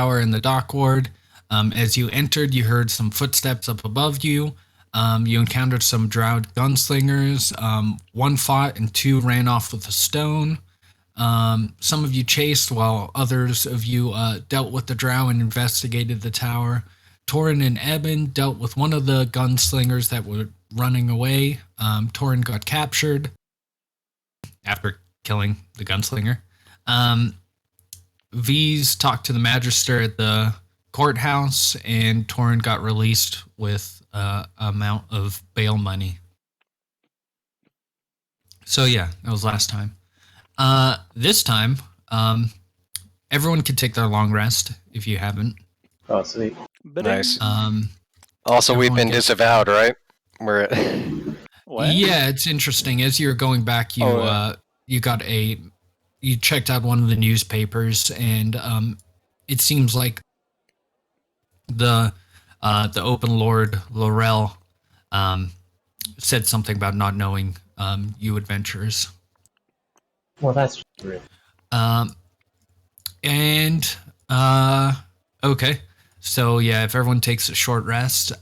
tower in the dock ward. As you entered, you heard some footsteps up above you. You encountered some drow gunslingers. One fought and two ran off with a stone. Some of you chased while others of you dealt with the drow and investigated the tower. Torin and Ebyn dealt with one of the gunslingers that were running away. Torin got captured after killing the gunslinger. V's talked to the Magister at the courthouse, and Torin got released with amount of bail money. So yeah, that was last time. This time, everyone can take their long rest if you haven't. Oh, sweet. Nice. Also, we've been disavowed, right? We're at... What? Yeah, it's interesting. As you're going back, you you checked out one of the newspapers, and it seems like the Open Lord Laurel said something about not knowing you adventurers. Well, that's true. Okay. So yeah, if everyone takes a short rest,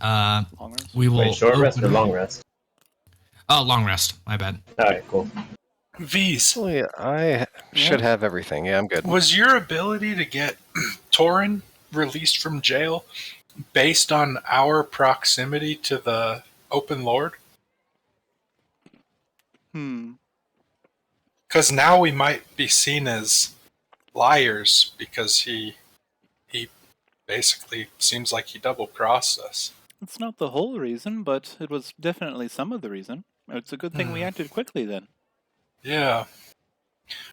we will. Wait, short rest or long rest? Oh, long rest. My bad. Alright, cool. V's. Actually, I should have everything. Yeah, I'm good. Was your ability to get Torin released from jail based on our proximity to the Open Lord? Because now we might be seen as liars because he basically seems like he double-crossed us. It's not the whole reason, but it was definitely some of the reason. It's a good thing we acted quickly then. Yeah.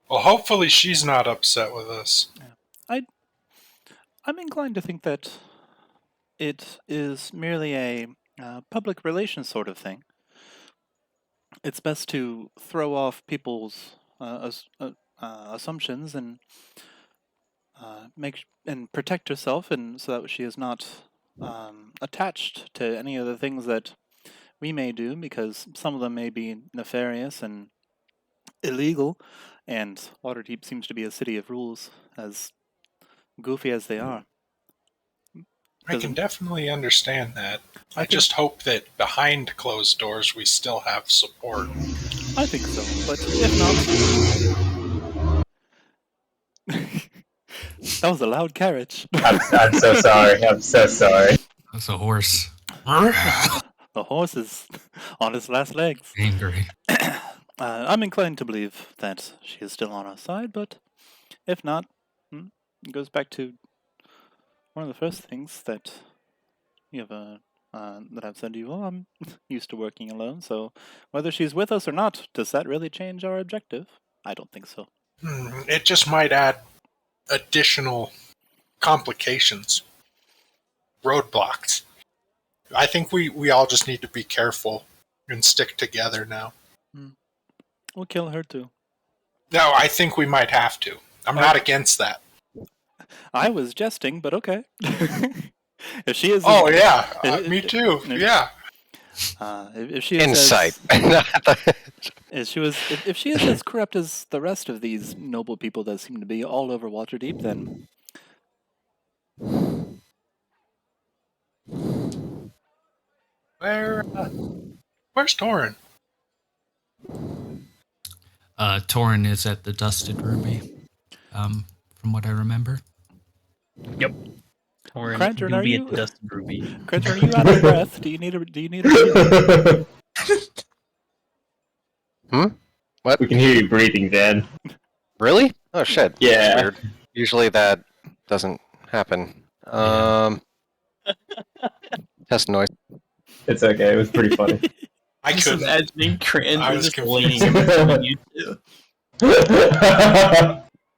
Well, hopefully she's not upset with us. Yeah. I'm inclined to think that it is merely a public relations sort of thing. It's best to throw off people's assumptions and protect herself, and so that she is not attached to any of the things that we may do, because some of them may be nefarious and illegal, and Waterdeep seems to be a city of rules, as goofy as they are. I can definitely understand that. I just hope that behind closed doors we still have support. I think so, but if not... That was a loud carriage. I'm so sorry. I'm so sorry. That's a horse. The horse is on his last legs. Angry. I'm inclined to believe that she is still on our side, but if not, it goes back to one of the first things that you have that I've said to you. Well, I'm used to working alone, so whether she's with us or not, does that really change our objective? I don't think so. It just might add additional complications, roadblocks. I think we all just need to be careful and stick together now. We'll kill her too. No, I think we might have to. I'm not against that. I was jesting, but okay. If she is... Oh, yeah. Me too. Yeah. If she is Insight. if she is as corrupt as the rest of these noble people that seem to be all over Waterdeep, then... Where's Torin? Torin is at the Dusted Ruby, from what I remember. Yep. Torin, Krandren, you'll are be you... at the Dusted Ruby. Krandren, are you out of breath? Do you need a What? We can hear you breathing, Dan. Really? Oh, shit. Yeah. That's weird. Usually that doesn't happen. Test noise. It's okay. It was pretty funny. I Just couldn't. imagining I Krandren was just confused. leaning between you two.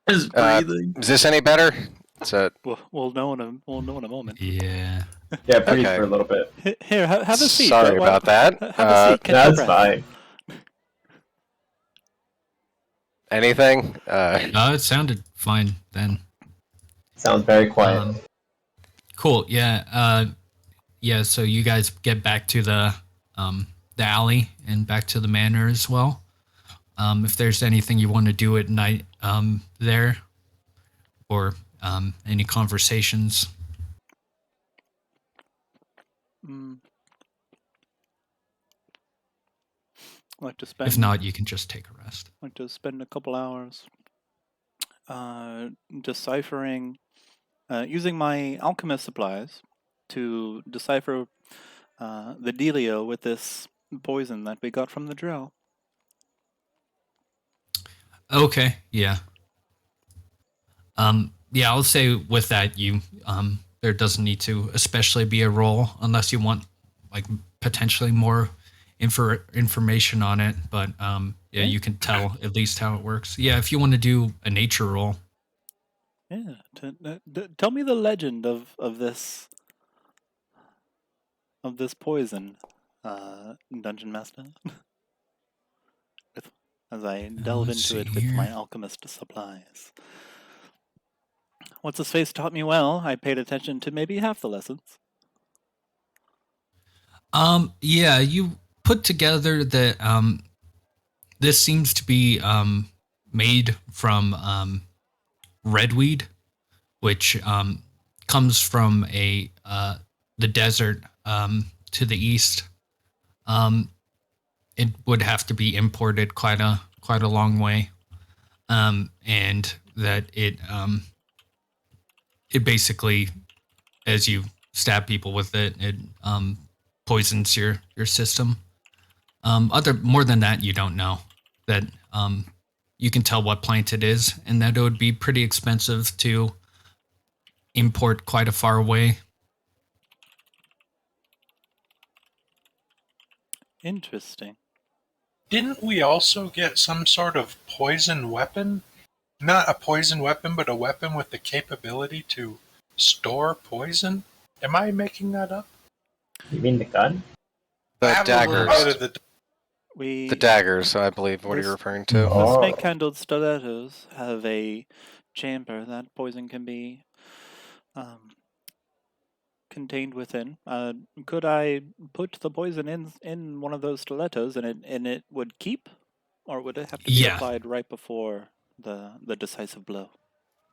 Just breathing. Is this any better? It's a... We'll know in a moment. Yeah. Yeah, breathe Okay. for a little bit. Here, have a seat. Sorry about that. Have a seat. Catch your That's breath. fine. Anything? No, it sounded fine then. Sounds very quiet. Cool. Yeah. Yeah. So you guys get back to the alley and back to the manor as well. If there's anything you want to do at night, there, or Any conversations? Like to spend. If not, you can just take a rest. Like to spend a couple hours deciphering, using my alchemist supplies to decipher the dealio with this poison that we got from the drow. Okay, yeah. Yeah, I'll say with that, there doesn't need to especially be a roll unless you want, like, potentially more information on it. But yeah, you can tell at least how it works. Yeah, if you want to do a nature roll. Yeah, tell me the legend of this poison, Dungeon Master. As I delve into it with my alchemist supplies. What's his face taught me well. I paid attention to maybe half the lessons. Yeah, you put together that this seems to be made from redweed, which comes from the desert to the east. It would have to be imported quite a long way, and that it basically, as you stab people with it, it poisons your system. More than that, you don't know. That you can tell what plant it is, and that it would be pretty expensive to import quite a far away. Interesting. Didn't we also get some sort of poison weapon? Not a poison weapon, but a weapon with the capability to store poison? Am I making that up? You mean the gun? I The have a little daggers. bit of The daggers, I believe, what you're referring to. The Oh. snake-handled stilettos have a chamber that poison can be contained within. Could I put the poison in one of those stilettos and it would keep, or would it have to be applied right before the decisive blow?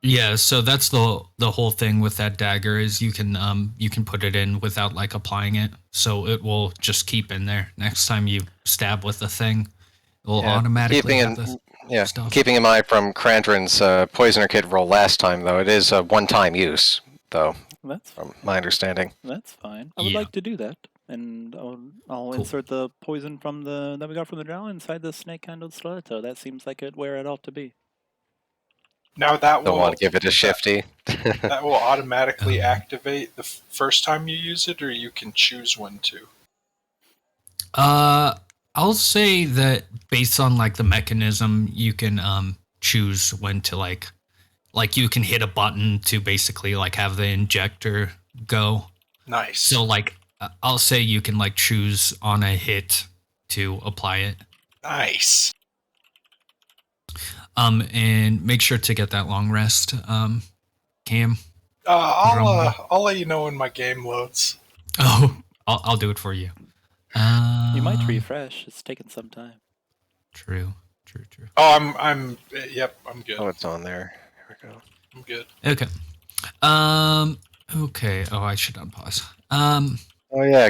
Yeah, so that's the whole thing with that dagger is you can put it in without like applying it, so it will just keep in there. Next time you stab with the thing, it will automatically have the stuff. Keeping in mind from Krandren's poisoner kit roll last time, though, it is a one-time use, though. That's from my understanding. That's fine. I would like to do that, and I'll insert the poison that we got from the drow inside the snake-handled stiletto. That seems like where it ought to be. Now that Don't will want to give it a shifty. that will automatically activate the first time you use it, or you can choose when to. I'll say that based on like the mechanism, you can choose when to like you can hit a button to basically like have the injector go. Nice. So like I'll say you can like choose on a hit to apply it. Nice. And make sure to get that long rest, Cam. I'll let you know when my game loads. Oh, I'll do it for you. You might refresh. It's taken some time. True. Oh, I'm yep, I'm good. Oh, it's on there. Here we go. I'm good. Okay. Okay. Oh, I should unpause. Oh yeah,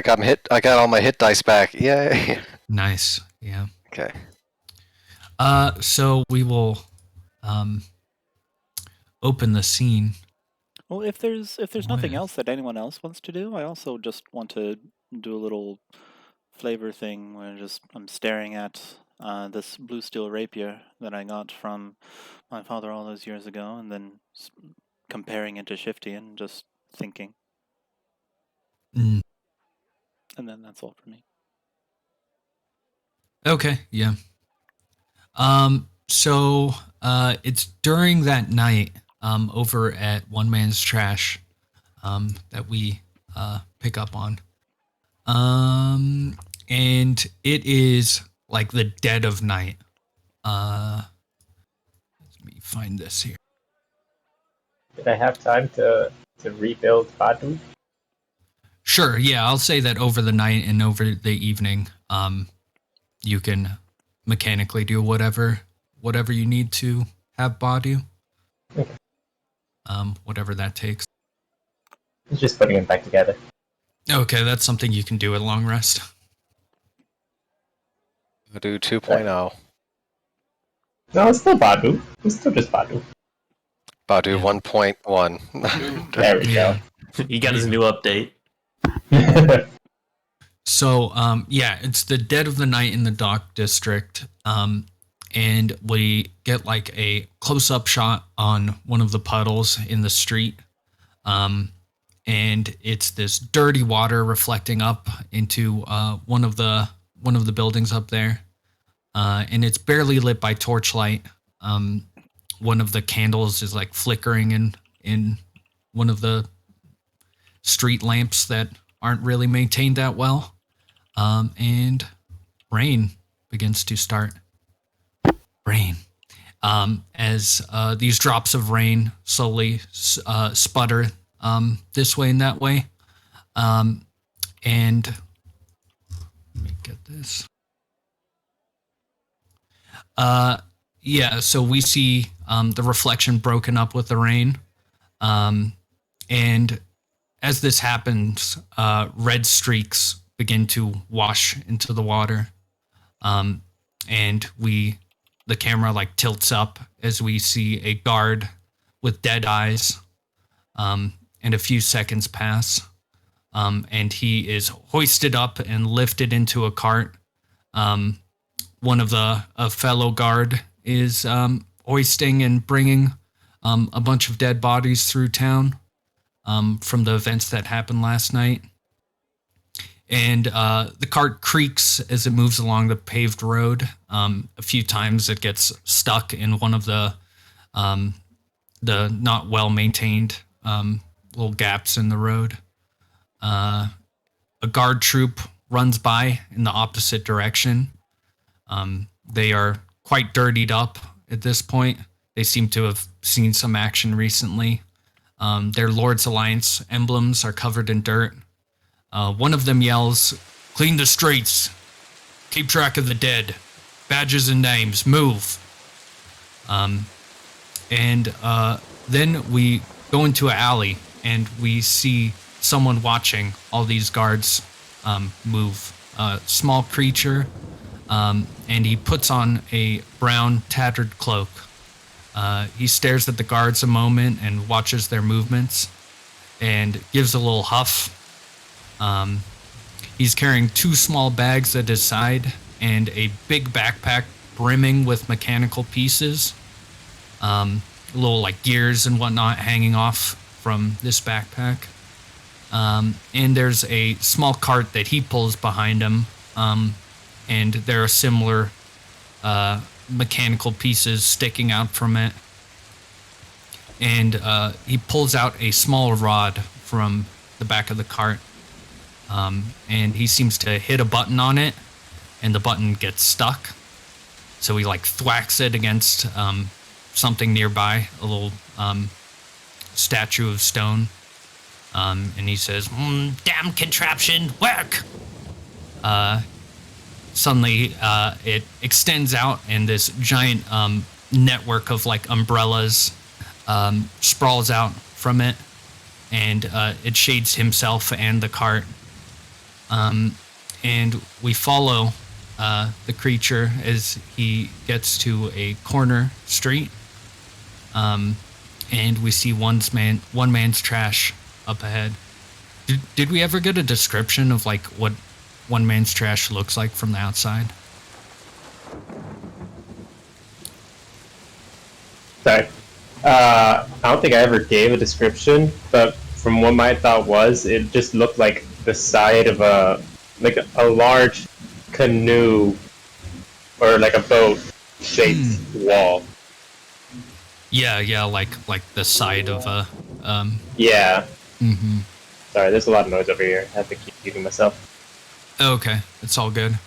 I got all my hit dice back. Yay. Nice. Yeah. Okay. So we will open the scene. Well, if there's nothing else that anyone else wants to do, I also just want to do a little flavor thing where I'm staring at this blue steel rapier that I got from my father all those years ago, and then comparing it to Shifty and just thinking. Mm. And then that's all for me. Okay. Yeah. So it's during that night over at One Man's Trash that we pick up on. And it is like the dead of night. Let me find this here. Did I have time to rebuild Badu? Sure, yeah, I'll say that over the night and over the evening, you can mechanically do whatever you need to have Badu. Okay. whatever that takes. It's just putting it back together. Okay, that's something you can do at long rest. Do 2.0. No, it's still Badu. It's still just Badu. Badu Yeah. 1.1. There we go. He got his new update. So, it's the dead of the night in the dock district, and we get like a close-up shot on one of the puddles in the street, and it's this dirty water reflecting up into one of the buildings up there, and it's barely lit by torchlight. One of the candles is like flickering in one of the street lamps that aren't really maintained that well. And rain begins to start. Rain. As these drops of rain slowly sputter this way and that way. And let me get this. So we see the reflection broken up with the rain. And as this happens, red streaks begin to wash into the water. And the camera like tilts up as we see a guard with dead eyes. And a few seconds pass. And he is hoisted up and lifted into a cart. One of a fellow guard is hoisting and bringing a bunch of dead bodies through town from the events that happened last night. And the cart creaks as it moves along the paved road. A few times it gets stuck in one of the not well-maintained little gaps in the road. A guard troop runs by in the opposite direction. They are quite dirtied up at this point. They seem to have seen some action recently. Their Lord's Alliance emblems are covered in dirt. One of them yells, "Clean the streets. Keep track of the dead. Badges and names. Move." Then we go into an alley and we see someone watching all these guards move. A small creature, and he puts on a brown tattered cloak. He stares at the guards a moment and watches their movements and gives a little huff. He's carrying 2 small bags at his side and a big backpack brimming with mechanical pieces. Little like gears and whatnot hanging off from this backpack. And there's a small cart that he pulls behind him. And there are similar mechanical pieces sticking out from it. And he pulls out a small rod from the back of the cart. And he seems to hit a button on it, and the button gets stuck. So he like thwacks it against something nearby, a little statue of stone. And he says, "Damn contraption, work!" Suddenly, it extends out, and this giant network of like umbrellas sprawls out from it, and it shades himself and the cart. And we follow the creature as he gets to a corner street, and we see one man's trash up ahead. Did we ever get a description of like what one man's trash looks like from the outside? Sorry. I don't think I ever gave a description, but from what my thought was, it just looked like the side of a large canoe or like a boat shaped wall. Yeah, like the side of a Yeah. Mm-hmm. Sorry, there's a lot of noise over here. I have to keep muting myself. Okay, it's all good.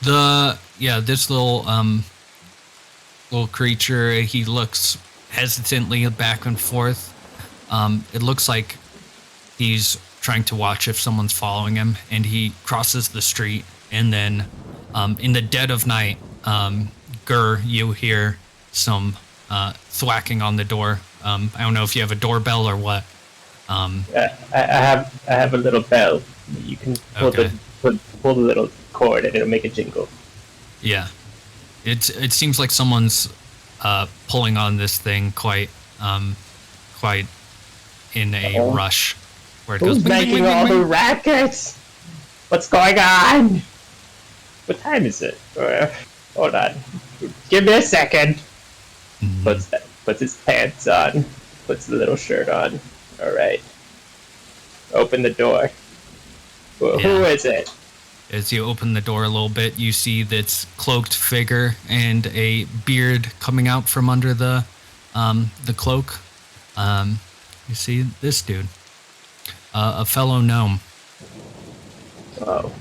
This little creature, he looks hesitantly back and forth. It looks like he's trying to watch if someone's following him, and he crosses the street, and then in the dead of night, you hear some thwacking on the door. I don't know if you have a doorbell or what. I have a little bell. You can pull the little cord and it'll make a jingle. Yeah, it seems like someone's pulling on this thing quite in a rush. Where it Who's goes, bing, bing, making bing, all bing, the rackets? What's going on? What time is it? Hold on. Give me a second. bing. Puts his pants on. Puts the little shirt on. Alright. Open the door. Who is it? As you open the door a little bit, you see this cloaked figure and a beard coming out from under the cloak. You see this dude, a fellow gnome. Oh.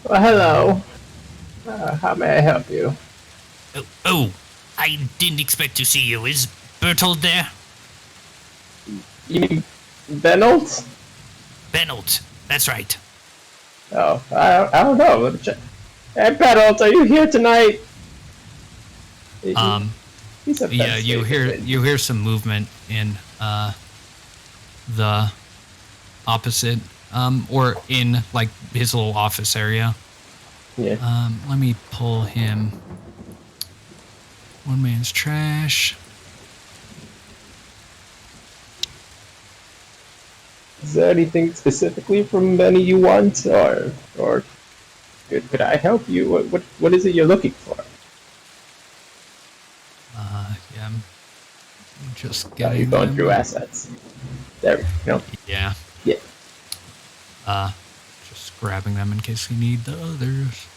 Well, hello. How may I help you? Oh, I didn't expect to see you. Is Bertold there? You mean Benolt? Benolt, that's right. Oh, I don't know. Hey, Benolt, are you here tonight? He's a Yeah, you hear some movement in the opposite, or in like his little office area. Yeah. Let me pull him. One man's trash. Is there anything specifically from Benny you want, or could I help you? What is it you're looking for? Yeah, I'm just Are getting you going them. through assets? There we go. Yeah. Yeah. Just grabbing them in case we need the others.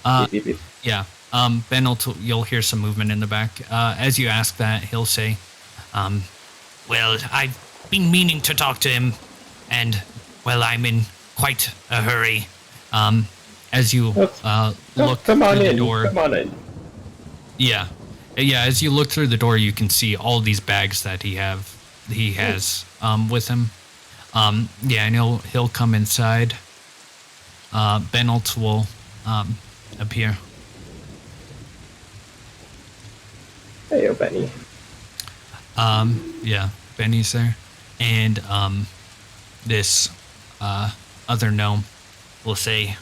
Beep, beep, beep. Yeah. Ben, you'll hear some movement in the back. As you ask that, he'll say, Well, I've been meaning to talk to him, and, well, I'm in quite a hurry. as you look Come through on the in. door. Come on in. Yeah. Yeah, as you look through the door, you can see all these bags that he has with him. Yeah, and he'll come inside. Benolt will appear. Hey, Benny. Yeah, Benny's there. And this other gnome will say,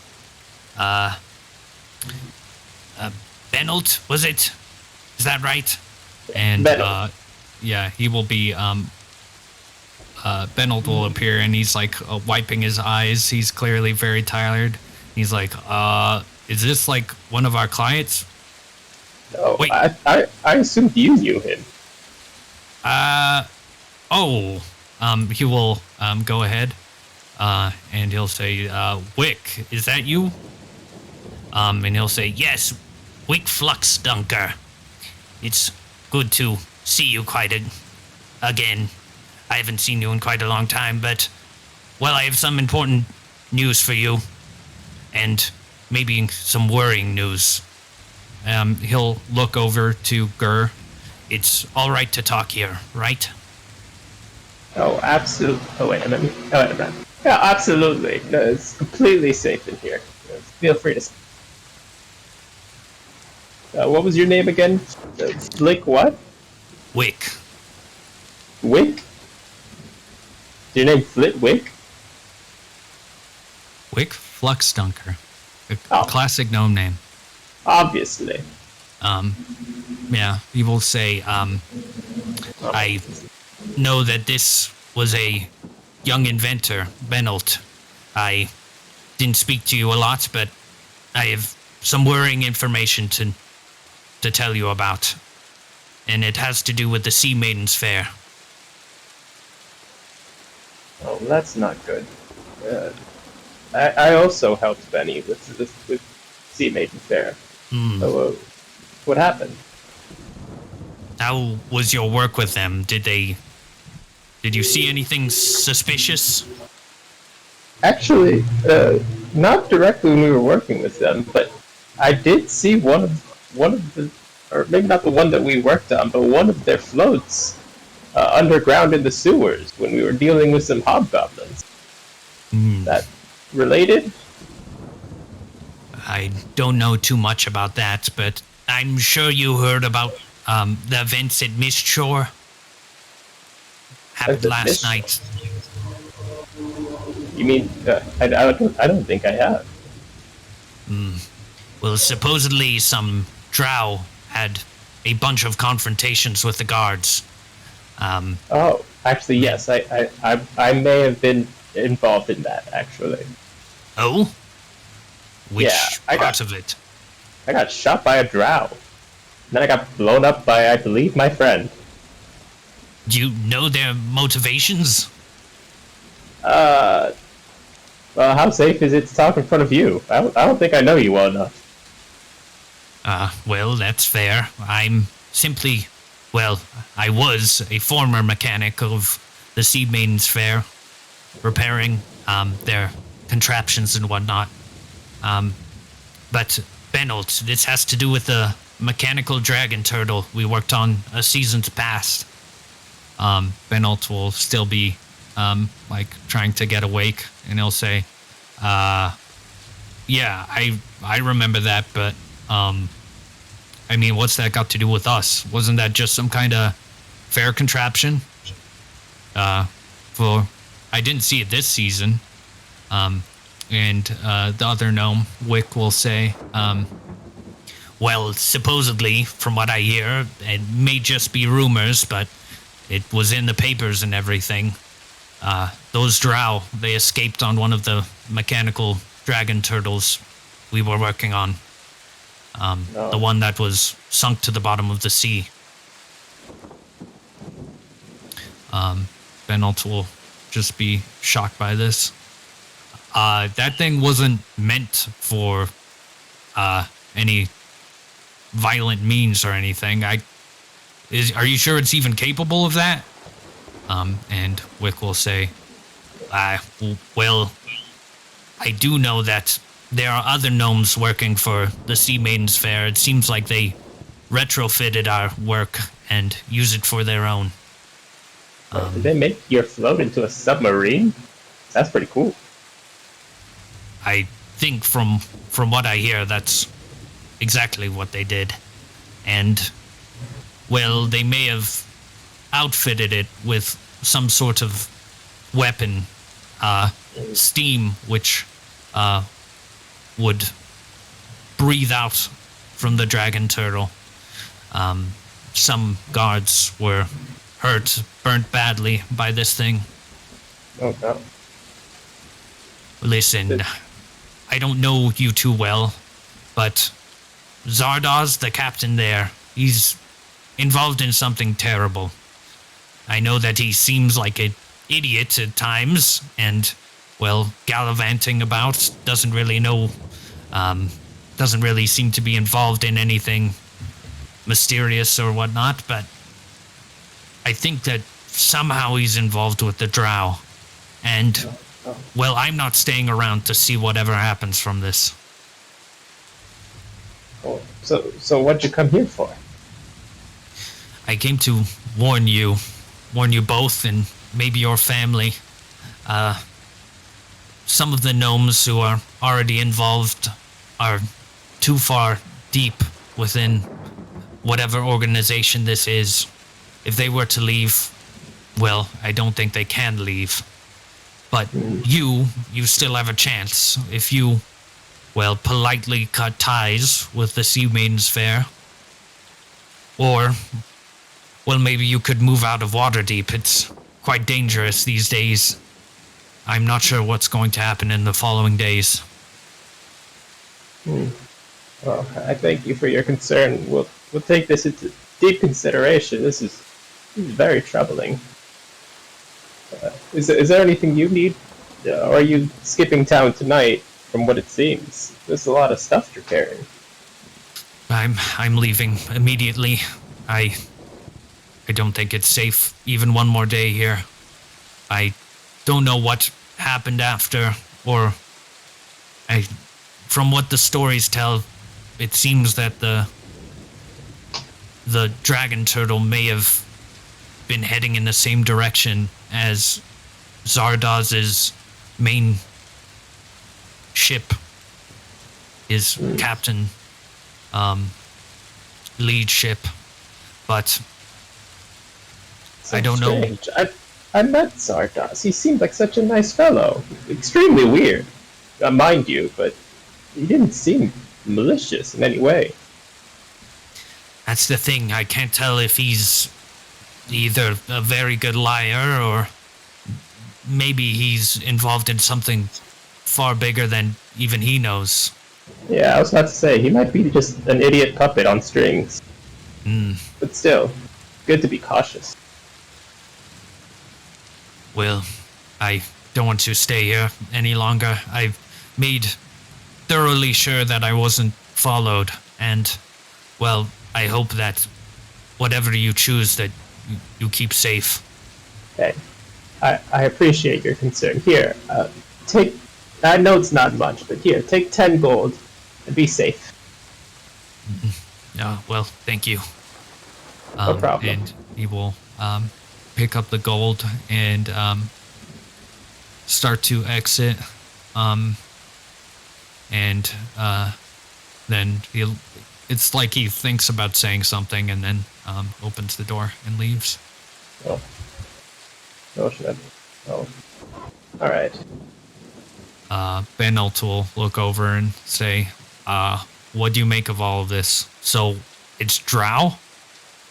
Benolt, was it? Is that right? and Benolt. yeah, he will be Benolt will appear, and he's like wiping his eyes. He's clearly very tired. He's like, is this like one of our clients? Oh, Wait. I assumed you knew him. He will go ahead, and he'll say, Wick, is that you? And he'll say, yes, Wick Fluxdunker. It's good to see you again. I haven't seen you in quite a long time, but, well, I have some important news for you. And maybe some worrying news. He'll look over to Gur. It's all right to talk here, right? Oh, absolutely. Oh, wait a minute. Yeah, absolutely. No, it's completely safe in here. Feel free to. What was your name again? Flick what? Wick. Wick? Your name Wick? Wick Fluxdunker, a Oh. classic gnome name. Obviously. Yeah, he will say, I know that this was a young inventor, Benolt. I didn't speak to you a lot, but I have some worrying information to tell you about. And it has to do with the Sea Maidens Fair. Oh, that's not good. I also helped Benny with Sea Maiden Fair. So, what happened? How was your work with them? Did you see anything suspicious? Actually, not directly when we were working with them, but I did see one of the, or maybe not the one that we worked on, but one of their floats underground in the sewers when we were dealing with some hobgoblins. That related? I don't know too much about that, but I'm sure you heard about the events at Mistshore happened last night. You mean, I don't think I have. Well, supposedly some drow had a bunch of confrontations with the guards. Oh, actually, yes. I may have been involved in that, actually. Oh? Which Yeah, part of it? I got shot by a drow. Then I got blown up by, I believe, my friend. Do you know their motivations? Well, how safe is it to talk in front of you? I don't think I know you well enough. Well, that's fair. I'm simply, well, I was a former mechanic of the Sea Maiden's Fair, repairing their contraptions and whatnot. But Benolt, this has to do with the mechanical dragon turtle we worked on a season's past. Benolt will still be like trying to get awake, and he'll say, yeah, I remember that, but I mean, what's that got to do with us? Wasn't that just some kind of fair contraption? For I didn't see it this season. And the other gnome, Wick, will say, well, supposedly, from what I hear, it may just be rumors, but it was in the papers and everything. Those drow, they escaped on one of the mechanical dragon turtles we were working on. No. The one that was sunk to the bottom of the sea. Benolt will just be shocked by this. That thing wasn't meant for any violent means or anything. Are you sure it's even capable of that? And Wick will say, well, I do know that there are other gnomes working for the Sea Maiden's Fair. It seems like they retrofitted our work and use it for their own. Did they make your float into a submarine? That's pretty cool. I think from what I hear, that's exactly what they did. And, well, they may have outfitted it with some sort of weapon, steam, which would breathe out from the dragon turtle. Some guards were hurt, burnt badly by this thing. Oh, no. Listen, I don't know you too well, but Zardoz, the captain there, he's involved in something terrible. I know that he seems like an idiot at times, and, well, gallivanting about, doesn't really seem to be involved in anything mysterious or whatnot, but I think that somehow he's involved with the drow, and, well, I'm not staying around to see whatever happens from this. Oh, so what'd you come here for? I came to warn you both and maybe your family. Some of the gnomes who are already involved are too far deep within whatever organization this is. If they were to leave, well, I don't think they can leave. But you still have a chance if you, well, politely cut ties with the Sea Maiden's Fair. Or, well, maybe you could move out of Waterdeep. It's quite dangerous these days. I'm not sure what's going to happen in the following days. Well, I thank you for your concern. We'll take this into deep consideration. This is very troubling. Is there anything you need? Or are you skipping town tonight, from what it seems? There's a lot of stuff you're carrying. I'm leaving immediately. I don't think it's safe even one more day here. I don't know what happened after, or from what the stories tell, it seems that the dragon turtle may have been heading in the same direction as Zardoz's main ship, his captain, lead ship. but So I don't know. strange. I met Zardoz. He seemed like such a nice fellow. Extremely weird, mind you, but he didn't seem malicious in any way. That's the thing. I can't tell if he's either a very good liar or maybe he's involved in something far bigger than even he knows. Yeah, I was about to say, he might be just an idiot puppet on strings. But still, good to be cautious. Well, I don't want to stay here any longer. I've made thoroughly sure that I wasn't followed, and, well, I hope that whatever you choose, that you keep safe. Okay. I appreciate your concern. Here, take... I know it's not much, but here, take 10 gold and be safe. Well, thank you. No problem. And he will pick up the gold and start to exit. And then it's like he thinks about saying something and then opens the door and leaves. Oh. Oh, should I... Oh. Alright. Benolt will look over and say, what do you make of all of this? So it's drow?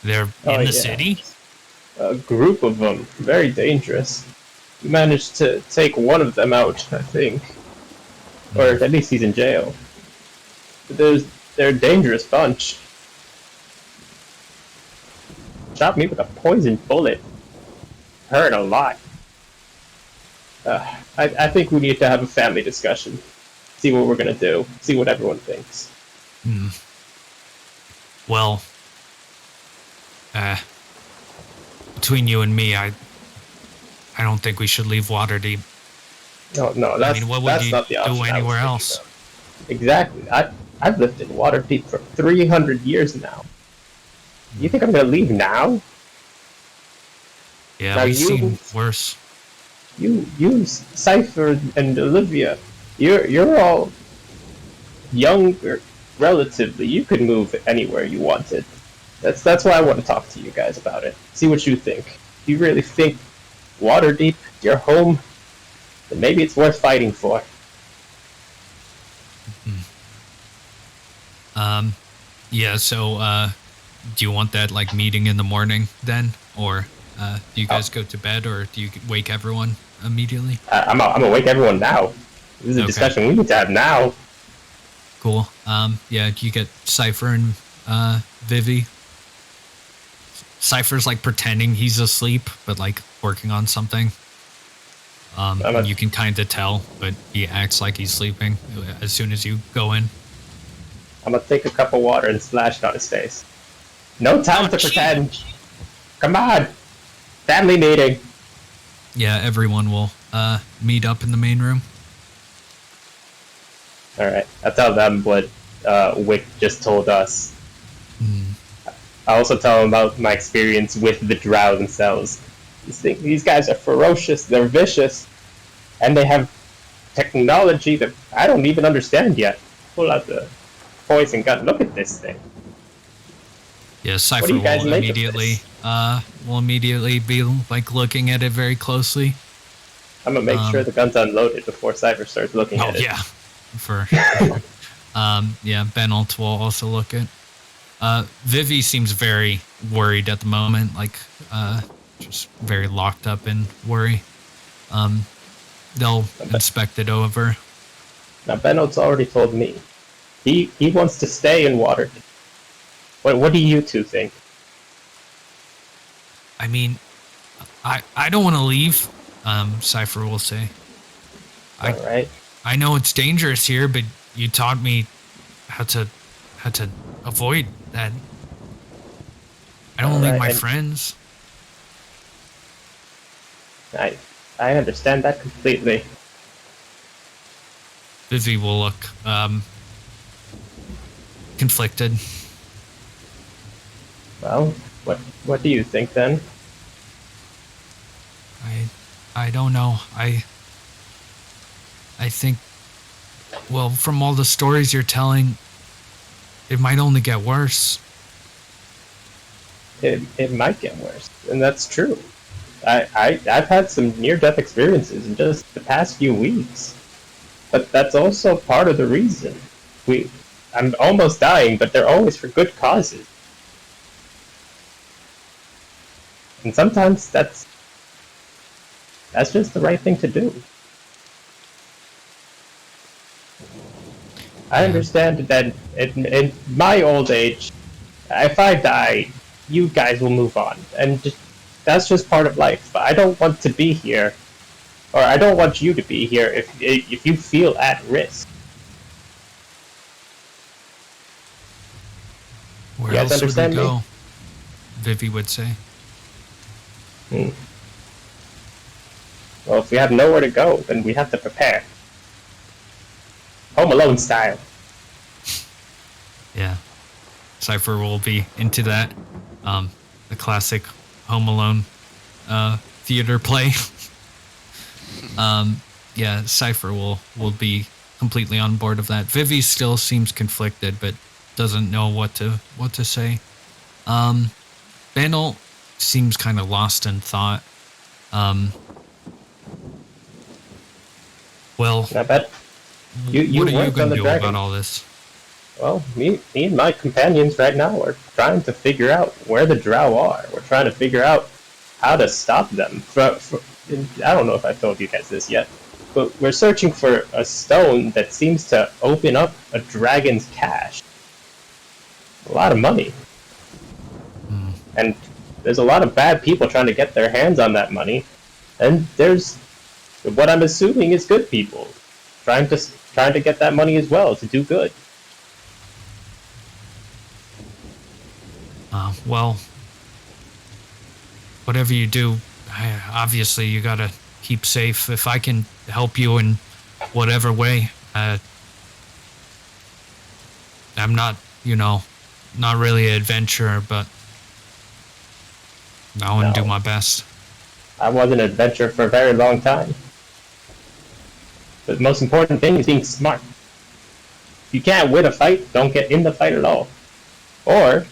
They're in the city? A group of them. Very dangerous. We managed to take one of them out, I think. Or at least he's in jail. But they're a dangerous bunch. Shot me with a poison bullet. Hurt a lot. I think we need to have a family discussion. See what we're gonna do. See what everyone thinks. Well, between you and me, I don't think we should leave Waterdeep. No, that's, I mean, what would you not the option do I was anywhere thinking else? of. Exactly. I've lived in Waterdeep for 300 years now. You think I'm gonna leave now? Yeah, Now we've seen worse. You, Cypher and Olivia, you're all younger, relatively. You could move anywhere you wanted. That's why I want to talk to you guys about it. See what you think. If you really think Waterdeep is your home, then maybe it's worth fighting for. Yeah, so, do you want that, like, meeting in the morning, then? Or, do you guys go to bed, or do you wake everyone immediately? I'm gonna wake everyone now. This is a discussion we need to have now. Cool. Yeah, you get Cypher and, Vivi. Cypher's, like, pretending he's asleep, but, like, working on something. You can kind of tell, but he acts like he's sleeping as soon as you go in. I'm gonna take a cup of water and splash it on his face. No time to pretend. Come on. Family meeting. Yeah, everyone will meet up in the main room. Alright, I'll tell them what Wick just told us. I also tell them about my experience with the drow themselves. These guys are ferocious, they're vicious, and they have technology that I don't even understand yet. Pull out the poison gun. Look at this thing. Yeah, Cypher will immediately be like looking at it very closely. I'm gonna make sure the gun's unloaded before Cypher starts looking at it. Oh yeah, for sure. Yeah, Benolt will also look at. Vivi seems very worried at the moment, like just very locked up in worry. They'll inspect it over. Now Bennold's already told me he wants to stay in Waterdeep. What do you two think? I mean, I don't want to leave. Cypher will say. All right. I know it's dangerous here, but you taught me how to avoid that. I don't leave my friends. I understand that completely. Vivi will look conflicted. Well, what do you think then? I don't know. I think, well, from all the stories you're telling, it might only get worse. it might get worse, and that's true. I've had some near-death experiences in just the past few weeks, but that's also part of the reason. I'm almost dying, but they're always for good causes, and sometimes that's just the right thing to do. I understand that in my old age, if I die, you guys will move on, and that's just part of life. But I don't want to be here, or I don't want you to be here if you feel at risk. Where You guys else would we understand me? go? Vivi would say. Well, if we have nowhere to go, then we have to prepare. Home Alone style. Yeah. Cypher will be into that. The classic Home Alone theater play. Yeah, Cypher will be completely on board of that. Vivi still seems conflicted, but doesn't know what to say. Banal seems kind of lost in thought. Well, I bet you what are you worked on going the to do dragon. about all this? Well, me and my companions right now are trying to figure out where the drow are. We're trying to figure out how to stop them. I don't know if I've told you guys this yet, but we're searching for a stone that seems to open up a dragon's cache. A lot of money. And there's a lot of bad people trying to get their hands on that money. And there's what I'm assuming is good people trying to get that money as well to do good. Well, whatever you do, obviously you gotta keep safe. If I can help you in whatever way, I'm not, not really an adventurer, but I want to do my best. I was an adventurer for a very long time. But the most important thing is being smart. If you can't win a fight, don't get in the fight at all. Or,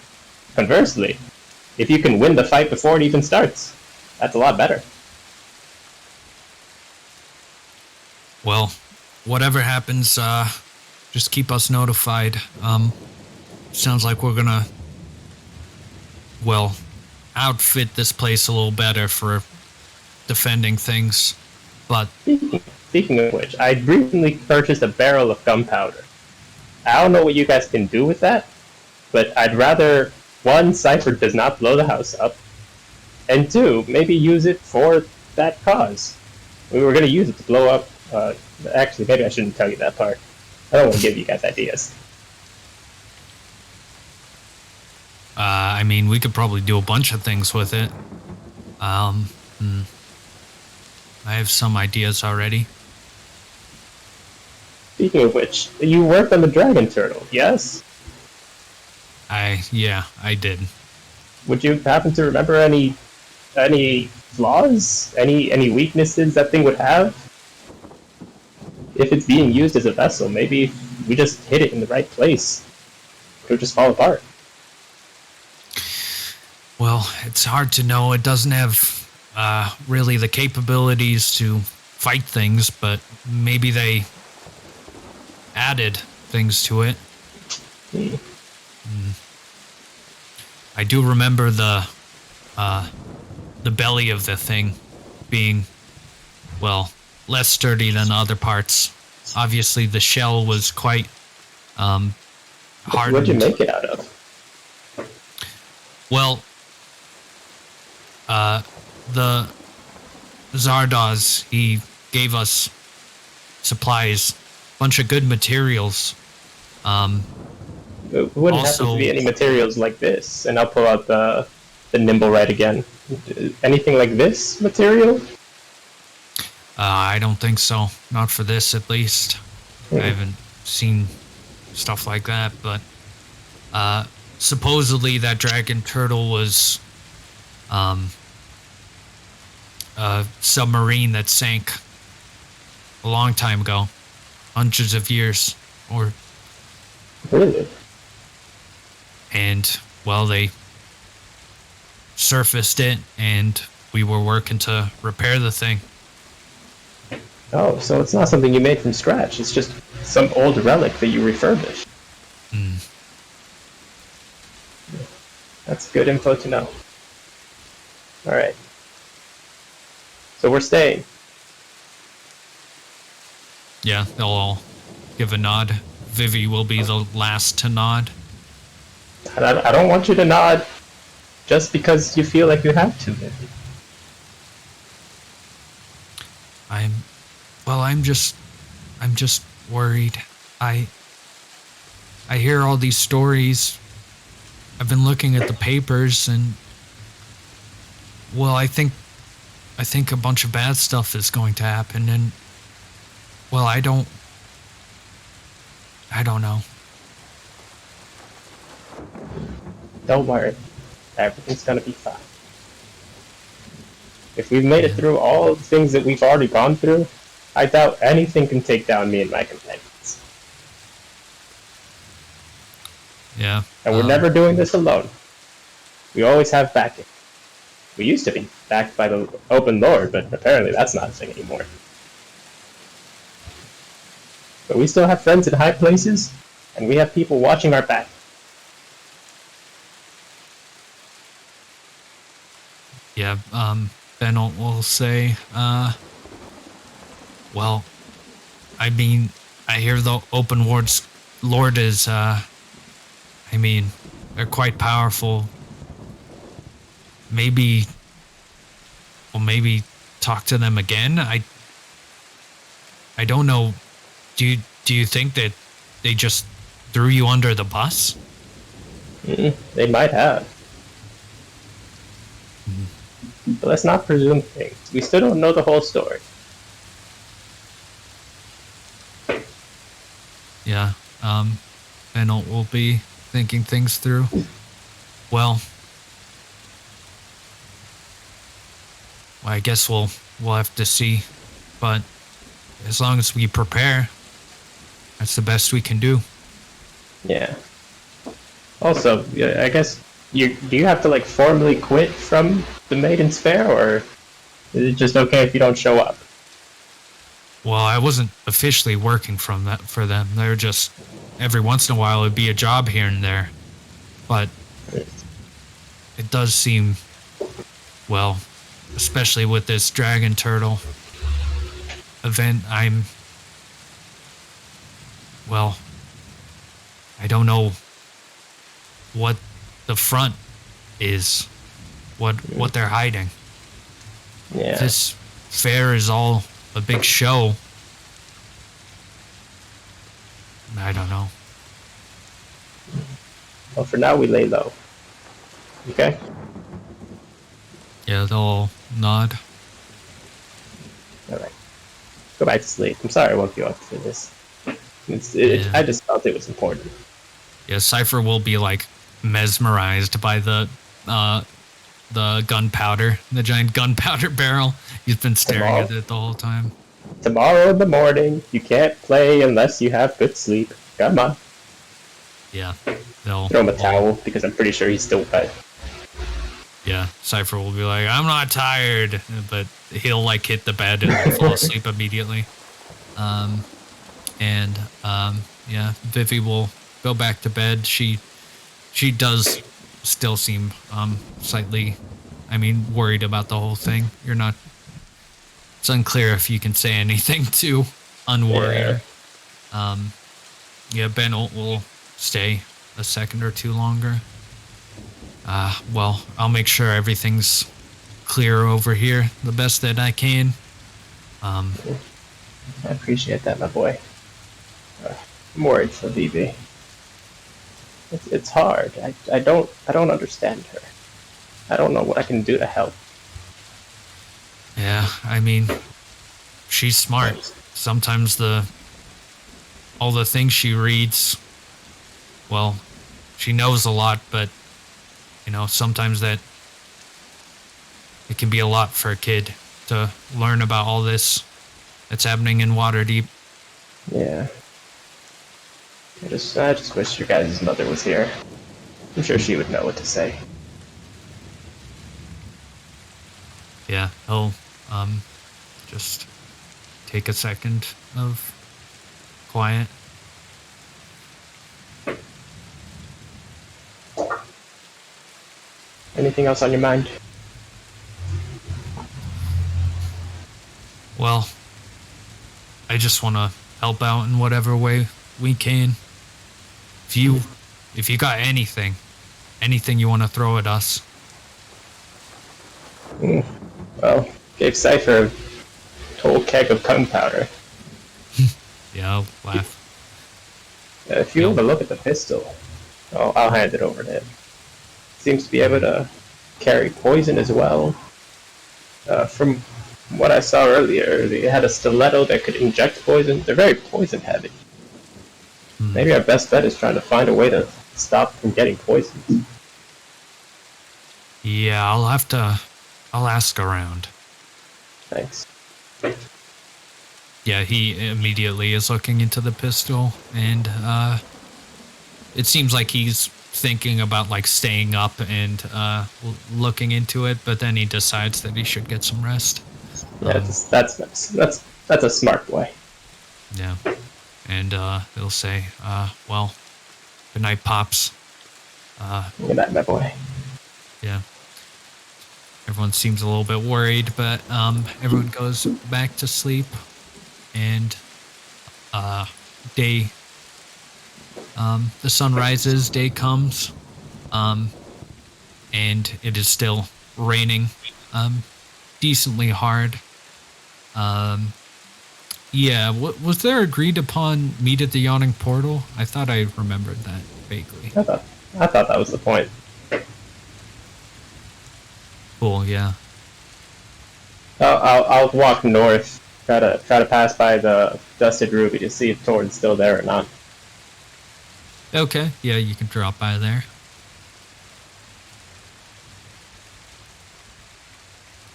conversely, if you can win the fight before it even starts, that's a lot better. Well, whatever happens, just keep us notified. Sounds like we're gonna, outfit this place a little better for defending things. But Speaking of which, I recently purchased a barrel of gunpowder. I don't know what you guys can do with that, but I'd rather, one, Cypher does not blow the house up, and two, maybe use it for that cause. We were going to use it to blow up, actually, maybe I shouldn't tell you that part. I don't want to give you guys ideas. I mean, we could probably do a bunch of things with it. I have some ideas already. Speaking of which, you worked on the dragon turtle, yes? Yeah, I did. Would you happen to remember any flaws? Any weaknesses that thing would have? If it's being used as a vessel, maybe if we just hit it in the right place, it would just fall apart. Well, it's hard to know. It doesn't have really the capabilities to fight things, but maybe they added things to it. I do remember the belly of the thing being, less sturdy than other parts. Obviously, the shell was quite hardened. What'd you make it out of? Well, the Zardoz, he gave us supplies, bunch of good materials. It wouldn't happen to be any materials like this, and I'll pull out the nimble right again. Anything like this material? I don't think so. Not for this, at least. I haven't seen stuff like that, but supposedly that dragon turtle was a submarine that sank a long time ago, hundreds of years, or Really? and they surfaced it, and we were working to repair the thing. Oh, so it's not something you made from scratch. It's just some old relic that you refurbished. That's good info to know. Alright. So we're staying. Yeah, they'll all give a nod. Vivi will be the last to nod. I don't want you to nod just because you feel like you have to. I'm just worried. I hear all these stories. I've been looking at the papers, and well, I think a bunch of bad stuff is going to happen, and well, I don't know. Don't worry. Everything's gonna be fine. If we've made it through all the things that we've already gone through, I doubt anything can take down me and my companions. Yeah. And we're never doing this alone. We always have backing. We used to be backed by the open lord, but apparently that's not a thing anymore. But we still have friends in high places, and we have people watching our back. Yeah, Ben will say, well, I mean, I hear the open ward's lord is, they're quite powerful. Maybe talk to them again. I don't know. Do you think that they just threw you under the bus? They might have. But let's not presume things. We still don't know the whole story. Yeah, Ben will be thinking things through. Well, I guess we'll have to see. But as long as we prepare, that's the best we can do. Yeah. Also, I guess do you have to like formally quit from the Maiden's Fair, or is it just okay if you don't show up? Well, I wasn't officially working for them. They're just every once in a while it'd be a job here and there. But it does seem, well, especially with this dragon turtle event, I don't know what the front is, what they're hiding. Yeah. This fair is all a big show. I don't know. Well, for now we lay low. Okay? Yeah, they'll all nod. Alright. Go back to sleep. I'm sorry I woke you up for this. Yeah. I just felt it was important. Yeah, Cypher will be like mesmerized by the gunpowder, the giant gunpowder barrel. He's been staring at it the whole time. Tomorrow in the morning, you can't play unless you have good sleep. Come on. Yeah, they'll Throw him a towel, because I'm pretty sure he's still wet. Yeah, Cypher will be like, I'm not tired, but he'll like hit the bed and fall asleep immediately. Yeah, Vivi will go back to bed. She does still seem slightly, worried about the whole thing. It's unclear if you can say anything to unworry her. Yeah, Ben will stay a second or two longer. Well, I'll make sure everything's clear over here the best that I can. I appreciate that, my boy. I'm worried for Vivi. It's hard. I don't understand her. I don't know what I can do to help. Yeah, she's smart. Sometimes all the things she reads, well, she knows a lot, but sometimes that it can be a lot for a kid to learn about all this that's happening in Waterdeep. Yeah. I just wish your guys' mother was here. I'm sure she would know what to say. Yeah, he'll just take a second of quiet. Anything else on your mind? Well, I just want to help out in whatever way we can. If you got anything you want to throw at us. Well, gave Cypher a whole keg of gunpowder. Yeah, I'll laugh. If you have a look at the pistol, I'll hand it over to him. Seems to be able to carry poison as well. From what I saw earlier, they had a stiletto that could inject poison. They're very poison heavy. Maybe our best bet is trying to find a way to stop from getting poisoned. Yeah, I'll ask around. Thanks. Yeah, he immediately is looking into the pistol, and it seems like he's thinking about like staying up and looking into it, but then he decides that he should get some rest. Yeah, that's nice. That's a smart boy. Yeah, and he'll say, "Well, good night, pops." Good night, my boy. Yeah. Everyone seems a little bit worried, but everyone goes back to sleep, and day. The sun rises, day comes, and it is still raining, decently hard. Yeah, was there agreed upon meet at the Yawning Portal? I thought I remembered that vaguely. I thought that was the point. Cool, yeah. I'll walk north. Try to pass by the Dusted Ruby to see if Torin's still there or not. Okay, yeah, you can drop by there.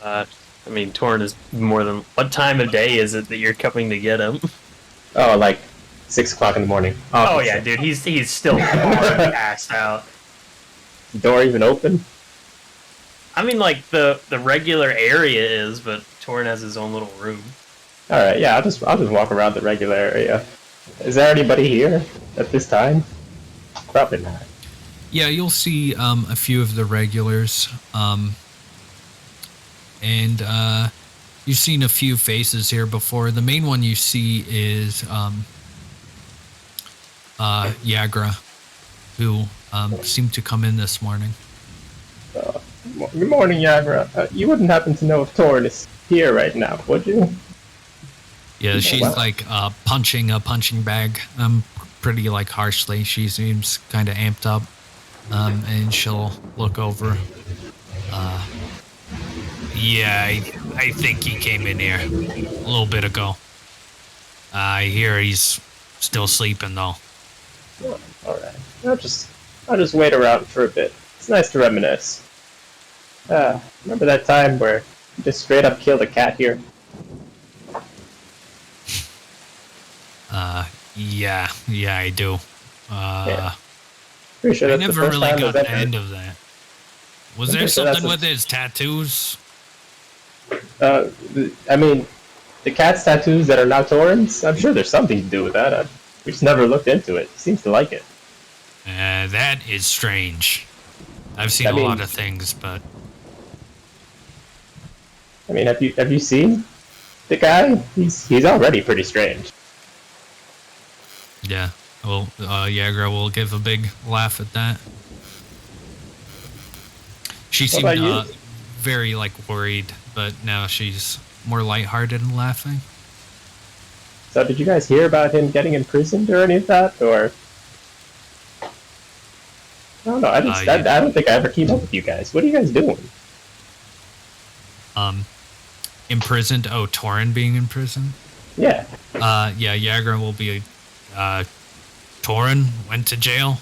I mean, Torin is more than... What time of day is it that you're coming to get him? Oh, like 6 o'clock in the morning. Oh yeah, dude, he's still far passed out. Door even open? I mean, like, the regular area is, but Torin has his own little room. Alright, yeah, I'll just walk around the regular area. Is there anybody here at this time? Probably not. Yeah, you'll see a few of the regulars, and you've seen a few faces here before. The main one you see is Yagra, who seemed to come in this morning. Good morning, Yagra. You wouldn't happen to know if Torin is here right now, would you? Yeah, she's like punching a punching bag pretty like harshly. She seems kind of amped up, and she'll look over. Yeah, I think he came in here a little bit ago. I hear he's still sleeping though. Alright. I'll just wait around for a bit. It's nice to reminisce. Remember that time where you just straight up killed a cat here? Yeah, I do. Yeah. Pretty sure I that's never the first really time got I've the ever- end of that. Was I'm there pretty sure that's something the- with his tattoos? I mean, the cat's tattoos that are now Torin's, I'm sure there's something to do with that. We just never looked into it. He seems to like it. That is strange. I've seen I a mean- lot of things, but I mean, have you seen the guy? He's already pretty strange. yeah. Well, Yagra will give a big laugh at that. She What seemed about you? very like worried, but now she's more lighthearted and laughing. So did you guys hear about him getting imprisoned or any of that, or? I don't know. I don't think I ever keep up with you guys. What are you guys doing? Imprisoned. Oh, Torin being imprisoned. Yeah. Yeah, Yagra will be. Torin went to jail.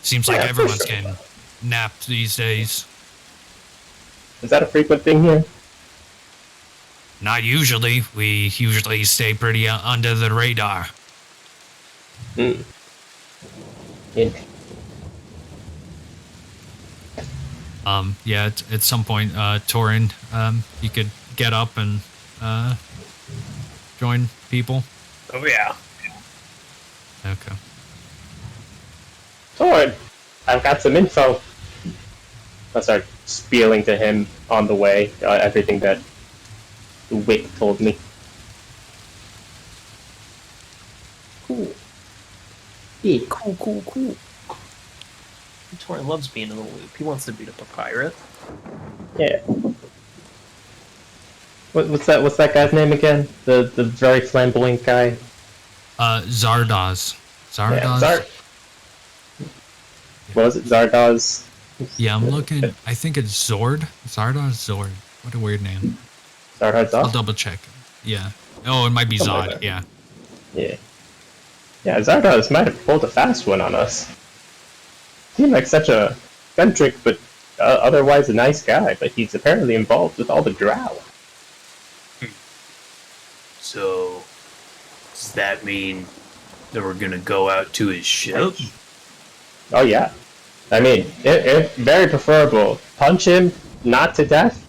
Seems like Yeah, for everyone's sure. getting napped these days. Is that a frequent thing here? Not usually. We usually stay pretty under the radar. Yeah, at some point, Torin, you could get up and join people. Oh yeah. Okay. Torin, I've got some info. I start spieling to him on the way, everything that Wick told me. Cool. Yeah. Cool. Torin loves being in the loop. He wants to beat up a pirate. Yeah. What's that guy's name again? The very flamboyant guy? Zardoz. Zardoz? Yeah, what was it? Zardoz? Yeah, I'm looking. I think it's Zord. Zardoz Zord. What a weird name. Zardoz? I'll double check. Yeah. Oh, it might be Something Zod. like that. Yeah. Yeah. Yeah, Zardoz might have pulled a fast one on us. Seemed like such a eccentric but otherwise a nice guy, but he's apparently involved with all the drow. So, does that mean that we're gonna go out to his ship? Oh yeah. I mean, it very preferable. Punch him, not to death,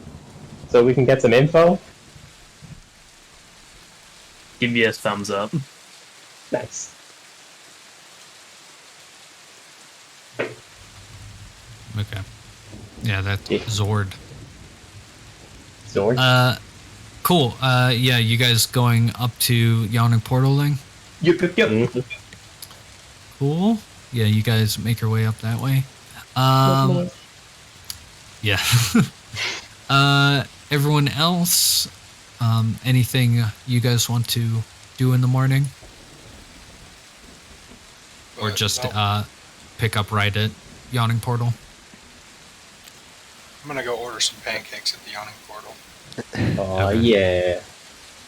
so we can get some info. Give me a thumbs up. Nice. Okay. Yeah, that's Yeah. Zord. Zord? Cool. Yeah, you guys going up to Yawning Portal thing? Yep. Mhm. Cool. Yeah, you guys make your way up that way. Yeah. Everyone else, anything you guys want to do in the morning? Or just pick up right at Yawning Portal? I'm gonna go order some pancakes at the Yawning Portal. Oh Okay. yeah.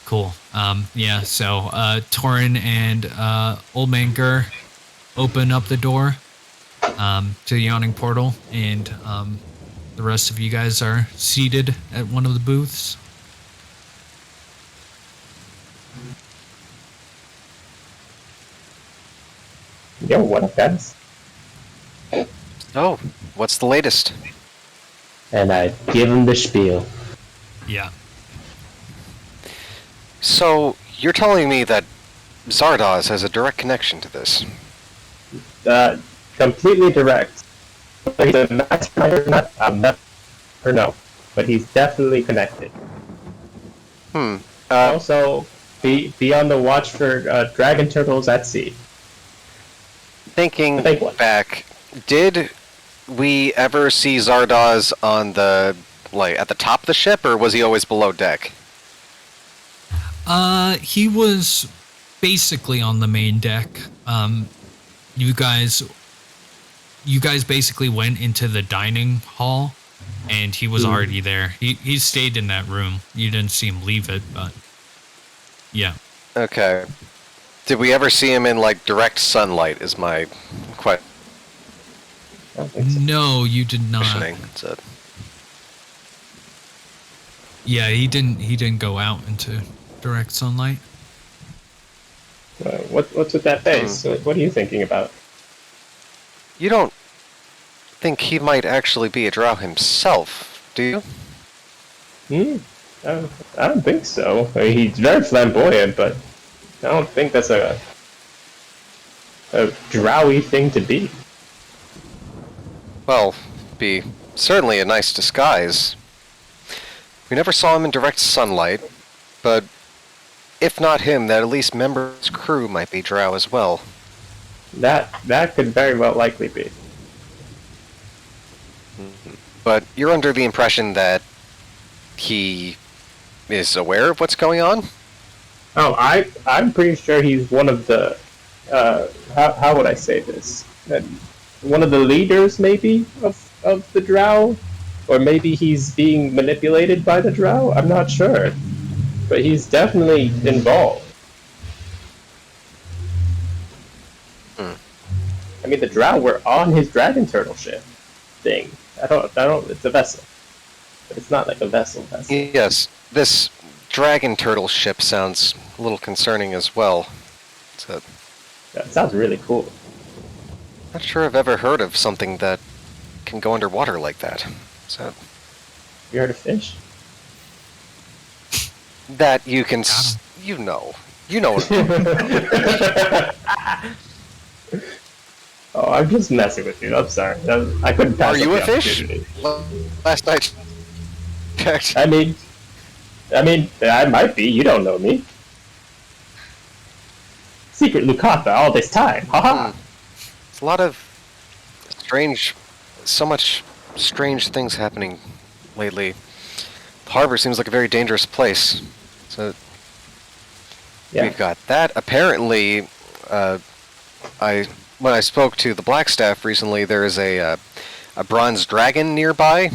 Cool. Yeah, so Torin and Old Man Gur open up the door to the Yawning Portal, and the rest of you guys are seated at one of the booths. Yo, what up, guys? Oh, what's the latest? And I give him the spiel. Yeah. So, you're telling me that Zardoz has a direct connection to this? Completely direct. He's a mastermind or not, I'll never know. But he's definitely connected. Also, be on the watch for dragon turtles at sea. Thinking The big one. back, did we ever see Zardoz on the, like, at the top of the ship, or was he always below deck? He was basically on the main deck. You guys basically went into the dining hall, and he was already there. He stayed in that room. You didn't see him leave it, but yeah. Okay. Did we ever see him in, like, direct sunlight, is my question. I don't think so. No, you did not. It's a- Yeah, he didn't go out into direct sunlight. What's with that face? What are you thinking about? You don't think he might actually be a drow himself, do you? I don't think so. I mean, he's very flamboyant, but I don't think that's a drowy thing to be. Well, be certainly a nice disguise. We never saw him in direct sunlight, but if not him, that at least members of his crew might be drow as well. That could very well likely be. But you're under the impression that he is aware of what's going on? Oh, I'm pretty sure he's one of the how would I say this? One of the leaders, maybe, of the drow, or maybe he's being manipulated by the drow. I'm not sure, but he's definitely involved. I mean, the drow were on his dragon turtle ship thing. I don't. It's a vessel, but it's not like a vessel. Yes, this dragon turtle ship sounds a little concerning as well. So, That sounds really cool. not sure I've ever heard of something that can go underwater like that. So You heard of fish? that you can, you know what Oh, I'm just messing with you. I'm sorry. I couldn't pass Are you up a the fish? opportunity. Last night checked. I mean, I might be. You don't know me. Secret Lucata all this time. Haha. It's a lot of so much strange things happening lately. The harbor seems like a very dangerous place. So Yeah. we've got that. Apparently, when I spoke to the Blackstaff recently, there is a bronze dragon nearby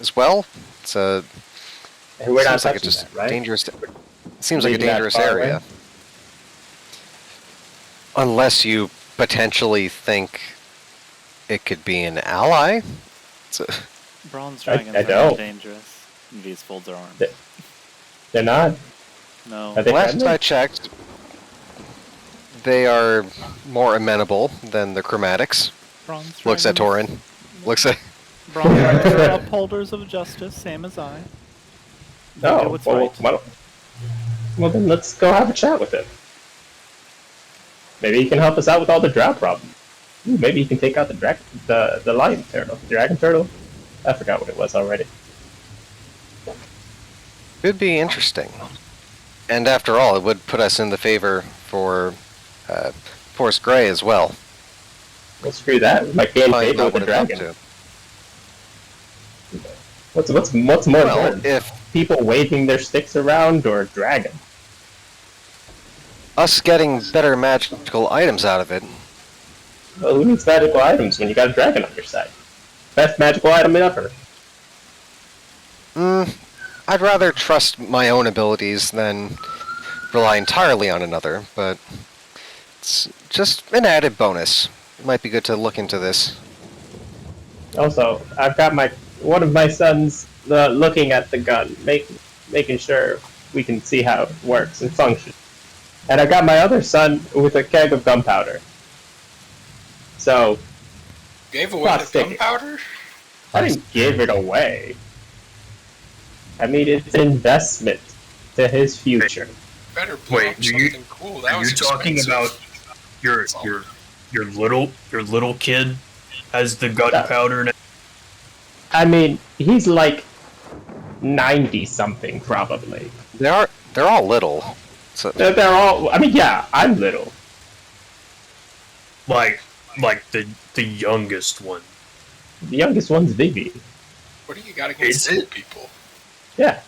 as well. It's a And we're not seems like touching it's just that, right? dangerous. It seems like a Leaving that dangerous far area. away? Unless you potentially think it could be an ally. Bronze I dragons are don't. not dangerous. These folds are armed. They're not. No. Are they Last friendly? I checked, they are more amenable than the chromatics. Bronze Looks at dragons- Torin. Looks at. Bronze dragons are upholders of justice, same as I. They do No. what's Well, right. well, then let's go have a chat with him. Maybe he can help us out with all the drought problem. Ooh, maybe he can take out the lion turtle, dragon turtle. I forgot what it was already. Could be interesting. And after all, it would put us in the favor for Forest Grey as well. Well, screw that. We might gain Find favor out with the what it's up dragon. to. What's more Well, important? if People waving their sticks around or a dragon? us getting better magical items out of it, Well, who needs magical items when you got a dragon on your side? Best magical item ever. I'd rather trust my own abilities than rely entirely on another, but it's just an added bonus. It might be good to look into this. Also, I've got one of my sons looking at the gun, making sure we can see how it works and functions. And I got my other son with a keg of gunpowder. So, Gave away Not the sticking. gunpowder? I didn't give it away. I mean, it's an investment to his future. Better blow Wait, up are you- something cool. That Are was you talking expensive. about your little kid has the gunpowder now? I mean, he's like 90-something, probably. They're all little. So They're all... I mean, yeah, I'm little. Like the youngest one. The youngest one's Vivi. What do you got against Is little it? people? Yeah.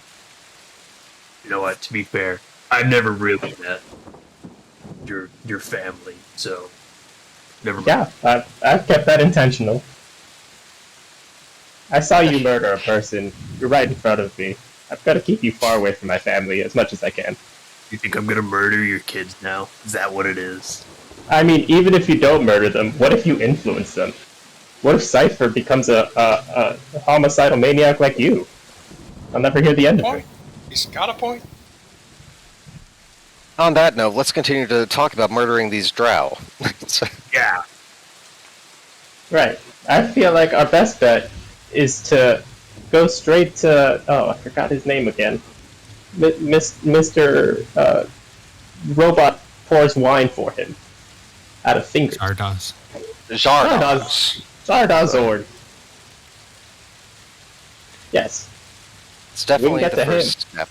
You know what? To be fair, I've never really met your family, so never mind. Yeah, I've kept that intentional. I saw you murder a person. You're right in front of me. I've got to keep you far away from my family as much as I can. You think I'm gonna murder your kids now? Is that what it is? I mean, even if you don't murder them, what if you influence them? What if Cypher becomes a homicidal maniac like you? I'll never hear the end of it. Point. He's got a point. on that note, let's continue to talk about murdering these drow. So- Yeah. Right. I feel like our best bet is to go straight to... Oh, I forgot his name again. Mr. Robot pours wine for him. Out of fingers. Zardoz. Zardoz. Zardazord. Yes. It's definitely get the to him. first step.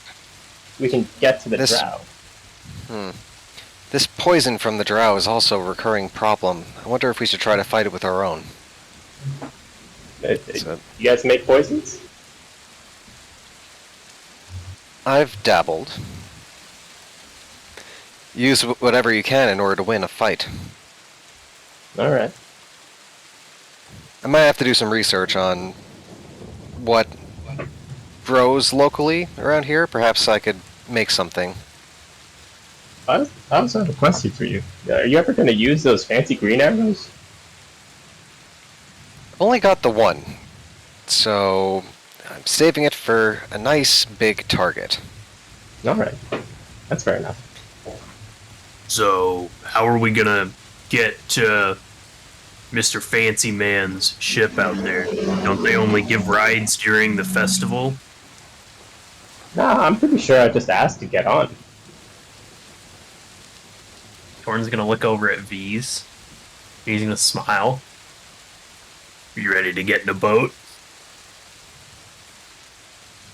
We can get to the This- drow. This poison from the drow is also a recurring problem. I wonder if we should try to fight it with our own. So- You guys make poisons? I've dabbled. Use whatever you can in order to win a fight. Alright. I might have to do some research on what grows locally around here. Perhaps I could make something. I also have a question for you. Are you ever going to use those fancy green arrows? Only got the one, so I'm saving it for a nice big target. Alright. That's fair enough. So how are we gonna get to Mr. Fancy Man's ship out there? Don't they only give rides during the festival? Nah, I'm pretty sure I just asked to get on. Torin's gonna look over at V's. He's gonna smile. You ready to get in a boat?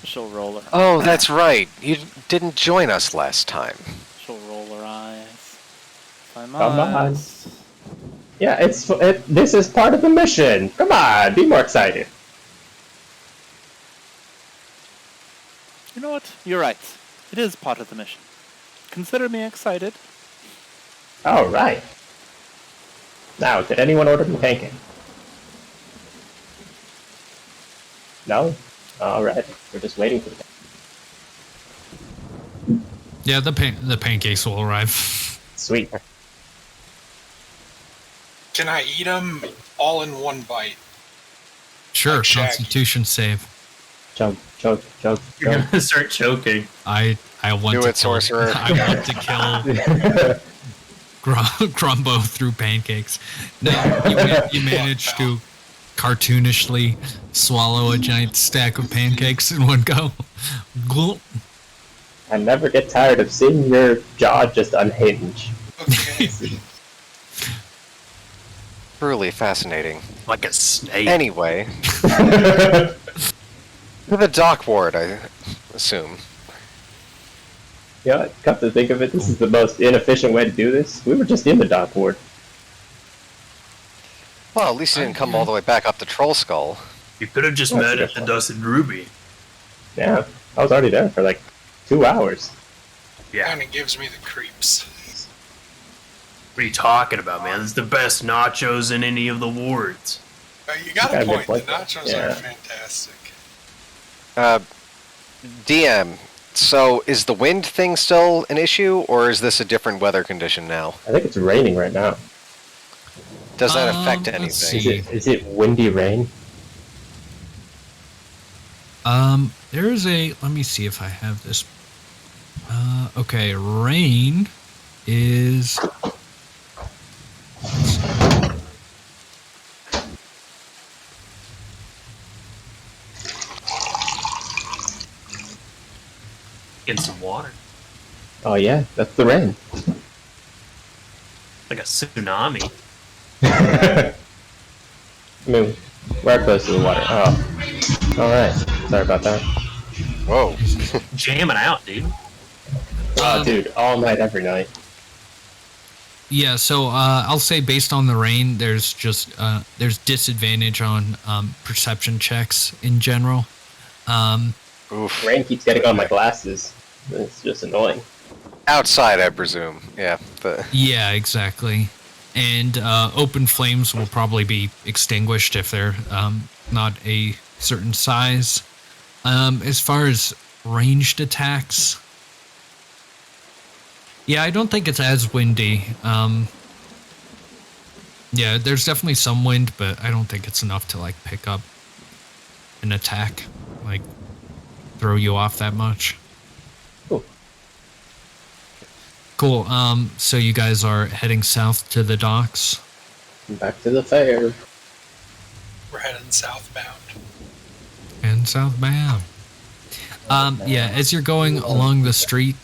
She'll roll her. Oh, that's right. You didn't join us last time. She'll roll her eyes. If I Come on. must. Yeah, this is part of the mission. Come on, be more excited. You know what? You're right. It is part of the mission. Consider me excited. All right. Now, did anyone order me pancake? No? All right. We're just waiting for them. Yeah, the pancakes will arrive. Sweet. Can I eat them all in one bite? Sure, Like Shaggy. Constitution save. Choke. You're gonna start choking. I want Do to it, kill, sorcerer. I want to kill Grumbo through pancakes. No, you managed to cartoonishly swallow a giant stack of pancakes in one go. Gulp. I never get tired of seeing your jaw just unhinge. Okay. Truly fascinating. Like a snake. Anyway, to the dock ward, I assume. Yeah, come to think of it, this is the most inefficient way to do this. We were just in the dock ward. Well, at least you didn't come all the way back up to Troll Skull. You could have just That's met a at good the one. Dusted Ruby. Yeah, I was already there for like 2 hours. Yeah. Kind of gives me the creeps. What are you talking about, man? This is the best nachos in any of the wards. You got You a got a good point. The point. nachos Yeah. are fantastic. DM, so is the wind thing still an issue, or is this a different weather condition now? I think it's raining right now. Does that affect Let's anything? see. Is it windy rain? There's a. Let me see if I have this. Okay, rain is. Get some water. Oh yeah, that's the rain. Like a tsunami. I mean, we're close to the water. Oh, all right. Sorry about that. Whoa. Jamming out, dude. Oh, dude, all night, every night. Yeah, so I'll say based on the rain, there's just there's disadvantage on perception checks in general. Oof. Rain keeps getting on my glasses. It's just annoying. Outside, I presume. Yeah. Yeah, exactly. And open flames will probably be extinguished if they're not a certain size. As far as ranged attacks, yeah, I don't think it's as windy. Yeah, there's definitely some wind, but I don't think it's enough to like pick up an attack, like throw you off that much. Cool. Cool. So you guys are heading south to the docks. Back to the fair. We're heading southbound. And southbound. Yeah, as you're going along the street,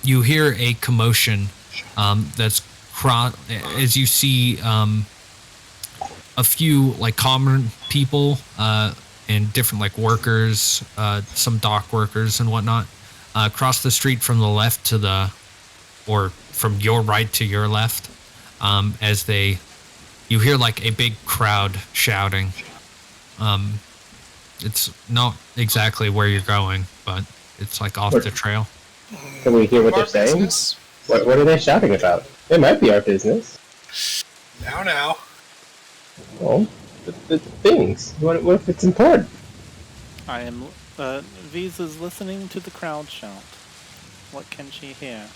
you hear a commotion that's as you see a few like common people and different like workers, some dock workers and whatnot, across the street from the left to the, or from your right to your left, as you hear like a big crowd shouting. It's not exactly where you're going, but it's like off the trail. Can we hear what Our they're saying? business? What are they shouting about? It might be our business. Now. Well, the things. What if it's important? I am. Visa's listening to the crowd shout. What can she hear?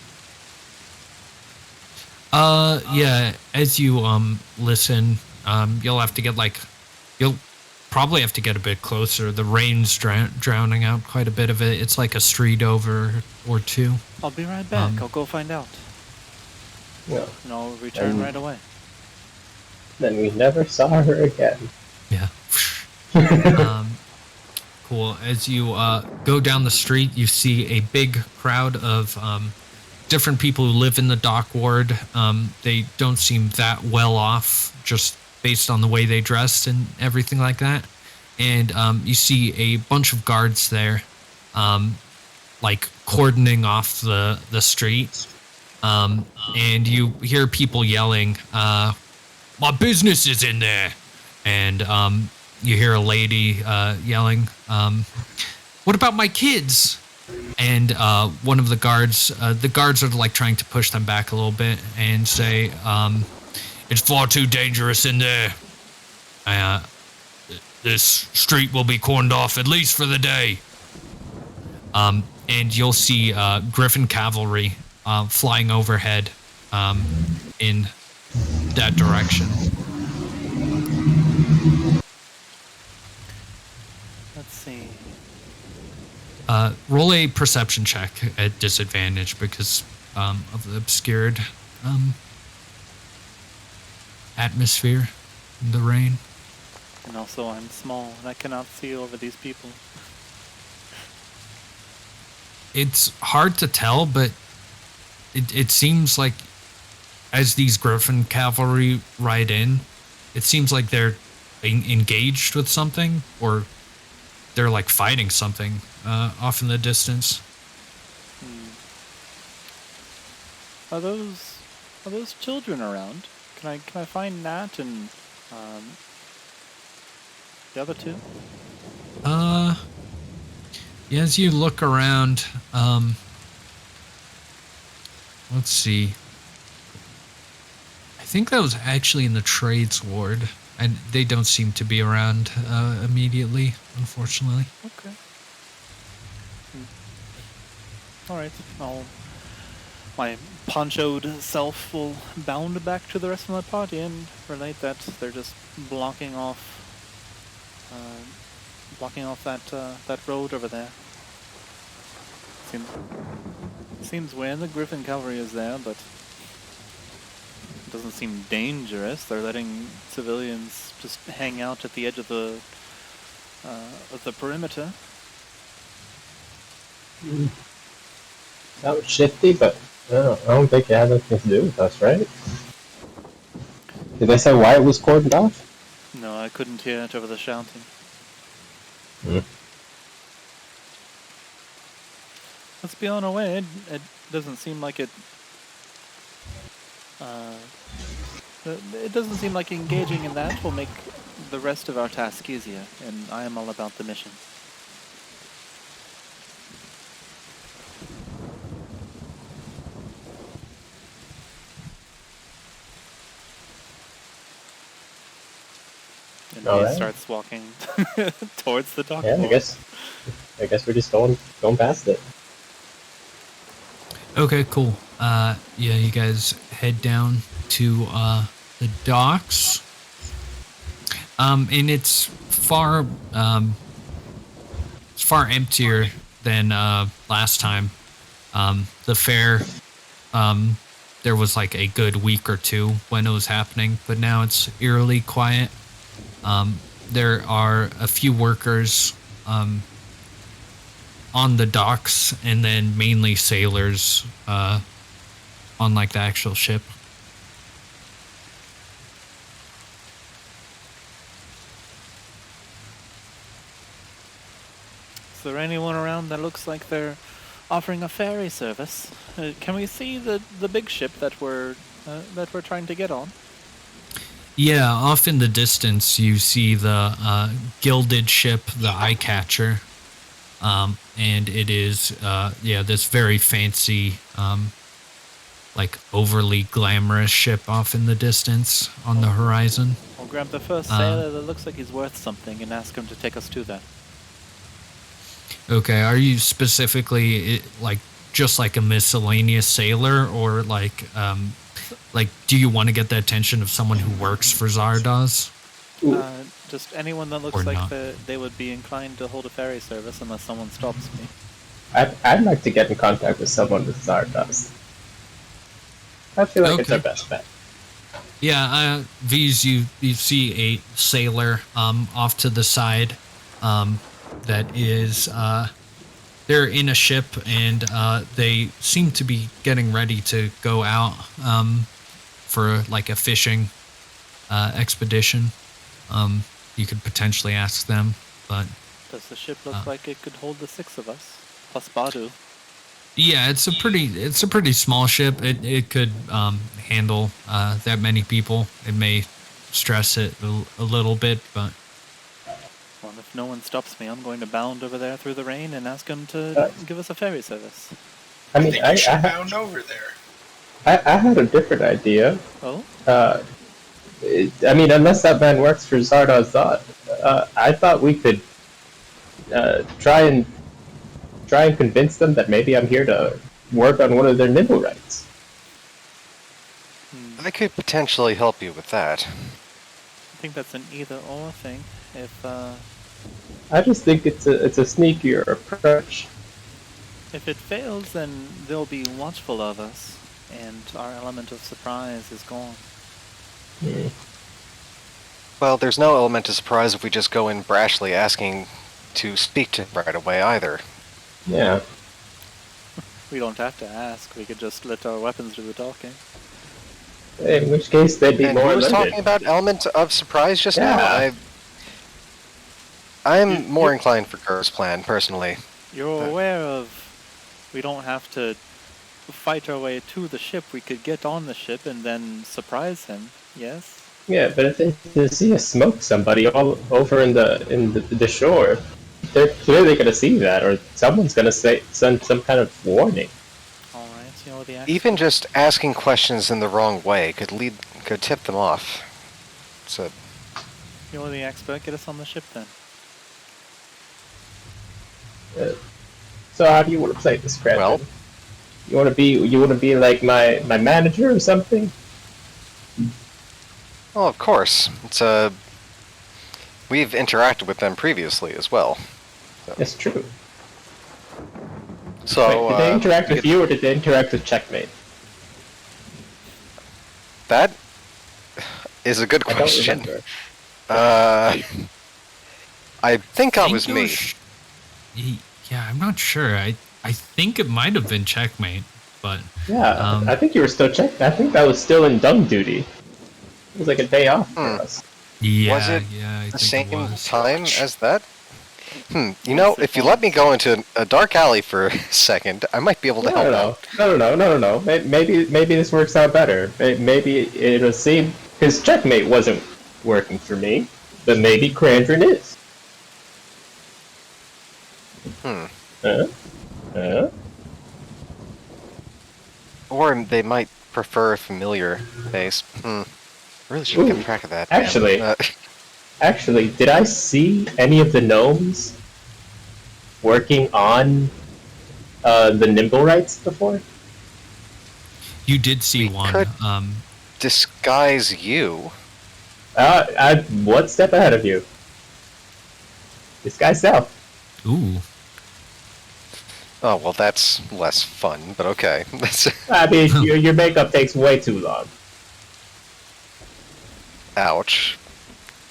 Yeah, as you listen, you'll have to get you'll probably have to get a bit closer. The rain's drowning out quite a bit of it. It's like a street over or two. I'll be right back. I'll go find out. Yeah. And I'll return Um, right away. then we never saw her again. Yeah. Cool. As you go down the street, you see a big crowd of different people who live in the dock ward. They don't seem that well off, just based on the way they dress and everything like that. And you see a bunch of guards there, like cordoning off the street. And you hear people yelling, "My business is in there!" And you hear a lady yelling, "What about my kids?" And one of the guards are like trying to push them back a little bit and say, "It's far too dangerous in there. This street will be cordoned off at least for the day." And you'll see Griffin cavalry flying overhead in that direction. Let's see. Roll a perception check at disadvantage because of the obscured atmosphere and the rain. And also I'm small and I cannot see over these people. It's hard to tell, but it seems like as these Griffin cavalry ride in, it seems like they're engaged with something, or they're like fighting something off in the distance. Are those children around? Can I find Nat and the other two? Yeah, as you look around, let's see. I think that was actually in the trades ward, and they don't seem to be around immediately, unfortunately. Okay. Alright, my ponchoed self will bound back to the rest of my party and relate that they're just blocking off that road over there. Seems weird the Griffin cavalry is there, but it doesn't seem dangerous. They're letting civilians just hang out at the edge of the perimeter. Sounds shifty, but I don't think it has anything to do with us, right? Did they say why it was cordoned off? No, I couldn't hear it over the shouting. Let's be on our way. It doesn't seem like it. It doesn't seem like engaging in that will make the rest of our task easier, and I am all about the mission. And he starts walking towards the dock. Yeah, I guess we're just going past it. Okay, cool. Yeah, you guys head down to the docks. And it's far emptier than last time. The fair, there was like a good week or two when it was happening, but now it's eerily quiet. There are a few workers on the docks, and then mainly sailors on like the actual ship. Is there anyone around that looks like they're offering a ferry service? Can we see the big ship that we're trying to get on? Yeah, off in the distance you see the gilded ship, the Eye Catcher, and it is this very fancy, like overly glamorous ship off in the distance on the horizon. We'll grab the first sailor that looks like he's worth something and ask him to take us to that. Okay, are you specifically like just like a miscellaneous sailor, or like do you want to get the attention of someone who works for Zardoz? Just anyone that looks like they would be inclined to hold a ferry service unless someone stops me. I'd like to get in contact with someone with Zardoz. I feel like it's our best bet. V's, you see a sailor off to the side that is they're in a ship, and they seem to be getting ready to go out for like a fishing expedition. You could potentially ask them, but Does the ship look like it could hold the 6 of us? Plus Badu. yeah, it's a pretty small ship. It could handle that many people. It may stress it a little bit, but Well, if no one stops me, I'm going to bound over there through the rain and ask him to give us a ferry service. I I mean, think you should bound over there. I had a different idea. Oh? I mean, unless that man works for Zardoz Zod, I thought we could try and convince them that maybe I'm here to work on one of their nimble rights. I could potentially help you with that. I think that's an either-or thing. I just think it's a sneakier approach. If it fails, then they'll be watchful of us, and our element of surprise is gone. Well, there's no element of surprise if we just go in brashly asking to speak to him right away either. Yeah. We don't have to ask, we could just let our weapons do the talking. In which case, they'd be And more who was limited. talking about element of surprise just Yeah. now? I'm more inclined for Gur's plan, personally. You're aware of... We don't have to fight our way to the ship, we could get on the ship and then surprise him, yes? Yeah, but if they see us smoke somebody all over in the shore, they're clearly gonna see that, or someone's gonna send some kind of warning. Alright, you know the Even just asking questions in the wrong way could tip them off. So, You're the expert, get us on the ship then. So how do you want to play this, Krandren? Well- you want to be like my manager or something? well, of course. We've interacted with them previously as well. That's true. So, Wait, did they interact with you, or did they interact with Checkmate? That is a good I don't question. remember. I think that was it me. Yeah, I'm not sure. I think it might have been Checkmate, but Yeah, I think you were still checked. I think that was still in dung duty. It was like a day off for us. yeah, Was it yeah, I the think same it was. time as that? You know, if you let me go into a dark alley for a second, I might be able to help out. No. Maybe this works out better. Maybe it'll seem because Checkmate wasn't working for me, but maybe Krandren is. Or they might prefer a familiar face. Really should keep track of that. man. Actually, did I see any of the gnomes working on the nimble rights before? You did see We one. could- disguise you. I'm one step ahead of you. This guy's self. Ooh. Oh, well, that's less fun, but okay. I mean, your makeup takes way too long. Ouch.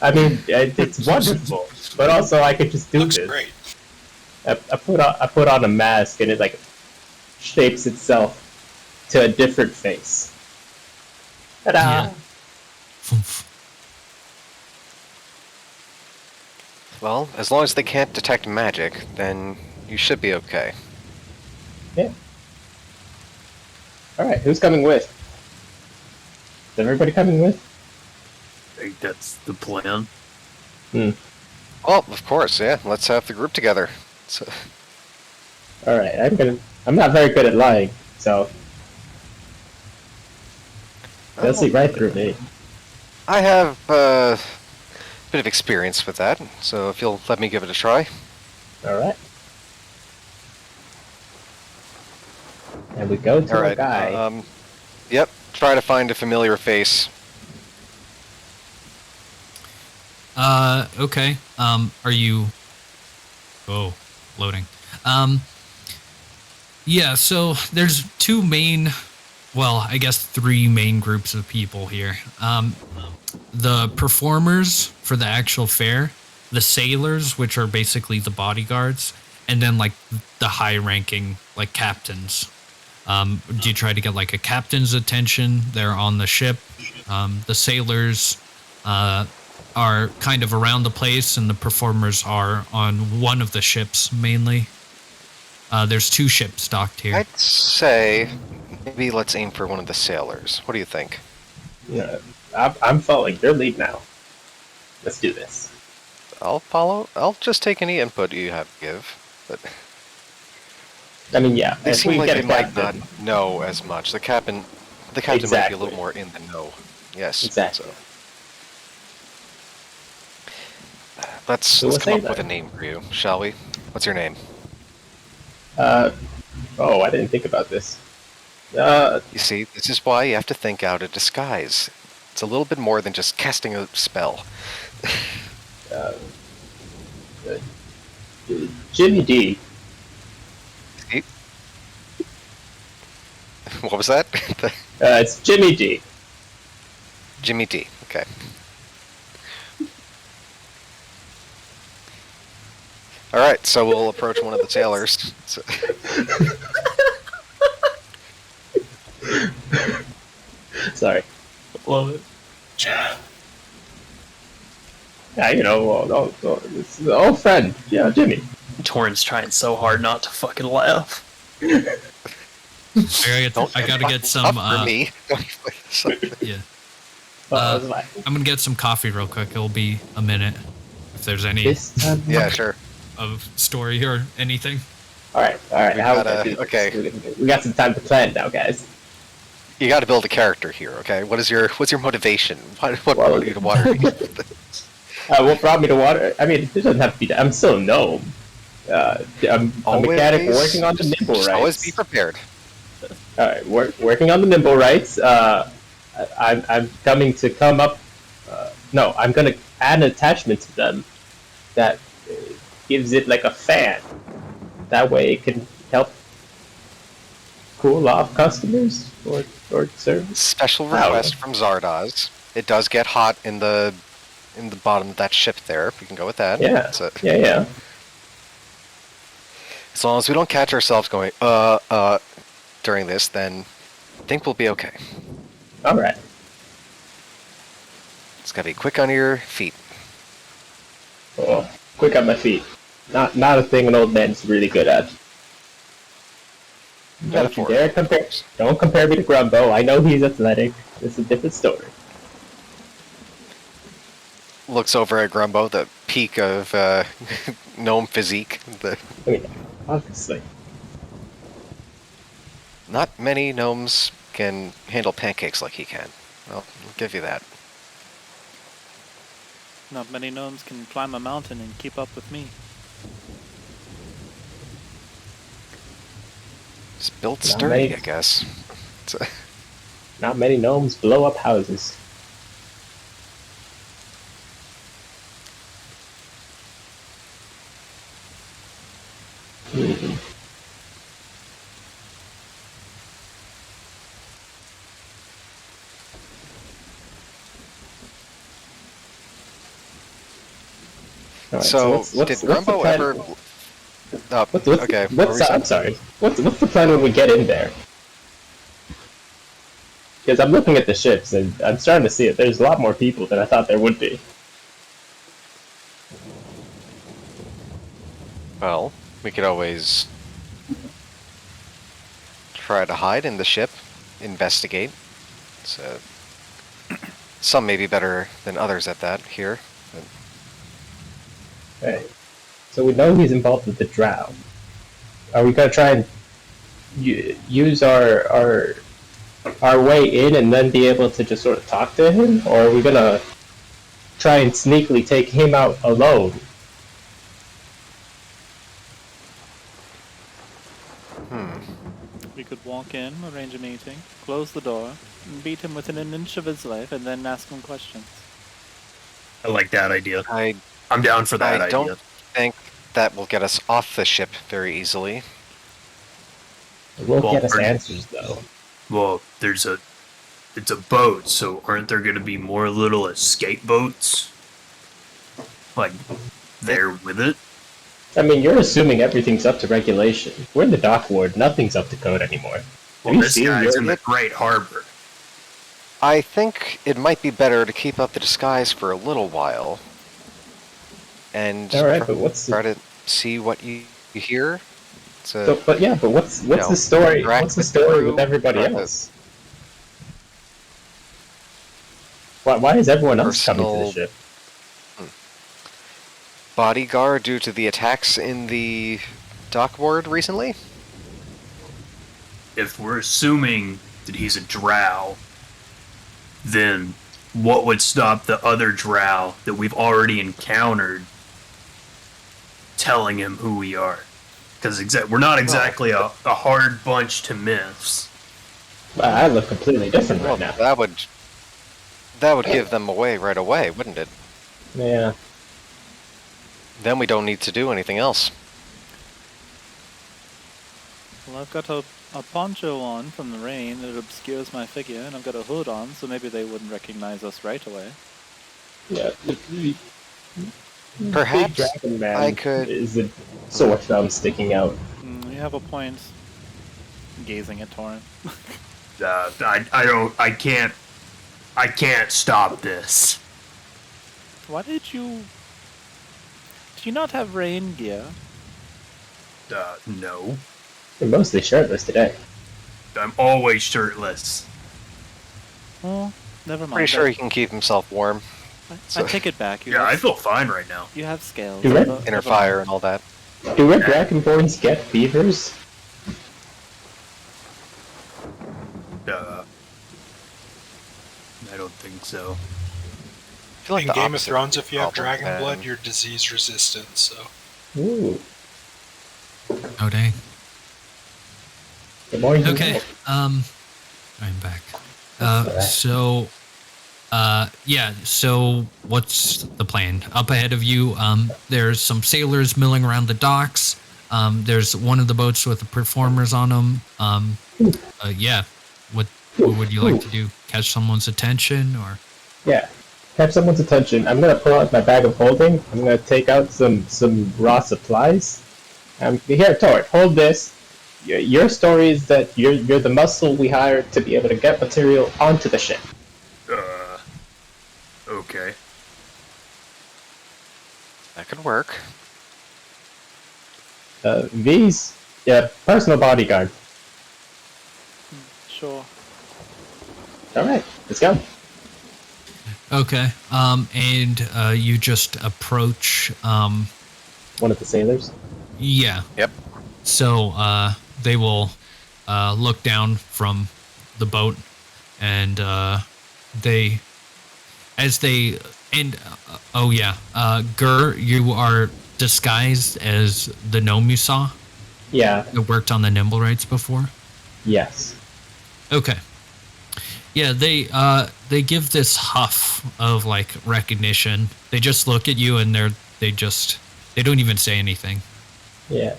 I mean, it's wonderful, but also I could just do Looks this. great. I put on a mask and it like shapes itself to a different face. Ta-da! Yeah. Well, as long as they can't detect magic, then you should be okay. Yeah. All right, who's coming with? Is everybody coming with? I think that's the plan. Well, of course, yeah. Let's have the group together. So, All right, I'm not very good at lying, so they'll see right through me. I have a bit of experience with that, so if you'll let me give it a try. All right. And we go to All a right. guy. Yep. Try to find a familiar face. Okay. Are you... Oh, loading. Yeah, so there's two main well, I guess 3 main groups of people here. The performers for the actual fair, the sailors, which are basically the bodyguards, and then like the high-ranking like captains. Do you try to get like a captain's attention? They're on the ship. The sailors are kind of around the place, and the performers are on one of the ships mainly. There's 2 ships docked here. I'd say maybe let's aim for one of the sailors. What do you think? Yeah, I'm following your lead now. Let's do this. I'll follow. I'll just take any input you have to give. But I mean, yeah. they if seem we like get they a might captain- not know as much. The captain might be a Exactly. little more in the know. Yes. Exactly. So. Let's So come we'll say up with that. a name for you, shall we? What's your name? Oh, I didn't think about this. You see, this is why you have to think out a disguise. It's a little bit more than just casting a spell. Jimmy D. See? What was that? It's Jimmy D. Jimmy D. Okay. All right, so we'll approach one of the sailors. So, Sorry. Love it. Yeah, you know, it's an old friend. Yeah, Jimmy. Torin's trying so hard not to fucking laugh. I gotta get some. Up for me. Yeah. Oh, that's fine. I'm gonna get some coffee real quick. It'll be a minute. If there's any This time. Yeah, sure. of story or anything. All right. We How gotta- about this? okay. We got some time to plan now, guys. You got to build a character here, okay? What's your motivation? What Well- brought you to Waterdeep? What brought me to water? I mean, it doesn't have to be. I'm still a gnome. I'm a mechanic working on the nimble Just rights. always be prepared. All right, working on the nimble rights. I'm coming to come up. No, I'm gonna add an attachment to them that gives it like a fan. That way, it can help cool off customers or service. Special Wow. request from Zardoz. It does get hot in the bottom of that ship there. We can go with that. Yeah. So, Yeah. as long as we don't catch ourselves going during this, then I think we'll be okay. All right. It's gotta be quick on your feet. Oh, quick on my feet. Not a thing an old man's really good at. Don't you Metaphor. dare compare. Don't compare me to Grumbo. I know he's athletic. It's a different story. Looks over at Grumbo, the peak of gnome physique. I mean, obviously. Not many gnomes can handle pancakes like he can. Well, I'll give you that. Not many gnomes can climb a mountain and keep up with me. Just built Not sturdy, many. I guess. Not many gnomes blow up houses. All right, So, what's did the Grumbo plan? ever... Oh, okay. what were you I'm saying? sorry. What's the plan when we get in there? Because I'm looking at the ships and I'm starting to see it. There's a lot more people than I thought there would be. Well, we could always try to hide in the ship, investigate. So, some may be better than others at that here. Right. So we know he's involved with the drow. Are we gonna try and use our way in and then be able to just sort of talk to him, or are we gonna try and sneakily take him out alone? We could walk in, arrange a meeting, close the door, and beat him within an inch of his life, and then ask him questions. I like that idea. I'm down for that I idea. don't think that will get us off the ship very easily. It won't Well, get us are- answers though. Well, it's a boat, so aren't there going to be more little escape boats? Like, there with it? I mean, you're assuming everything's up to regulation. We're in the dock ward. Nothing's up to code anymore. Well, Have you this seen guy's your... in the Great Harbor. I think it might be better to keep up the disguise for a little while. And Alright, but what's try to see what you hear. but what's the story? What's the story with everybody else? Why is everyone else coming to the ship? Bodyguard due to the attacks in the dock ward recently? If we're assuming that he's a drow, then what would stop the other drow that we've already encountered telling him who we are? Because we're not exactly a hard bunch to miss. I look completely different right now. That would give them away right away, wouldn't it? Yeah. Then we don't need to do anything else. Well, I've got a poncho on from the rain that obscures my figure, and I've got a hood on, so maybe they wouldn't recognize us right away. Yeah. Perhaps Big Dragon Man I could... is the sword thumb sticking out. You have a point. Gazing at Torin. I can't stop this. Why did you... Do you not have rain gear? No. You're mostly shirtless today. I'm always shirtless. Oh, never mind. Pretty sure he can keep himself warm. I take it back. I feel fine right now. You have scales. Inner fire and all that. Do red dragonborns get fevers? I don't think so. I feel like In the Game of opposite Thrones, if you have problem, dragon blood, man. you're disease resistant, so... Ooh. Oh dang. The more you Okay. know. I'm back. So what's the plan? Up ahead of you, there's some sailors milling around the docks. There's one of the boats with the performers on them. What would you like to do? Catch someone's attention or? Yeah. Catch someone's attention. I'm gonna pull out my bag of holding. I'm gonna take out some raw supplies. Here, Tor, hold this. Your story is that you're the muscle we hired to be able to get material onto the ship. Okay. That could work. V's, personal bodyguard. Sure. Alright, let's go. Okay. And you just approach. One of the sailors. Yeah. Yep. So they will look down from the boat, and Gur, you are disguised as the gnome you saw. Yeah. That worked on the nimble rights before. Yes. Okay. Yeah, they give this huff of like recognition. They just look at you and they don't even say anything. Yeah,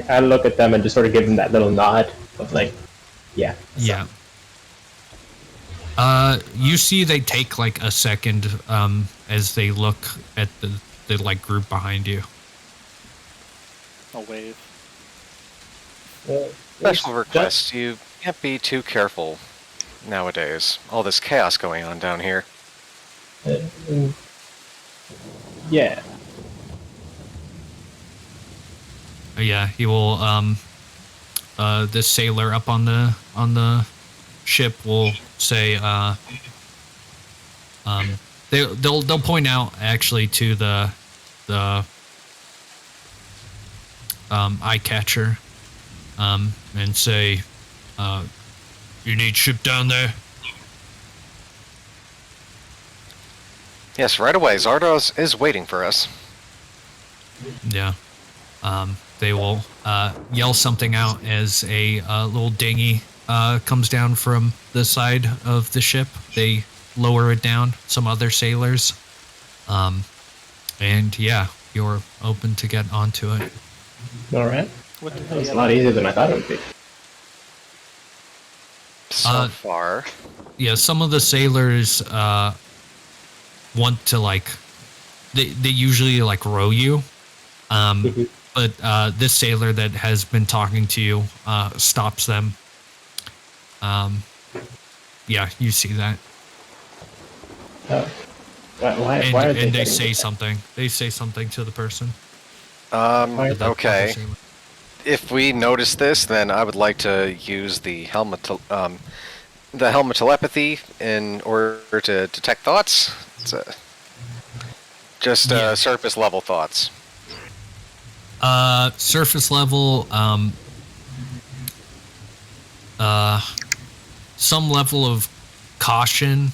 I look at them and just sort of give them that little nod of like, yeah. Yeah. You see they take like a second as they look at the like group behind you. I'll wave. Special request, you can't be too careful nowadays. All this chaos going on down here. Yeah. Yeah, he will this sailor up on the ship will say they'll point out actually to the eye catcher and say you need ship down there. Yes, right away. Zardos is waiting for us. Yeah. They will yell something out as a little dinghy comes down from the side of the ship. They lower it down, some other sailors. And yeah, you're open to get onto it. Alright. What did That was a lot easier than I thought it would be. so far. Yeah, some of the sailors want to like they usually like row you. But this sailor that has been talking to you stops them. Yeah, you see that. Why And, are and they getting say that? something. They say something to the person. To the Okay. sailor. If we notice this, then I would like to use the helmet telepathy in order to detect thoughts. It's, just Yeah. surface level thoughts. Surface level, some level of caution,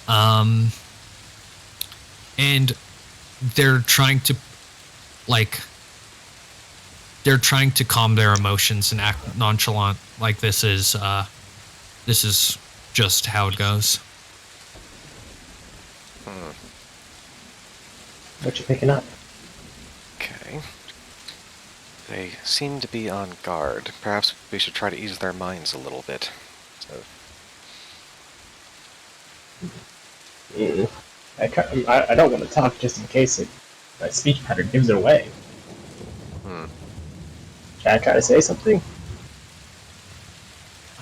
and they're trying to calm their emotions and act nonchalant, like this is just how it goes. What you picking up? Okay. They seem to be on guard. Perhaps we should try to ease their minds a little bit. So, I don't want to talk just in case my speech pattern gives it away. Can I try to say something?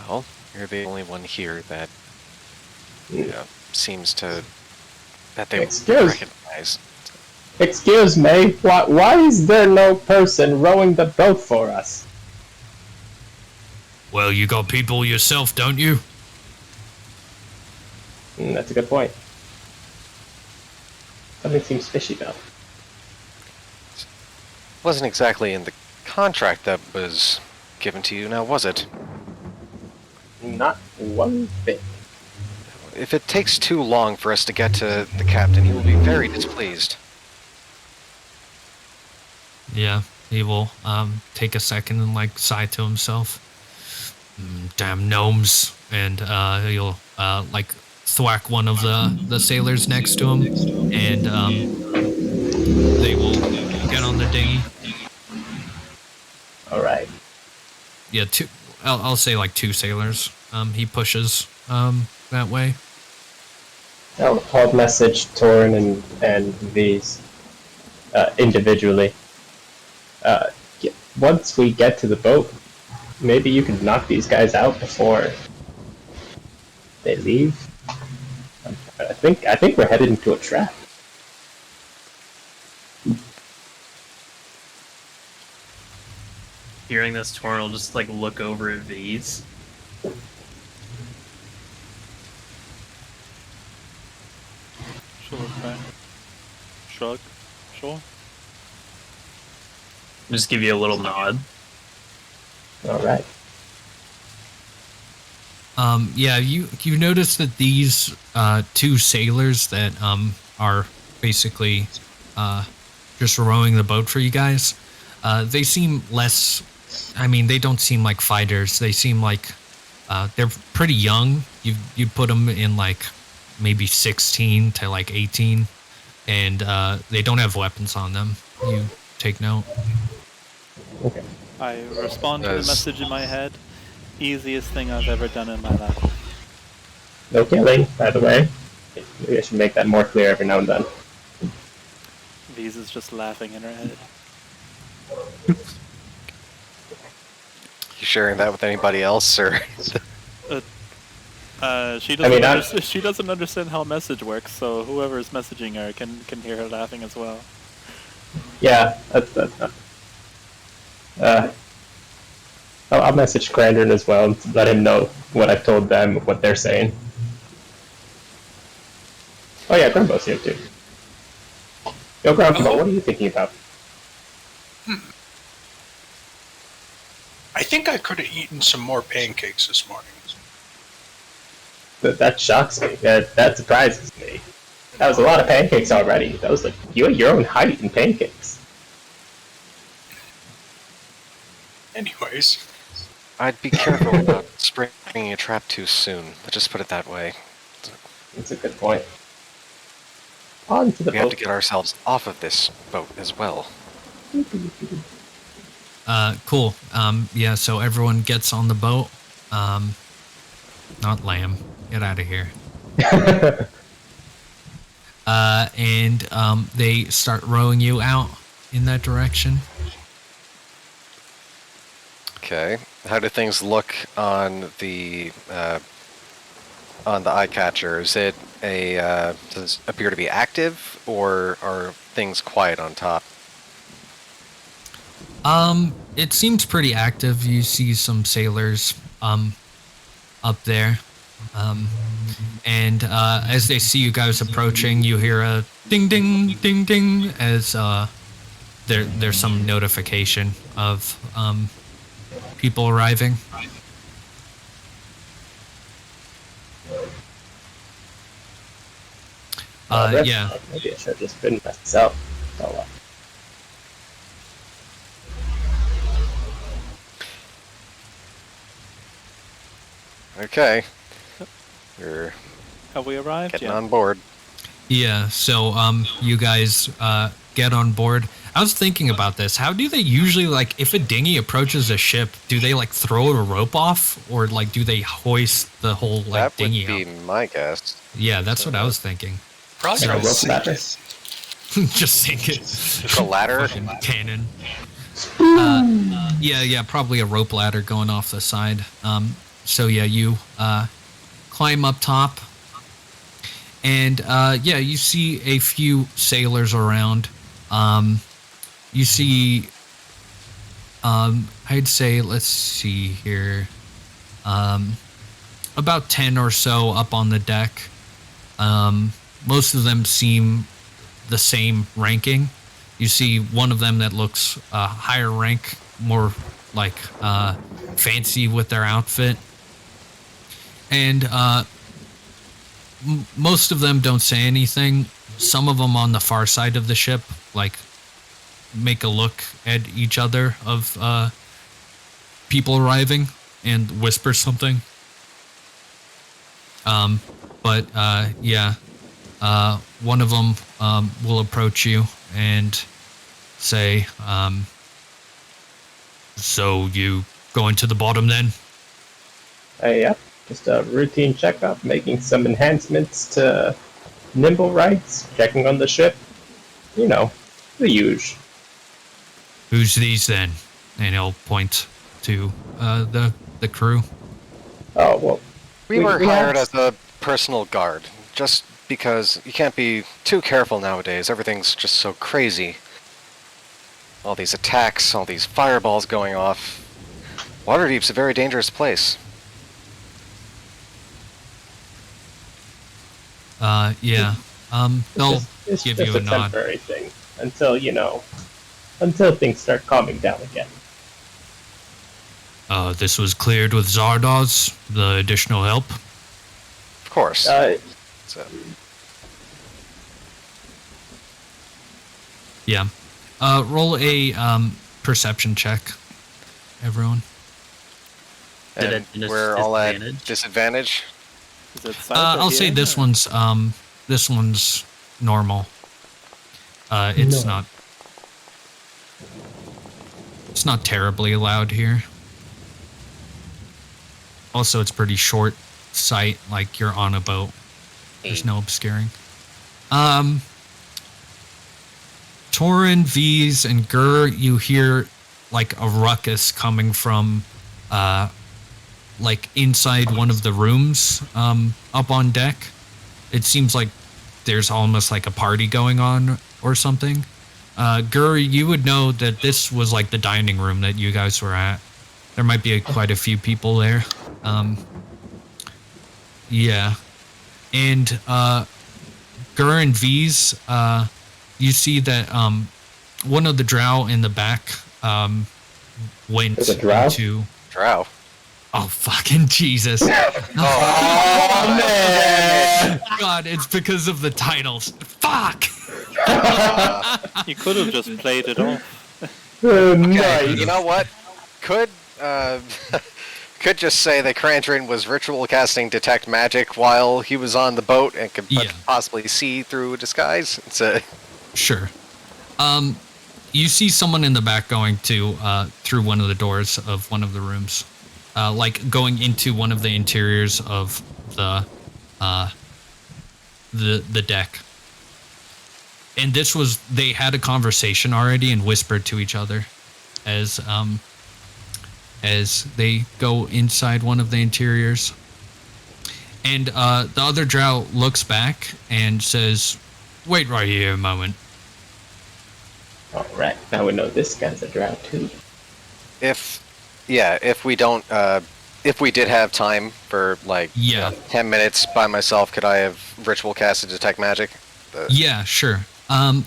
well, you're the only one here that seems to that they recognize. Excuse me, why is there no person rowing the boat for us? Well, you got people yourself, don't you? That's a good point. Something seems fishy though. Wasn't exactly in the contract that was given to you, now was it? Not one bit. If it takes too long for us to get to the captain, he will be very displeased. Yeah, he will take a second and like sigh to himself. Damn gnomes, and he'll like thwack one of the sailors next to him, and they will get on the dinghy. All right. Yeah, two. I'll say like two sailors. He pushes that way. I'll message Torin and these individually. Once we get to the boat, maybe you can knock these guys out before they leave. I think we're headed into a trap. Hearing this, Torin will just like look over at V's. She'll look back. Shrug. Sure. Just give you a little nod. All right. Yeah, you notice that these two sailors that are basically just rowing the boat for you guys, they seem less. I mean, they don't seem like fighters. They seem like they're pretty young. You put them in like maybe 16 to like 18, and they don't have weapons on them. You take note. Okay. I respond to the message in my head. Easiest thing I've ever done in my life. No killing, by the way. Maybe I should make that more clear every now and then. V's is just laughing in her head. You sharing that with anybody else, or? She doesn't understand how message works, so whoever is messaging her can hear her laughing as well. Yeah, I'll message Krandren as well and let him know what I've told them, what they're saying. Oh yeah, Grumbo's here too. Yo, Grumbo, what are you thinking about? I think I could have eaten some more pancakes this morning. That shocks me. That surprises me. That was a lot of pancakes already. That was like, you at your own height in pancakes. Anyways. I'd be careful about springing a trap too soon. Let's just put it that way. That's a good point. On to the We have to get ourselves off of this boat as well. Cool. Yeah, so everyone gets on the boat. not lamb. Get out of here. And they start rowing you out in that direction. Okay. How do things look on the eye catcher? Is it does it appear to be active, or are things quiet on top? It seems pretty active. You see some sailors up there. And as they see you guys approaching, you hear a ding ding ding ding as there's some notification of people arriving. Yeah. Maybe I should have just been myself. Oh well. Okay. You're Have we arrived? getting Yeah. on board. Yeah, so you guys get on board. I was thinking about this. How do they usually, like, if a dinghy approaches a ship, do they, like, throw a rope off? Or, like, do they hoist the whole, like, That would dinghy be up? my guess. Yeah, that's what I was thinking. Probably So- gonna rope sink ladder? it. Just sink it. The ladder. Fucking cannon. Yeah, probably a rope ladder going off the side. So yeah, you climb up top, and yeah, you see a few sailors around. You see, I'd say, let's see here, about 10 or so up on the deck. Most of them seem the same ranking. You see one of them that looks higher rank, more like fancy with their outfit. And most of them don't say anything. Some of them on the far side of the ship, like, make a look at each other of people arriving and whisper something. But yeah, one of them will approach you and say, so you going to the bottom then? Yeah, just a routine checkup, making some enhancements to nimble rights, checking on the ship. You know, the usual. Who's these then? And he'll point to the crew. Oh, well, We were we hired asked- as a personal guard, just because you can't be too careful nowadays. Everything's just so crazy. All these attacks, all these fireballs going off. Waterdeep's a very dangerous place. Yeah. They'll it's give just you a a nod. temporary thing until, until things start calming down again. This was cleared with Zardoz, the additional help. Of course. So, Yeah. Roll a perception check, everyone. Did and it we're all at disadvantage? disadvantage. Is it side I'll at the say end, this or- one's normal. It's No. not terribly loud here. Also, it's pretty short sight, like you're on a boat. There's no obscuring. Torin, V's, and Gur, you hear like a ruckus coming from like inside one of the rooms up on deck. It seems like there's almost like a party going on or something. Gur, you would know that this was like the dining room that you guys were at. There might be quite a few people there. Yeah. And Gur and V's, you see that one of the drow in the back went There's a drow? into... Drow. Oh, fucking Jesus. Oh, man! God, it's because of the titles. Fuck! You could have just played it off. Okay, Nice. you know what? Could could just say that Krandren was ritual casting detect magic while he was on the boat and could Yeah. possibly see through a disguise. It's a Sure. You see someone in the back going to through one of the doors of one of the rooms. like going into one of the interiors of the deck. And this was, they had a conversation already and whispered to each other as they go inside one of the interiors. And the other drow looks back and says, "Wait right here a moment." All right, now we know this guy's a drow too. If we don't, if we did have time for like 10 minutes by myself, could I have ritual casted detect magic? Yeah, sure.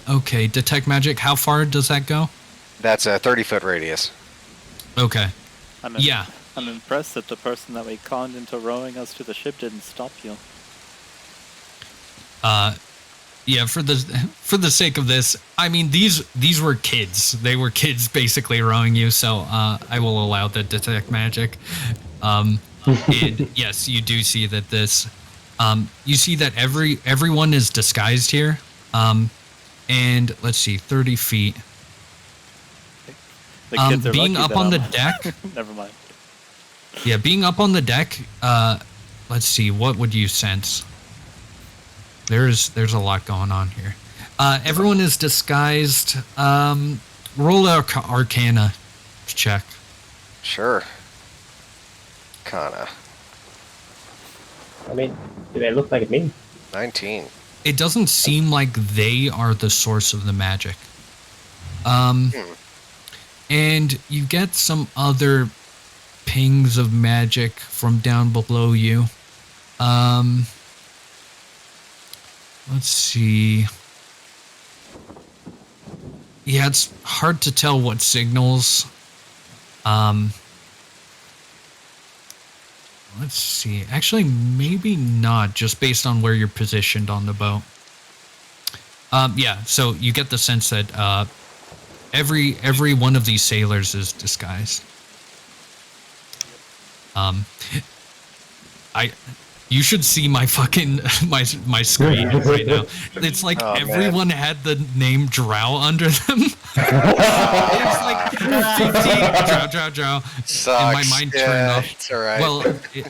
Okay, detect magic. How far does that go? That's a 30-foot radius. Okay. I'm impressed that the person that we conned into rowing us to the ship didn't stop you. Yeah, for the sake of this, I mean, these were kids. They were kids basically rowing you, so I will allow the detect magic. And yes, you do see that this. You see that everyone is disguised here. And let's see, 30 feet. The kids are being lucky up on the that deck. Never mind. Yeah, being up on the deck. Let's see, what would you sense? There's a lot going on here. Everyone is disguised. Roll an Arcana check. Sure. Arcana. I mean, do they look like me? 19. It doesn't seem like they are the source of the magic. And you get some other pings of magic from down below you. Let's see. Yeah, it's hard to tell what signals. Let's see. Actually, maybe not, just based on where you're positioned on the boat. Yeah, so you get the sense that every one of these sailors is disguised. You should see my fucking my screen right now. It's like everyone had the name Drow under them. It's like 15 Drow. Sucks. And my mind turned off. It's alright. Well,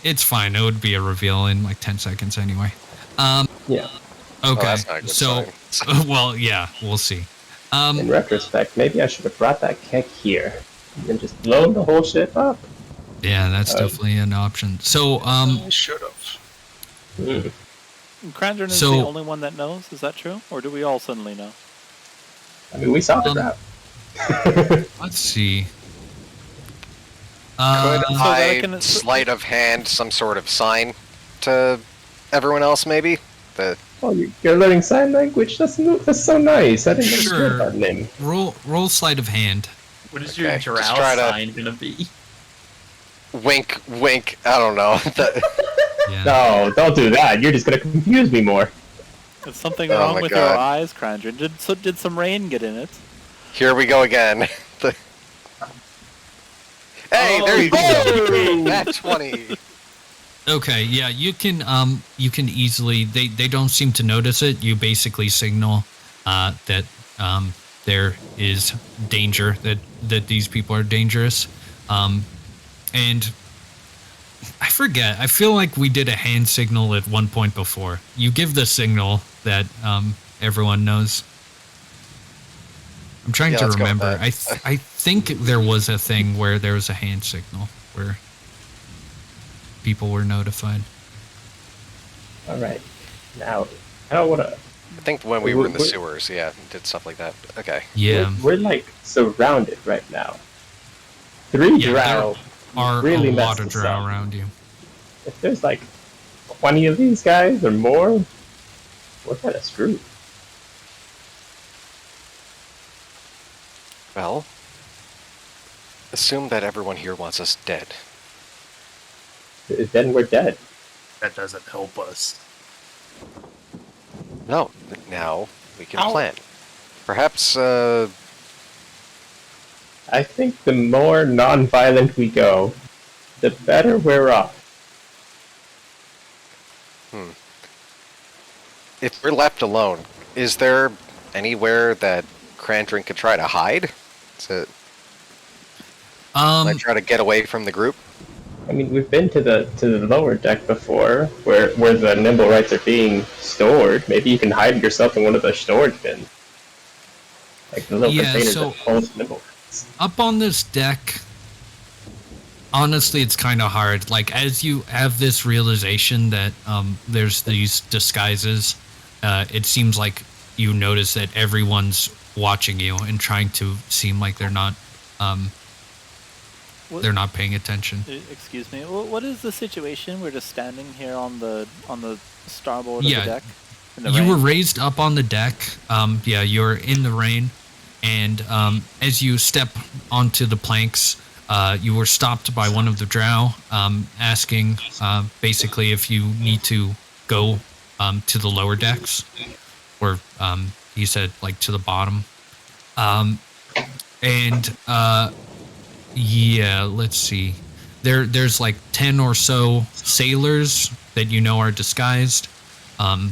it's fine. It would be a reveal in like 10 seconds anyway. Yeah. Okay. that's not a good So, sign. well, yeah, we'll see. In retrospect, maybe I should have brought that keg here and just blown the whole ship up. Yeah, that's definitely an option. So, I should have. Krandren is the only one that knows, is that true? Or do we all suddenly know? I mean, we saw the trap. Let's see. Could I sleight of hand some sort of sign to everyone else, maybe? Oh, you're learning sign language? That's so nice. I didn't Sure. understand that name. Roll sleight of hand. What is your drow sign gonna be? Wink, wink. I don't know. Yeah. No, don't do that. You're just gonna confuse me more. Is something Oh wrong my with God. your eyes, Krandren? Did some rain get in it? Here we go again. Hey, there you go. That's 20. Okay, yeah, you can easily, they don't seem to notice it. You basically signal that there is danger, that these people are dangerous. And I forget, I feel like we did a hand signal at one point before. You give the signal that everyone knows. I'm trying to let's go with remember. that. I think there was a thing where there was a hand signal where people were notified. All right. Now, I don't want to. I think when we were in the sewers, did stuff like that. Okay. Yeah. We're like surrounded right now. 3 Yeah, drow are really a lot messed of us drow up. around you. If there's like 20 of these guys or more, we're kind of screwed. Well, assume that everyone here wants us dead. Then we're dead. That doesn't help us. No, now we can Ow. plan. Perhaps, I think the more non-violent we go, the better we're off. if we're left alone, is there anywhere that Krandren could try to hide? To like try to get away from the group? I mean, we've been to the lower deck before, where the nimble rights are being stored. Maybe you can hide yourself in one of the storage bins, like the little containers that hold nimble rights. Up on this deck, honestly, it's kind of hard. Like, as you have this realization that there's these disguises, it seems like you notice that everyone's watching you and trying to seem like they're not paying attention. Excuse me. What is the situation? We're just standing here on the starboard of the deck. In the you rain? were raised up on the deck. You're in the rain, and as you step onto the planks, you were stopped by one of the drow, asking basically if you need to go to the lower decks, or he said like to the bottom. Let's see. There's like 10 or so sailors that you know are disguised. They're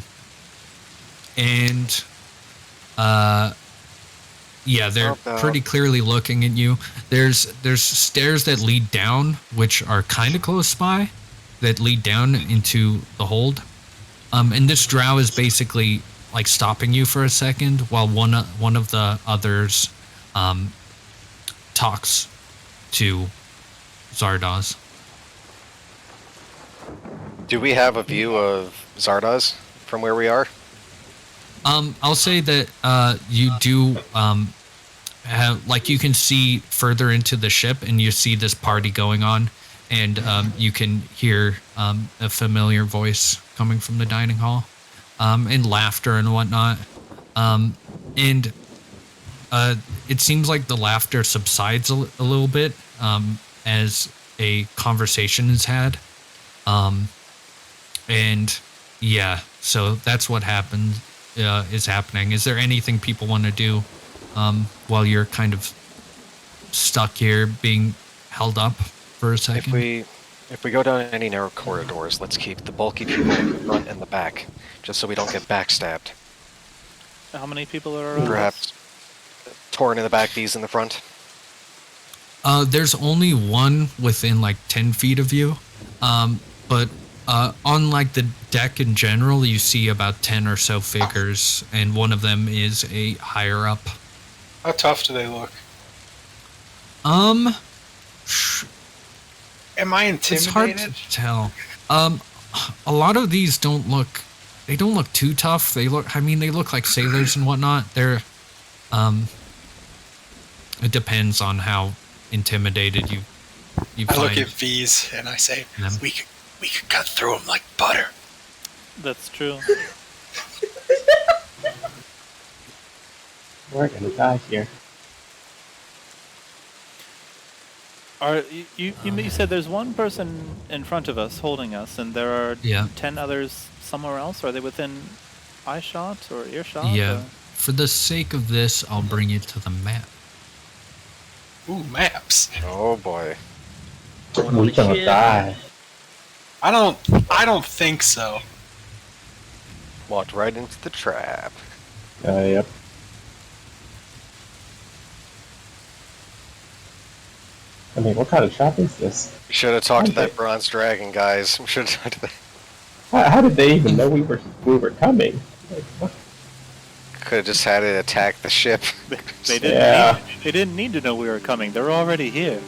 pretty clearly looking at you. There's stairs that lead down, which are kind of close by, that lead down into the hold. And this drow is basically like stopping you for a second while one of the others talks to Zardoz. Do we have a view of Zardoz from where we are? I'll say that you do have, like, you can see further into the ship and you see this party going on, and you can hear a familiar voice coming from the dining hall, and laughter and whatnot. It seems like the laughter subsides a little bit as a conversation is had. So that's what is happening. Is there anything people want to do while you're kind of stuck here being held up for a second? If we go down any narrow corridors, let's keep the bulky people in the front and the back, just so we don't get backstabbed. How many people are around? Perhaps Torin in the back, these in the front. There's only one within like 10 feet of you, but on like the deck in general, you see about 10 or so figures, and one of them is a higher up. How tough do they look? Um, Am I intimidated? It's hard to tell. A lot of these don't look too tough. They look like sailors and whatnot. They're, it depends on how intimidated you I find look at V's and I say, them. we could cut through them like butter. That's true. We're gonna die here. You said there's one person in front of us holding us, and there are 10 others somewhere else? Are they within eye shot or earshot? Yeah. Or? For the sake of this, I'll bring you to the map. Ooh, maps. Oh boy. We're gonna die. I don't think so. Walked right into the trap. Yep. I mean, what kind of trap is this? We should have talked to that bronze dragon, guys. We should have talked to that. How did they even know we were coming? Like, what? Could have just had it attack the ship. They didn't need to know we were coming. They're already here.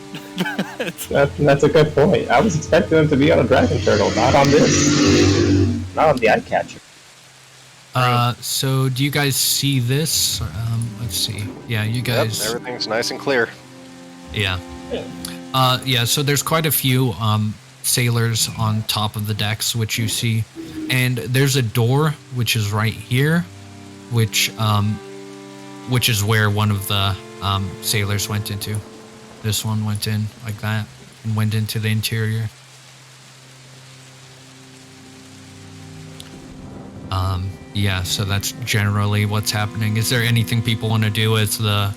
That's a good point. I was expecting them to be on a dragon turtle, not on this. Not on the eye catcher. So do you guys see this? Let's see. Yeah, you guys. Yep, everything's nice and clear. Yeah. So there's quite a few sailors on top of the decks, which you see, and there's a door which is right here, which is where one of the sailors went into. This one went in like that and went into the interior. So that's generally what's happening. Is there anything people want to do as the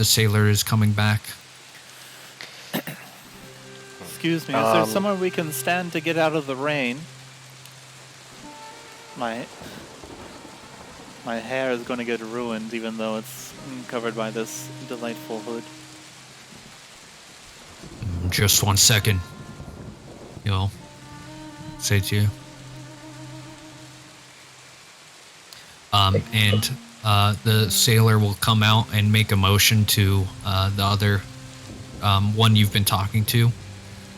sailor is coming back? Excuse me, is there somewhere we can stand to get out of the rain? My hair is going to get ruined even though it's covered by this delightful hood. Just 1 second. he'll say to you. And the sailor will come out and make a motion to the other one you've been talking to,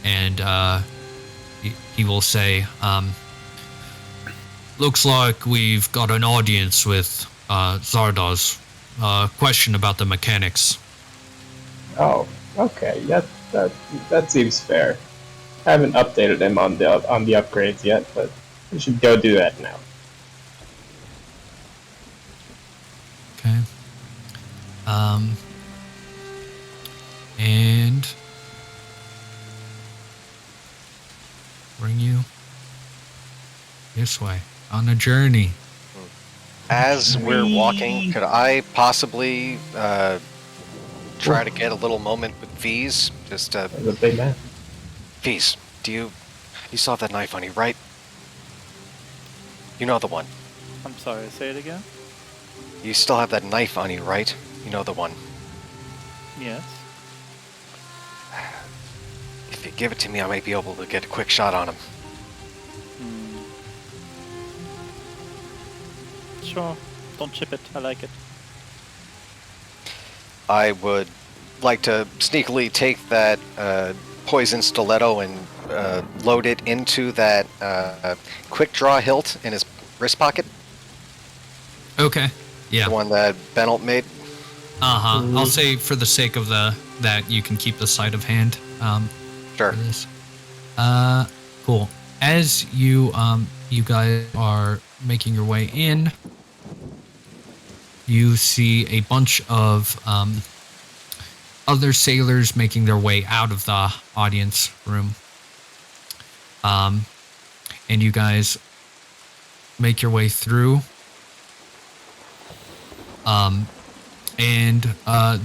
and he will say, looks like we've got an audience with Zardoz. Question about the mechanics. Oh, okay. That seems fair. I haven't updated him on the upgrades yet, but we should go do that now. Okay. And bring you this way on a journey. As we're walking, could I possibly try to get a little moment with V's? Just That's a big man. V's, you still have that knife on you, right? You know the one. I'm sorry, say it again? You still have that knife on you, right? You know the one. Yes. If you give it to me, I might be able to get a quick shot on him. Sure. Don't chip it. I like it. I would like to sneakily take that poison stiletto and load it into that quick draw hilt in his wrist pocket. Okay. Yeah. The one that Benolt made. I'll say for the sake of that you can keep the sleight of hand. Sure. For this. Cool. As you guys are making your way in, you see a bunch of other sailors making their way out of the audience room. And you guys make your way through. And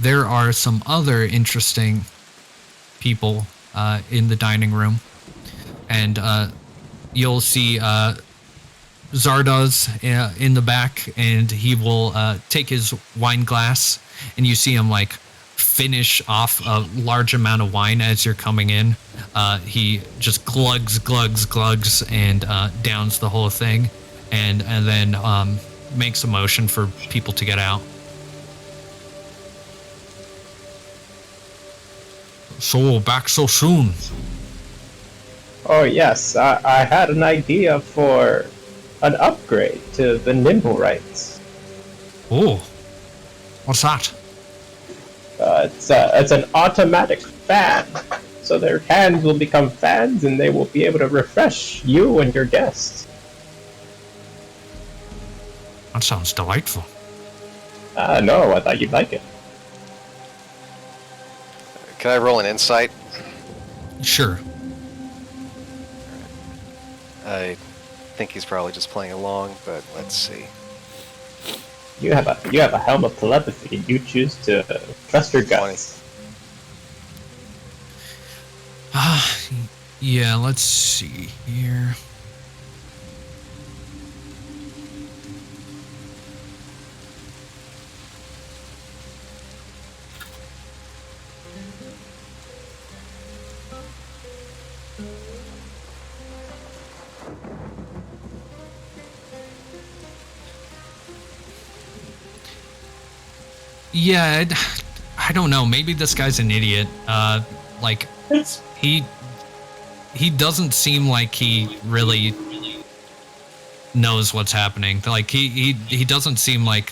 there are some other interesting people in the dining room. And you'll see Zardoz in the back, and he will take his wine glass, and you see him like finish off a large amount of wine as you're coming in. He just glugs, and downs the whole thing, and then makes a motion for people to get out. So, back so soon? Oh yes, I had an idea for an upgrade to the nimble rights. Oh, what's that? It's an automatic fan, so their hands will become fans, and they will be able to refresh you and your guests. That sounds delightful. No, I thought you'd like it. Can I roll an insight? Sure. I think he's probably just playing along, but let's see. You have a helm of telepathy, and you choose to trust your guts. Yeah, let's see here. Yeah, I don't know. Maybe this guy's an idiot. Like, he doesn't seem like he really knows what's happening. Like, he doesn't seem like,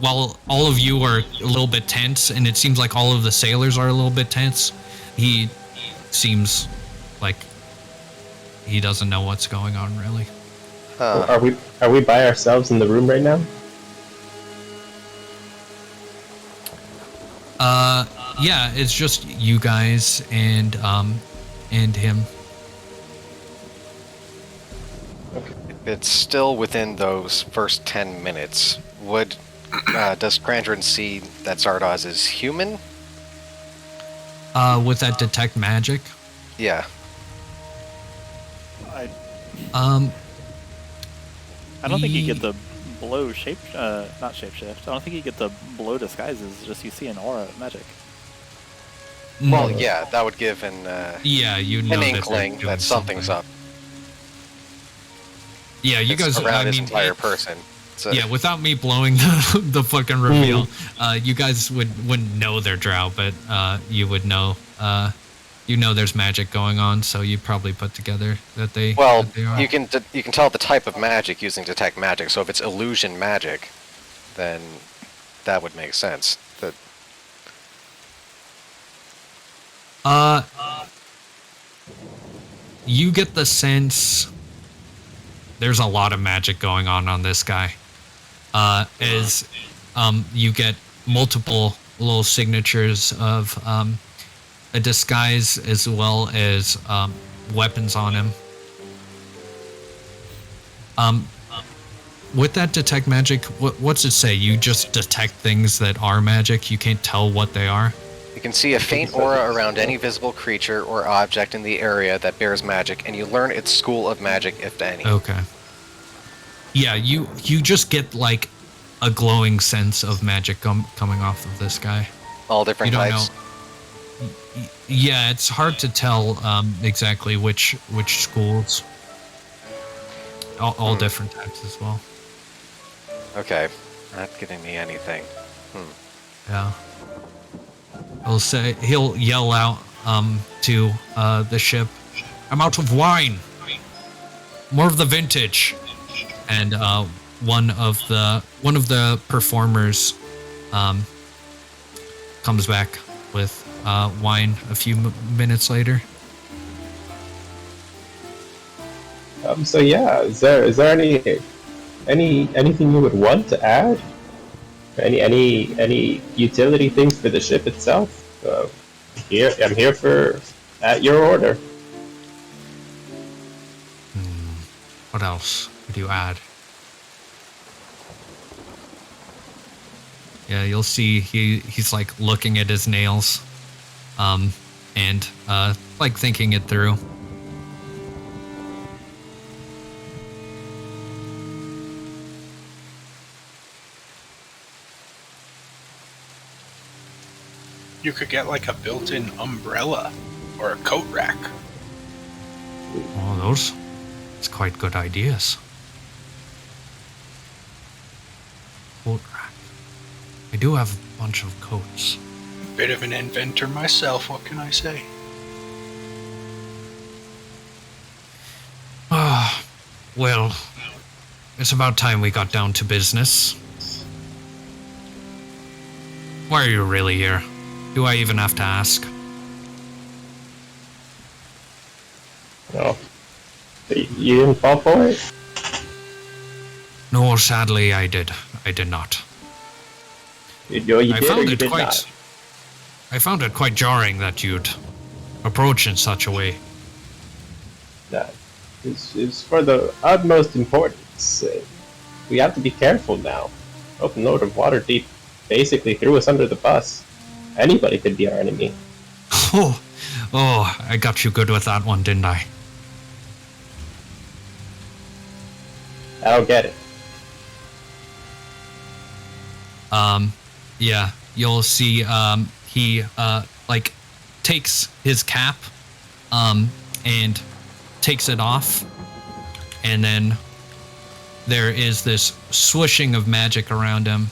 while all of you are a little bit tense, and it seems like all of the sailors are a little bit tense, he seems like he doesn't know what's going on, really. Are we by ourselves in the room right now? Yeah, it's just you guys and him. It's still within those first 10 minutes. Does Krandren see that Zardoz is human? With that detect magic? Yeah. I don't think you get the blow not shapeshift. I don't think you get the blow disguises. Just you see an aura of magic. Well, yeah, that would give an Yeah, you know that they're inkling doing that something's something. up. Yeah, you It's guys. around I his mean, entire person. So, yeah, without me blowing the fucking reveal, you guys wouldn't know they're drow, but you would know. You know there's magic going on, so you'd probably put together that they. well, that they are. you can tell the type of magic using detect magic. So if it's illusion magic, then that would make sense. That You get the sense there's a lot of magic going on this guy. As you get multiple little signatures of a disguise as well as weapons on him. With that detect magic, what's it say? You just detect things that are magic. You can't tell what they are. you can see a faint aura around any visible creature or object in the area that bears magic, and you learn its school of magic, if any. Okay. Yeah, you just get like a glowing sense of magic coming off of this guy. All different You don't types. know. Yeah, it's hard to tell exactly which schools. All different types as well. Okay, not giving me anything. Yeah. He'll yell out to the ship, "I'm out of wine. More of the vintage." And one of the performers comes back with wine a few minutes later. So yeah, is there anything you would want to add? Any utility things for the ship itself? I'm here for at your order. What else would you add? Yeah, you'll see he's like looking at his nails, and like thinking it through. You could get like a built-in umbrella or a coat rack. Oh, it's quite good ideas. Coat rack. I do have a bunch of coats. Bit of an inventor myself, what can I say? Well, it's about time we got down to business. Why are you really here? Do I even have to ask? No, you didn't fall for it. No, sadly, I did not. You did or you did not. I found it quite jarring that you'd approach in such a way. That is for the utmost importance. We have to be careful now. Open Lord of Waterdeep basically threw us under the bus. Anybody could be our enemy. Oh, I got you good with that one, didn't I? I don't get it. Yeah, you'll see, he, like, takes his cap, and takes it off, and then there is this swooshing of magic around him.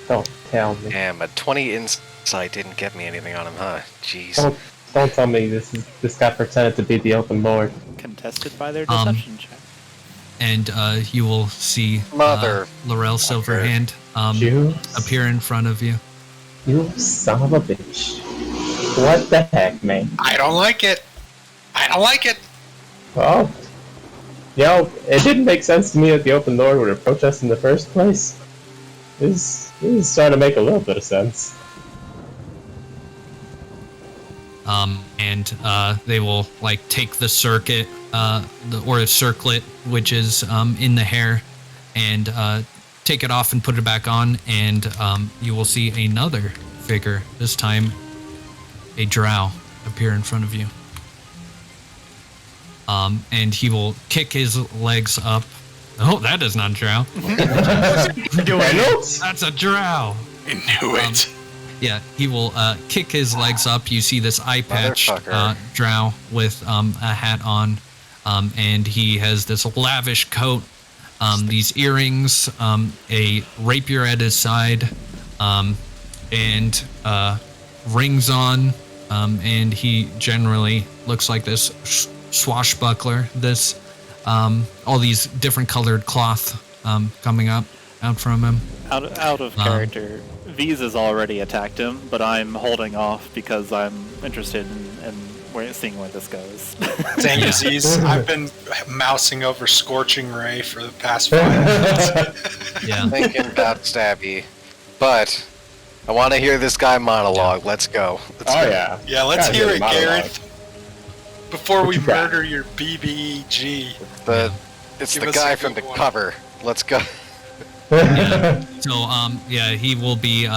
Don't tell me. Damn, a 20 insight didn't get me anything on him, huh? Jeez. Don't tell me this guy pretended to be the Open Lord. Contested by their deception check. And you will see Mother. Laurel Silverhand You appear in front of you. You son of a bitch. What the heck, man? I don't like it. I don't like it. Well, it didn't make sense to me that the Open Lord would approach us in the first place. This is starting to make a little bit of sense. And they will like take the circuit, or a circlet, which is in the hair, and take it off and put it back on, and you will see another figure, this time a drow, appear in front of you. And he will kick his legs up Oh, that is not drow. Reynolds? That's a drow. I knew it. Yeah, he will kick his legs up. You see this eye patch Motherfucker. drow with a hat on, and he has this lavish coat, these earrings, a rapier at his side, and rings on, and he generally looks like this swashbuckler. This all these different colored cloth coming out from him. Out of character, V's has already attacked him, but I'm holding off because I'm interested in seeing where this goes. Dankest, I've been mousing over Scorching Ray for the past 5 minutes. Yeah. Thinking about Stabby. But I want to hear this guy monologue. Let's go. Let's go. Yeah. Yeah, let's Gotta hear get it, a monologue. Gareth. Before we you got? murder your BBEG. It's Give the us guy a from the good one. cover. Let's go. Yeah. So he will be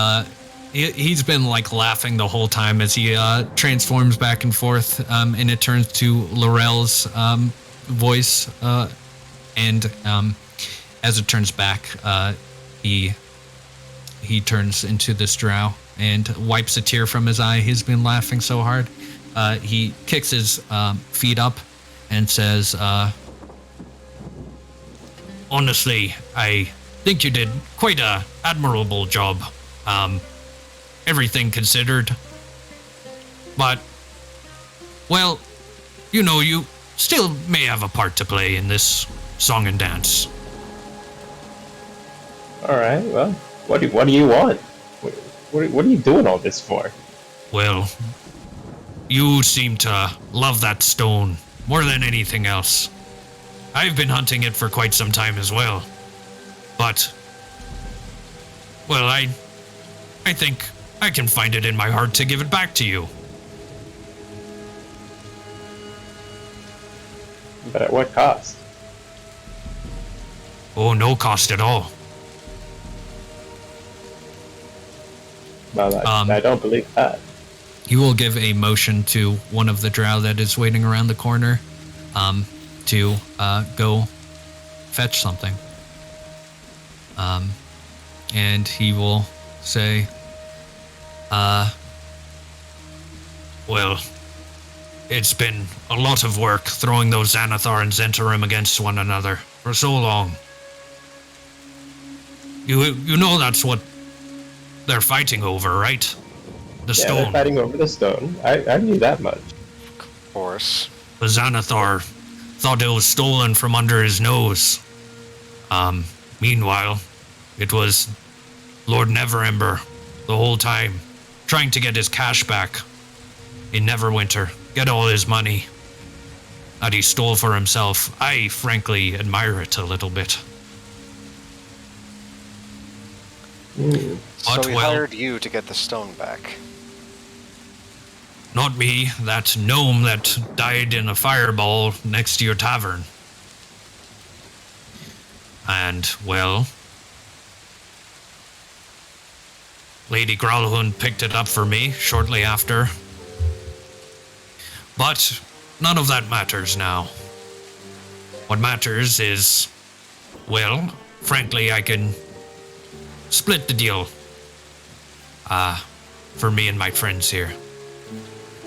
he's been like laughing the whole time as he transforms back and forth, and it turns to Laurel's voice, and as it turns back, he turns into this drow and wipes a tear from his eye. He's been laughing so hard. He kicks his feet up and says, honestly, I think you did quite a admirable job, everything considered. But, well, you know, you still may have a part to play in this song and dance. All right. Well, what do you want? What are you doing all this for? Well, you seem to love that stone more than anything else. I've been hunting it for quite some time as well. But, well, I think I can find it in my heart to give it back to you. But at what cost? Oh, no cost at all. Well, I don't believe that. You will give a motion to one of the drow that is waiting around the corner, to go fetch something. And he will say, well, it's been a lot of work throwing those Xanathar and Zentarim against one another for so long. You know that's what they're fighting over, right? The Yeah, stone. they're fighting over the stone. I knew that much. Of course. The Xanathar thought it was stolen from under his nose. Meanwhile, it was Lord Neverember the whole time, trying to get his cash back in Neverwinter, get all his money that he stole for himself. I frankly admire it a little bit. But, So he well, hired you to get the stone back. not me, that gnome that died in a fireball next to your tavern. And, well, Lady Growlhund picked it up for me shortly after. But none of that matters now. What matters is, well, frankly, I can split the deal. For me and my friends here.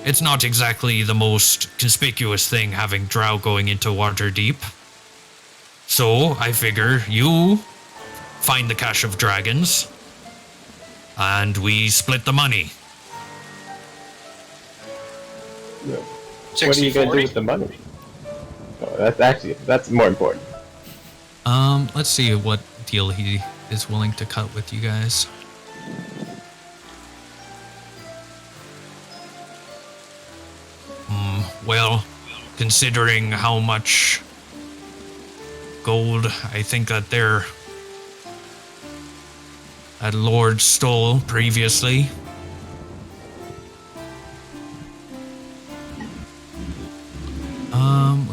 It's not exactly the most conspicuous thing having drow going into Waterdeep. So I figure you find the cache of dragons, and we split the money. What are you going to do with the money? Oh, that's more important. Let's see what deal he is willing to cut with you guys. Well, considering how much gold I think that Lord stole previously.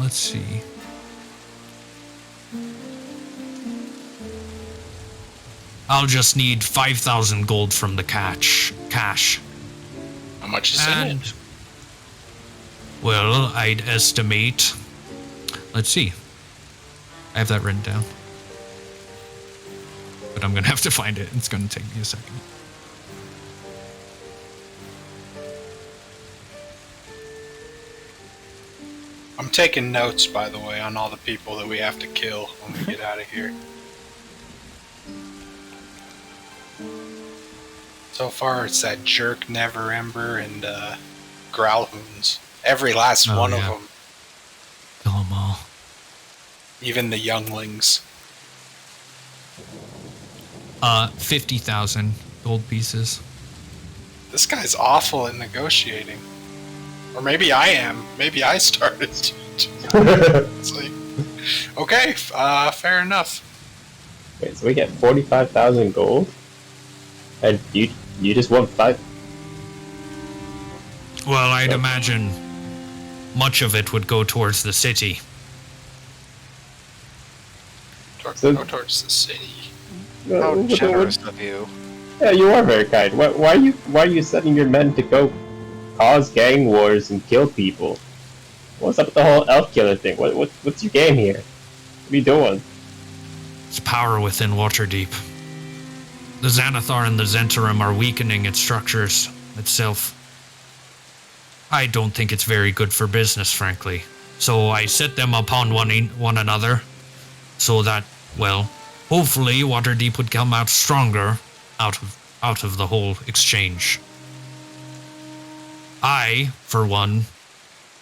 Let's see. I'll just need 5,000 gold from the cash. How much is in And, it? well, I'd estimate. Let's see. I have that written down. but I'm gonna have to find it. It's gonna take me a second. I'm taking notes, by the way, on all the people that we have to kill when we get out of here. So far, it's that jerk Neverember and Growlhounds. Every last one of them. Kill them all. Even the younglings. 50,000 gold pieces. This guy's awful at negotiating. Or maybe I am. Maybe I started. It's like, okay, fair enough. Wait, so we get 45,000 gold? And you just want 5? Well, I'd imagine much of it would go towards the city. Go towards the city. How generous of you. Yeah, you are very kind. Why are you sending your men to go cause gang wars and kill people? What's up with the whole elf killer thing? What's your game here? What are you doing? It's power within Waterdeep. The Xanathar and the Zentarum are weakening its structures itself. I don't think it's very good for business, frankly. So I set them upon one another, so that, well, hopefully Waterdeep would come out stronger out of the whole exchange. I, for one,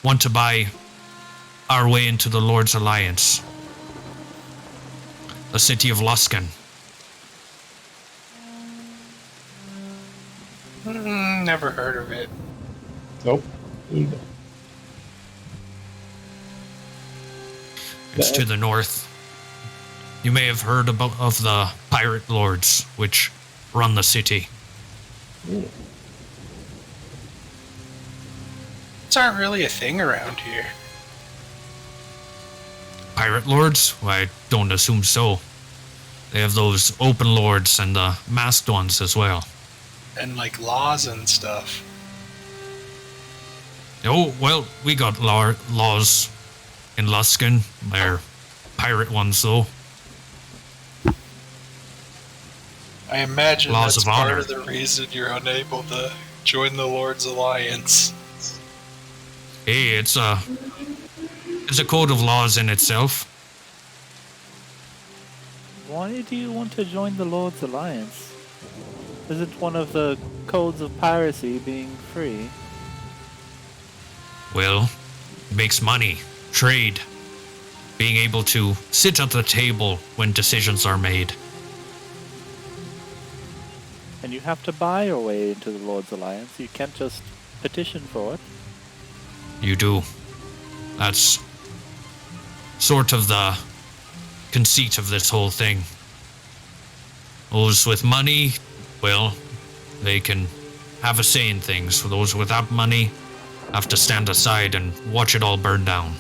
want to buy our way into the Lord's Alliance. The city of Luskan. Never heard of it. Nope. Either. It's to the north. You may have heard of the pirate lords, which run the city. Mm. These aren't really a thing around here. Pirate lords? Well, I don't assume so. They have those open lords and the masked ones as well. And like laws and stuff. Oh, well, we got laws in Luskan. They're pirate ones, though. I imagine Laws that's of part honor. of the reason you're unable to join the Lord's Alliance. Hey, it's a code of laws in itself. Why do you want to join the Lord's Alliance? Isn't one of the codes of piracy being free? Well, it makes money, trade, being able to sit at the table when decisions are made. And you have to buy your way into the Lord's Alliance. You can't just petition for it. You do. That's sort of the conceit of this whole thing. Those with money, well, they can have a say in things. For those without money, have to stand aside and watch it all burn down.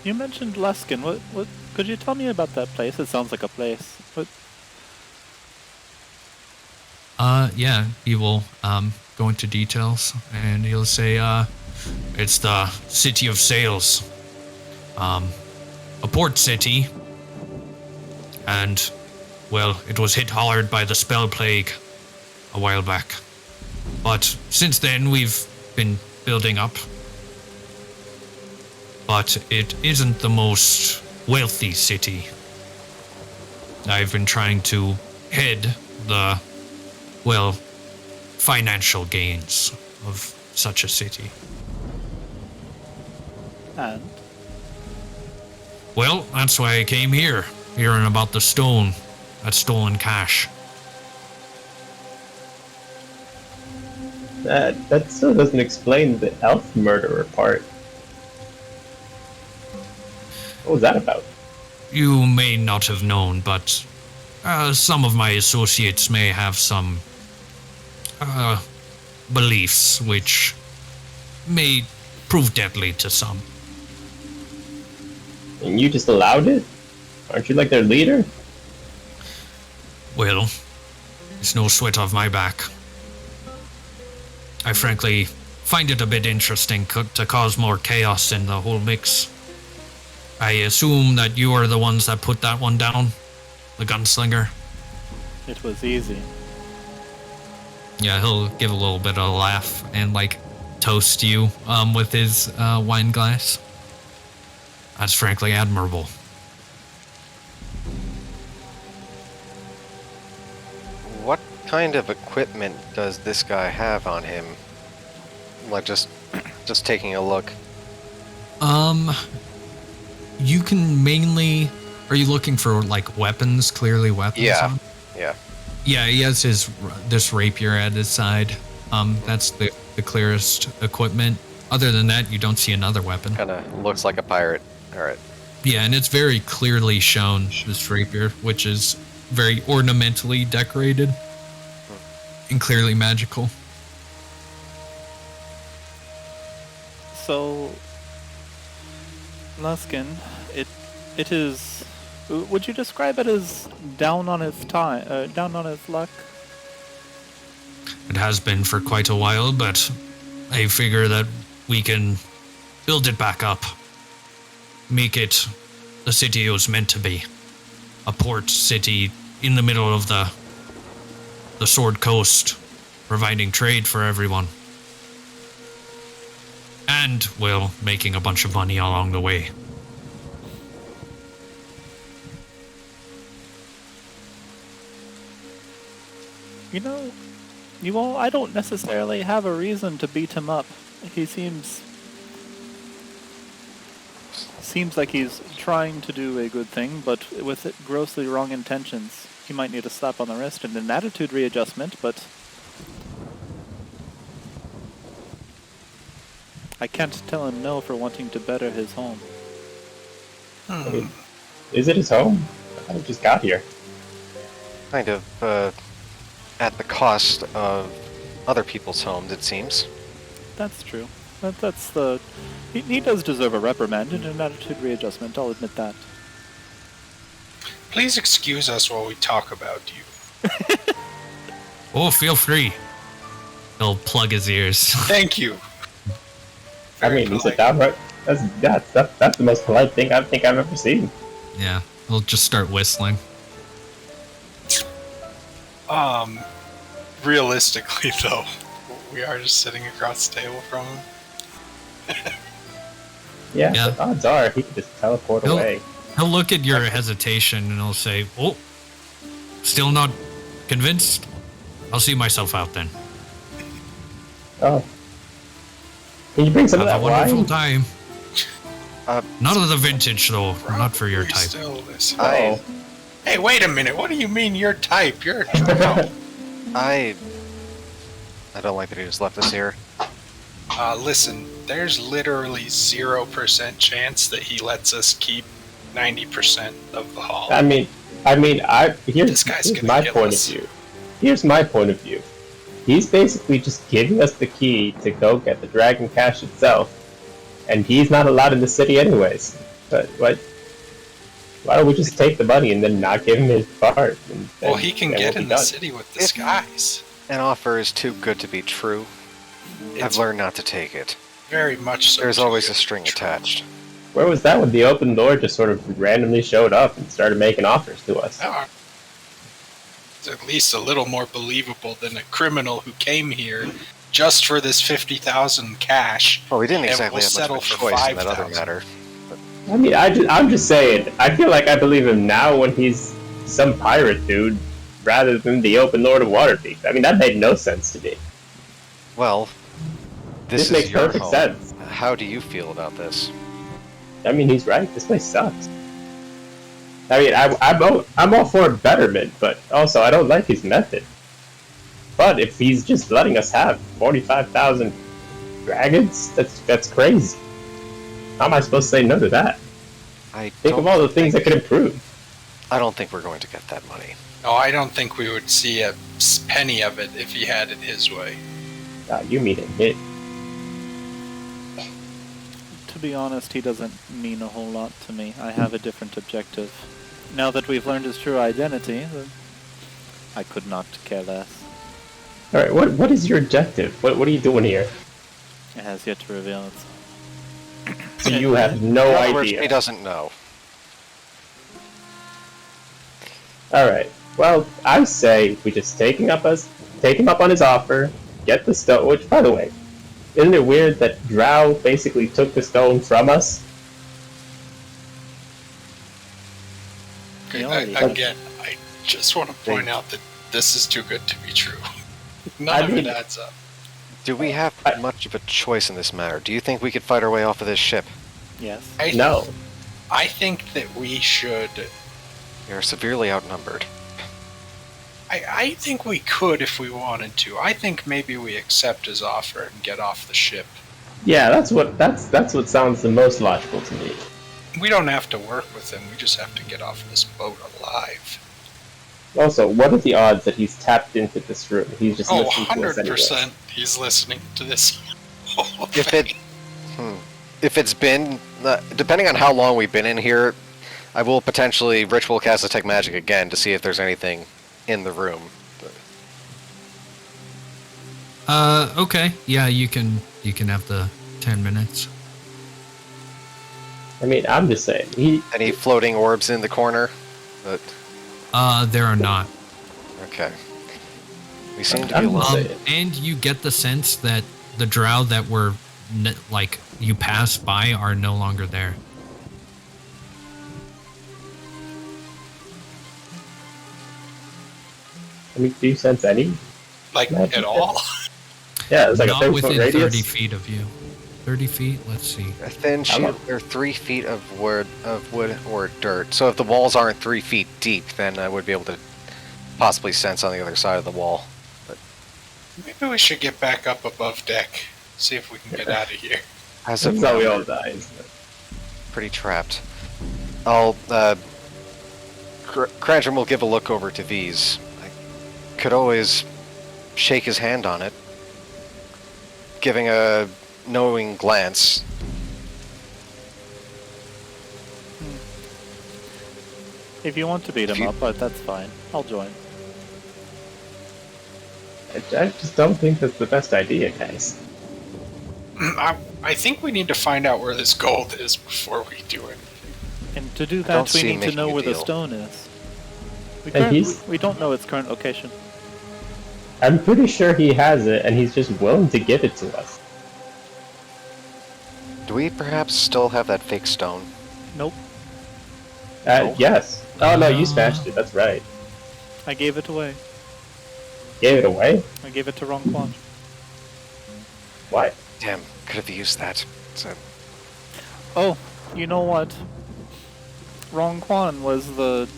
You mentioned Luskan. What could you tell me about that place? It sounds like a place. What? Yeah, he will go into details, and he'll say, It's the city of sails. A port city. And, well, it was hit hard by the spell plague a while back. But since then, we've been building up. But it isn't the most wealthy city. I've been trying to head the, well, financial gains of such a city. And? Well, that's why I came here, hearing about the stone, that stolen cash. That still doesn't explain the elf murderer part. What was that about? You may not have known, but some of my associates may have some beliefs which may prove deadly to some. And you just allowed it? Aren't you like their leader? Well, it's no sweat off my back. I frankly find it a bit interesting to cause more chaos in the whole mix. I assume that you are the ones that put that one down? The gunslinger? It was easy. Yeah, he'll give a little bit of a laugh and like toast you with his wine glass. That's frankly admirable. What kind of equipment does this guy have on him? Like just taking a look. You can mainly. Are you looking for like weapons? Clearly, weapons. Yeah. On? Yeah. Yeah, he has this rapier at his side. That's the clearest equipment. Other than that, you don't see another weapon. Kind of looks like a pirate. All right. Yeah, and it's very clearly shown, this rapier, which is very ornamentally decorated and clearly magical. So, Luskin, it is. Would you describe it as down on its luck? It has been for quite a while, but I figure that we can build it back up. Make it the city it was meant to be. A port city in the middle of the Sword Coast, providing trade for everyone. And, well, making a bunch of money along the way. You know, you all, I don't necessarily have a reason to beat him up. He seems like he's trying to do a good thing, but with grossly wrong intentions. He might need a slap on the wrist and an attitude readjustment, but I can't tell him no for wanting to better his home. Is it his home? I thought he just got here. Kind of at the cost of other people's homes, it seems. That's true. That's the... He does deserve a reprimand and an attitude readjustment, I'll admit that. Please excuse us while we talk about you. Oh, feel free. He'll plug his ears. Thank you. I mean, he's a downright. That's the most polite thing I think I've ever seen. Yeah, he'll just start whistling. Realistically, though, we are just sitting across the table from him. Yeah, Yeah. the odds are he could just teleport away. He'll look at your hesitation and he'll say, "Oh, still not convinced? I'll see myself out then. Oh. Can you bring some Have of a that wonderful wine? time." None of the vintage, though. Not for your type. Still listen. Oh. Hey, wait a minute. What do you mean your type? You're a drow. I don't like that he just left us here. Listen, there's literally 0% chance that he lets us keep 90% of the hall. Here's This guy's here's gonna my kill point us. of view. Here's my point of view. He's basically just giving us the key to go get the Dragon Cache itself, and he's not allowed in the city anyways. But why don't we just take the money and then not give him his part? Well, he can get we'll in be the done. city with disguise. An offer is too good to be true. I've It's learned not to take it. very much so. There's too always good a to string be true. attached. Where was that when the open door just sort of randomly showed up and started making offers to us? It's at least a little more believable than a criminal who came here just for this 50,000 cash. Well, we didn't And exactly we'll have much settle of a for choice in that other 5,000. matter. I mean, I'm just saying. I feel like I believe him now when he's some pirate dude, rather than the open lord of Waterdeep. I mean, that made no sense to me. Well, this This is makes your perfect home. sense. How do you feel about this? I mean, he's right. This place sucks. I mean, I'm all for betterment, but also I don't like his method. But if he's just letting us have 45,000 dragons, that's crazy. How am I supposed to say no to that? Think of all the things that could improve. I don't think we're going to get that money. No, I don't think we would see a penny of it if he had it his way. You mean it? To be honest, he doesn't mean a whole lot to me. I have a different objective. Now that we've learned his true identity, I could not care less. All right, what is your objective? What are you doing here? It has yet to reveal itself. So you have no In other words, idea. he doesn't know. All right. Well, I say we just take him up on his offer, get the stone. Which, by the way, isn't it weird that Drow basically took the stone from us? Again, I just want to point out that this is too good to be true. None of it adds up. Do we have much of a choice in this matter? Do you think we could fight our way off of this ship? Yes. No. I think that we should... We are severely outnumbered. I think we could if we wanted to. I think maybe we accept his offer and get off the ship. Yeah, that's what sounds the most logical to me. We don't have to work with him. We just have to get off this boat alive. Also, what are the odds that he's tapped into this room? He's just listening to us anyway. 100% he's listening to this. If it's been, depending on how long we've been in here, I will potentially ritual cast detect magic again to see if there's anything in the room. Okay. Yeah, you can have the 10 minutes. I mean, I'm just saying. Any floating orbs in the corner? But There are not. okay. We seem to be alone. And you get the sense that the drow that were you passed by are no longer there. I mean, do you sense any? Like, at all? Yeah, it's like not a 30-foot within radius. 30 feet of you. 30 feet? Let's see. A thin shield or 3 feet of wood or dirt. So if the walls aren't 3 feet deep, then I would be able to possibly sense on the other side of the wall. But Maybe we should get back up above deck. See if we can get out of here. as of That's how we now, all die, isn't it? pretty trapped. I'll Krandren will give a look over to these. I could always shake his hand on it, giving a knowing glance. If you want to beat him up, but that's fine. I'll join. I just don't think that's the best idea, guys. I think we need to find out where this gold is before we do anything. And to do don't that, we see need to making know a where the deal. stone is. And We don't know its current location. I'm pretty sure he has it, and he's just willing to give it to us. Do we perhaps still have that fake stone? Nope. Yes. Oh no, you smashed it. That's right. I gave it away. Gave it away? I gave it to Wrong Quan. Why? Damn, could have used that. Oh, you know what? Wrong Quan was the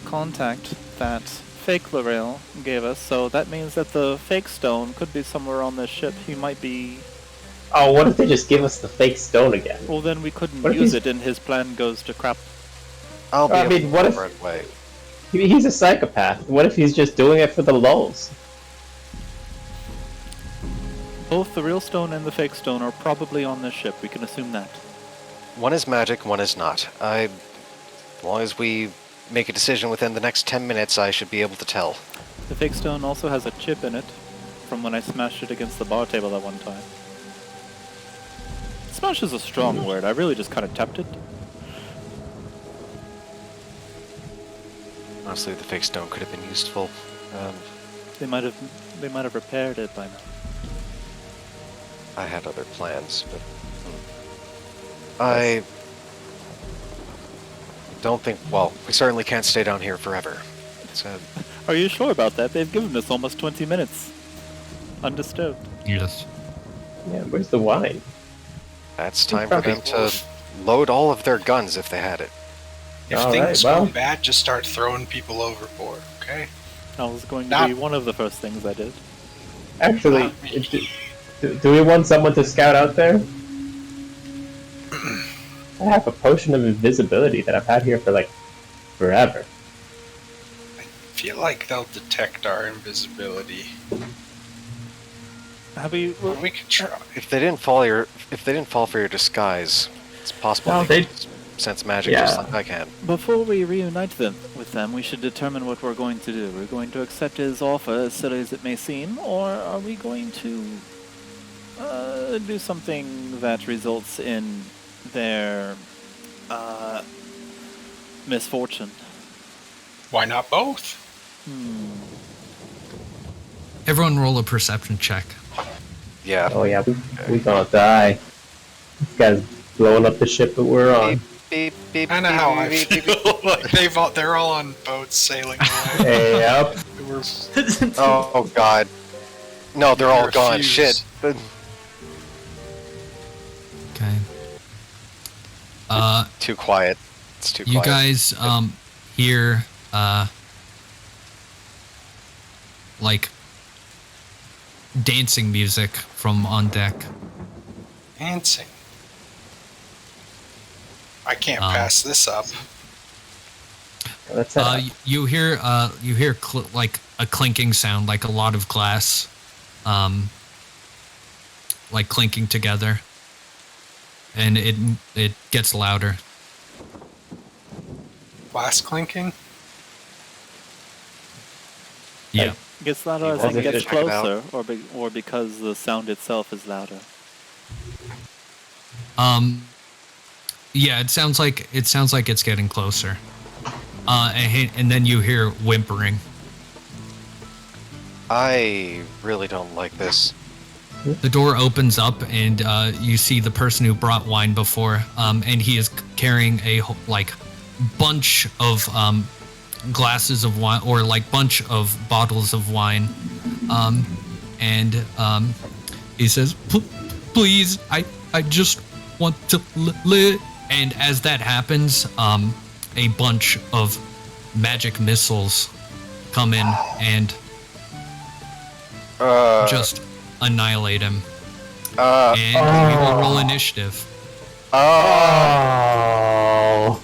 contact that fake Lorel gave us, so that means that the fake stone could be somewhere on this ship. He might be... Oh, what if they just give us the fake stone again? Well, then we couldn't What if use he's- it and his plan goes to crap. I'll be I able mean, to what if- right away. He's a psychopath. What if he's just doing it for the lulz? Both the real stone and the fake stone are probably on this ship. We can assume that. One is magic, one is not. As long as we make a decision within the next 10 minutes, I should be able to tell. The fake stone also has a chip in it from when I smashed it against the bar table that one time. Smash is a strong word. I really just kind of tapped it. Honestly, the fake stone could have been useful. They might have repaired it by now. I had other plans, but I don't think. Well, we certainly can't stay down here forever. Are you sure about that? They've given us almost 20 minutes. Undisturbed. Yes. Yeah, where's the wine? That's time for them to load all of their guns if they had it. If All things right, well. go bad, just start throwing people overboard, okay? That was going to be one of the first things I did. Actually, do we want someone to scout out there? I have a potion of invisibility that I've had here for like forever. I feel like they'll detect our invisibility. Have you? Or we could try. If they didn't fall for your disguise, it's possible No, they they- could sense magic Yeah. just like I can. Before we reunite with them, we should determine what we're going to do. We're going to accept his offer, as silly as it may seem, or are we going to do something that results in their misfortune? Why not both? Everyone roll a perception check. Yeah. Oh yeah, we gonna die. This guy's blowing up the ship that we're on. Beep, beep, Kind of how I beep, beep, beep. feel. Like they're all on boats sailing away. Hey, yep. We're Oh god. No, they're all gone. Refuse. Shit. Okay. Too quiet. It's too You quiet. guys hear like dancing music from on deck. dancing. I can't pass this up. That's it. You hear like a clinking sound, like a lot of glass, like clinking together, and it gets louder. Glass clinking? Yeah. Gets louder as Well, it gets check it out. closer, or because the sound itself is louder. Yeah, it sounds like it's getting closer. And then you hear whimpering. I really don't like this. The door opens up, and you see the person who brought wine before, and he is carrying a bunch of glasses of wine, or like bunch of bottles of wine, and he says, "Please, I just want to live." And as that happens, a bunch of magic missiles come in and just annihilate him. And we will roll initiative. Oh.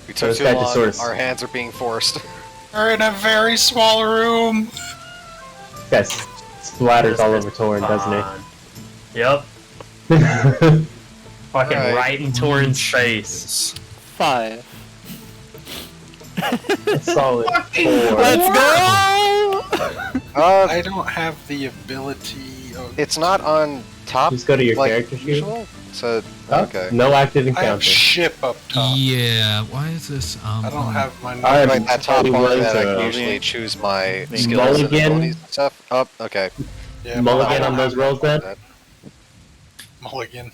We took This too guy long. just sort of- Our hands are being forced. We're in a very small room. This guy splatters all over Torin, doesn't Yep. he? Fucking Alright. right in Torin's face. 5. Solid 4. Let's go! I don't have the ability of... It's not on top. Just go to your like character sheet. usual. So Oh, okay. No active I have encounter. ship up top. Yeah, why is this? I don't have my... I'm Right, that top totally bar willing that I to can usually choose my Mulligan. skills and abilities and stuff. Oh, okay. Yeah, mulligan I on don't those have rolls then? Mulligan.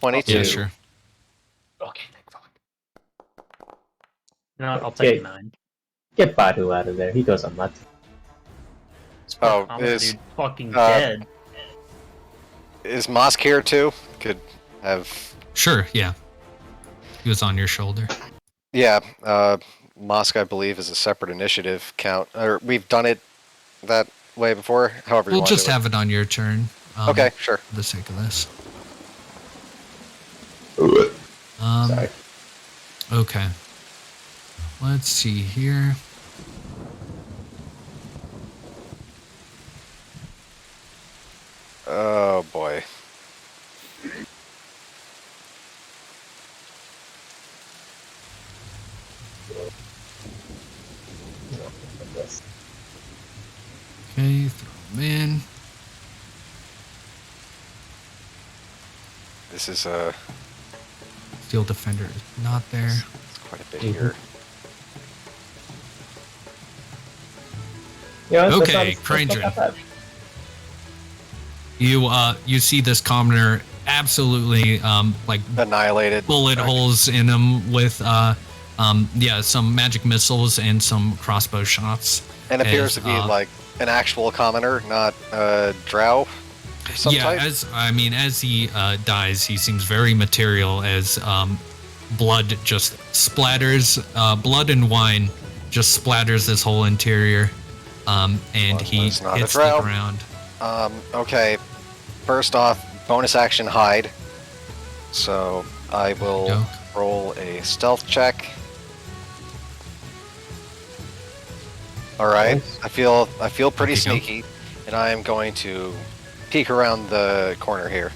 22. Yeah, sure. Okay, fuck. No, I'll take Okay. 9. Get Badu out of there. He goes on Mat. Oh, I'm is dude fucking uh, dead. is Mosk here too? Could have. Sure, yeah. He was on your shoulder. Yeah, Mosk, I believe, is a separate initiative count. Or we've done it that way before. However, you We'll want just to do have it on your turn. it. Okay, sure. For the sake of this. Sorry. Okay. Let's see here. Oh boy. Okay, throw him in. This is Steel Defender is not there. it's quite a bit here. Yeah, that's Okay, not Krandren. that bad. You see this commoner absolutely like Annihilated. bullet Okay. holes in him with some magic missiles and some crossbow shots. And appears As, to be like an actual commoner, not a drow. of some type. As he dies, he seems very material as blood just splatters, blood and wine just splatters this whole interior, and he was not a hits the drow. ground. Okay. First off, bonus action hide. So I will Go. roll a stealth check. All right. Nice. I feel pretty Okay, go. sneaky, and I am going to peek around the corner here.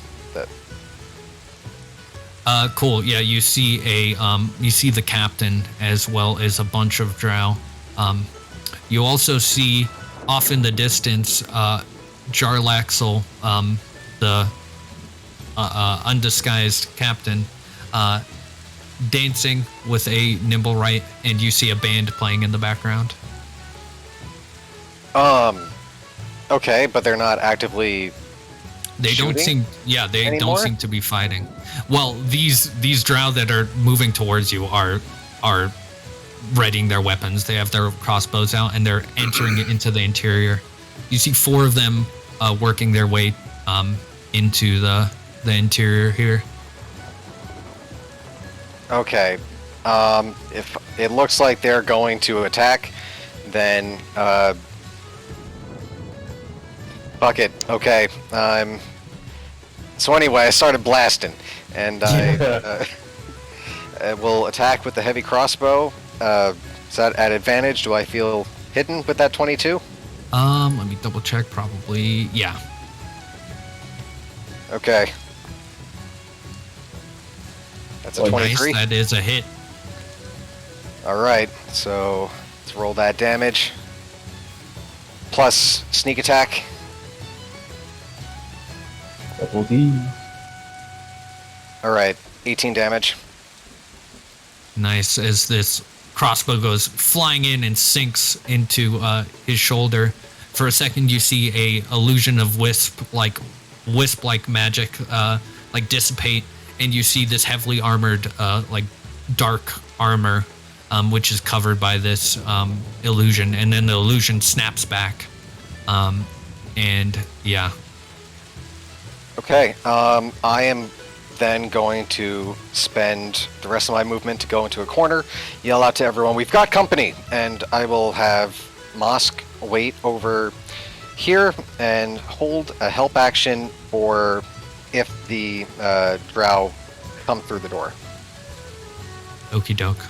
Cool. Yeah, you see the captain as well as a bunch of drow. You also see off in the distance Jarlaxle, the undisguised captain, dancing with a nimble right, and you see a band playing in the background. Okay, but they're not actively. They don't shooting seem. Yeah, they anymore? don't seem to be fighting. Well, these drow that are moving towards you are readying their weapons. They have their crossbows out, and they're entering into the interior. You see 4 of them working their way into the interior here. Okay. If it looks like they're going to attack, then bucket. Okay. So anyway, I started blasting, and I will attack with the heavy crossbow. Is that at advantage? Do I feel hidden with that 22? Let me double check. Probably, yeah. Okay. That's a 23. Nice. That is a hit. Alright, so let's roll that damage. Plus sneak attack. Double D. Alright, 18 damage. Nice. As this crossbow goes flying in and sinks into his shoulder. For a second, you see a illusion of wisp-like magic like dissipate, and you see this heavily armored like dark armor, which is covered by this illusion, and then the illusion snaps back, and yeah. Okay, I am then going to spend the rest of my movement to go into a corner, yell out to everyone, "We've got company!" And I will have Mosk wait over here and hold a help action for if the drow come through the door. Okie doke.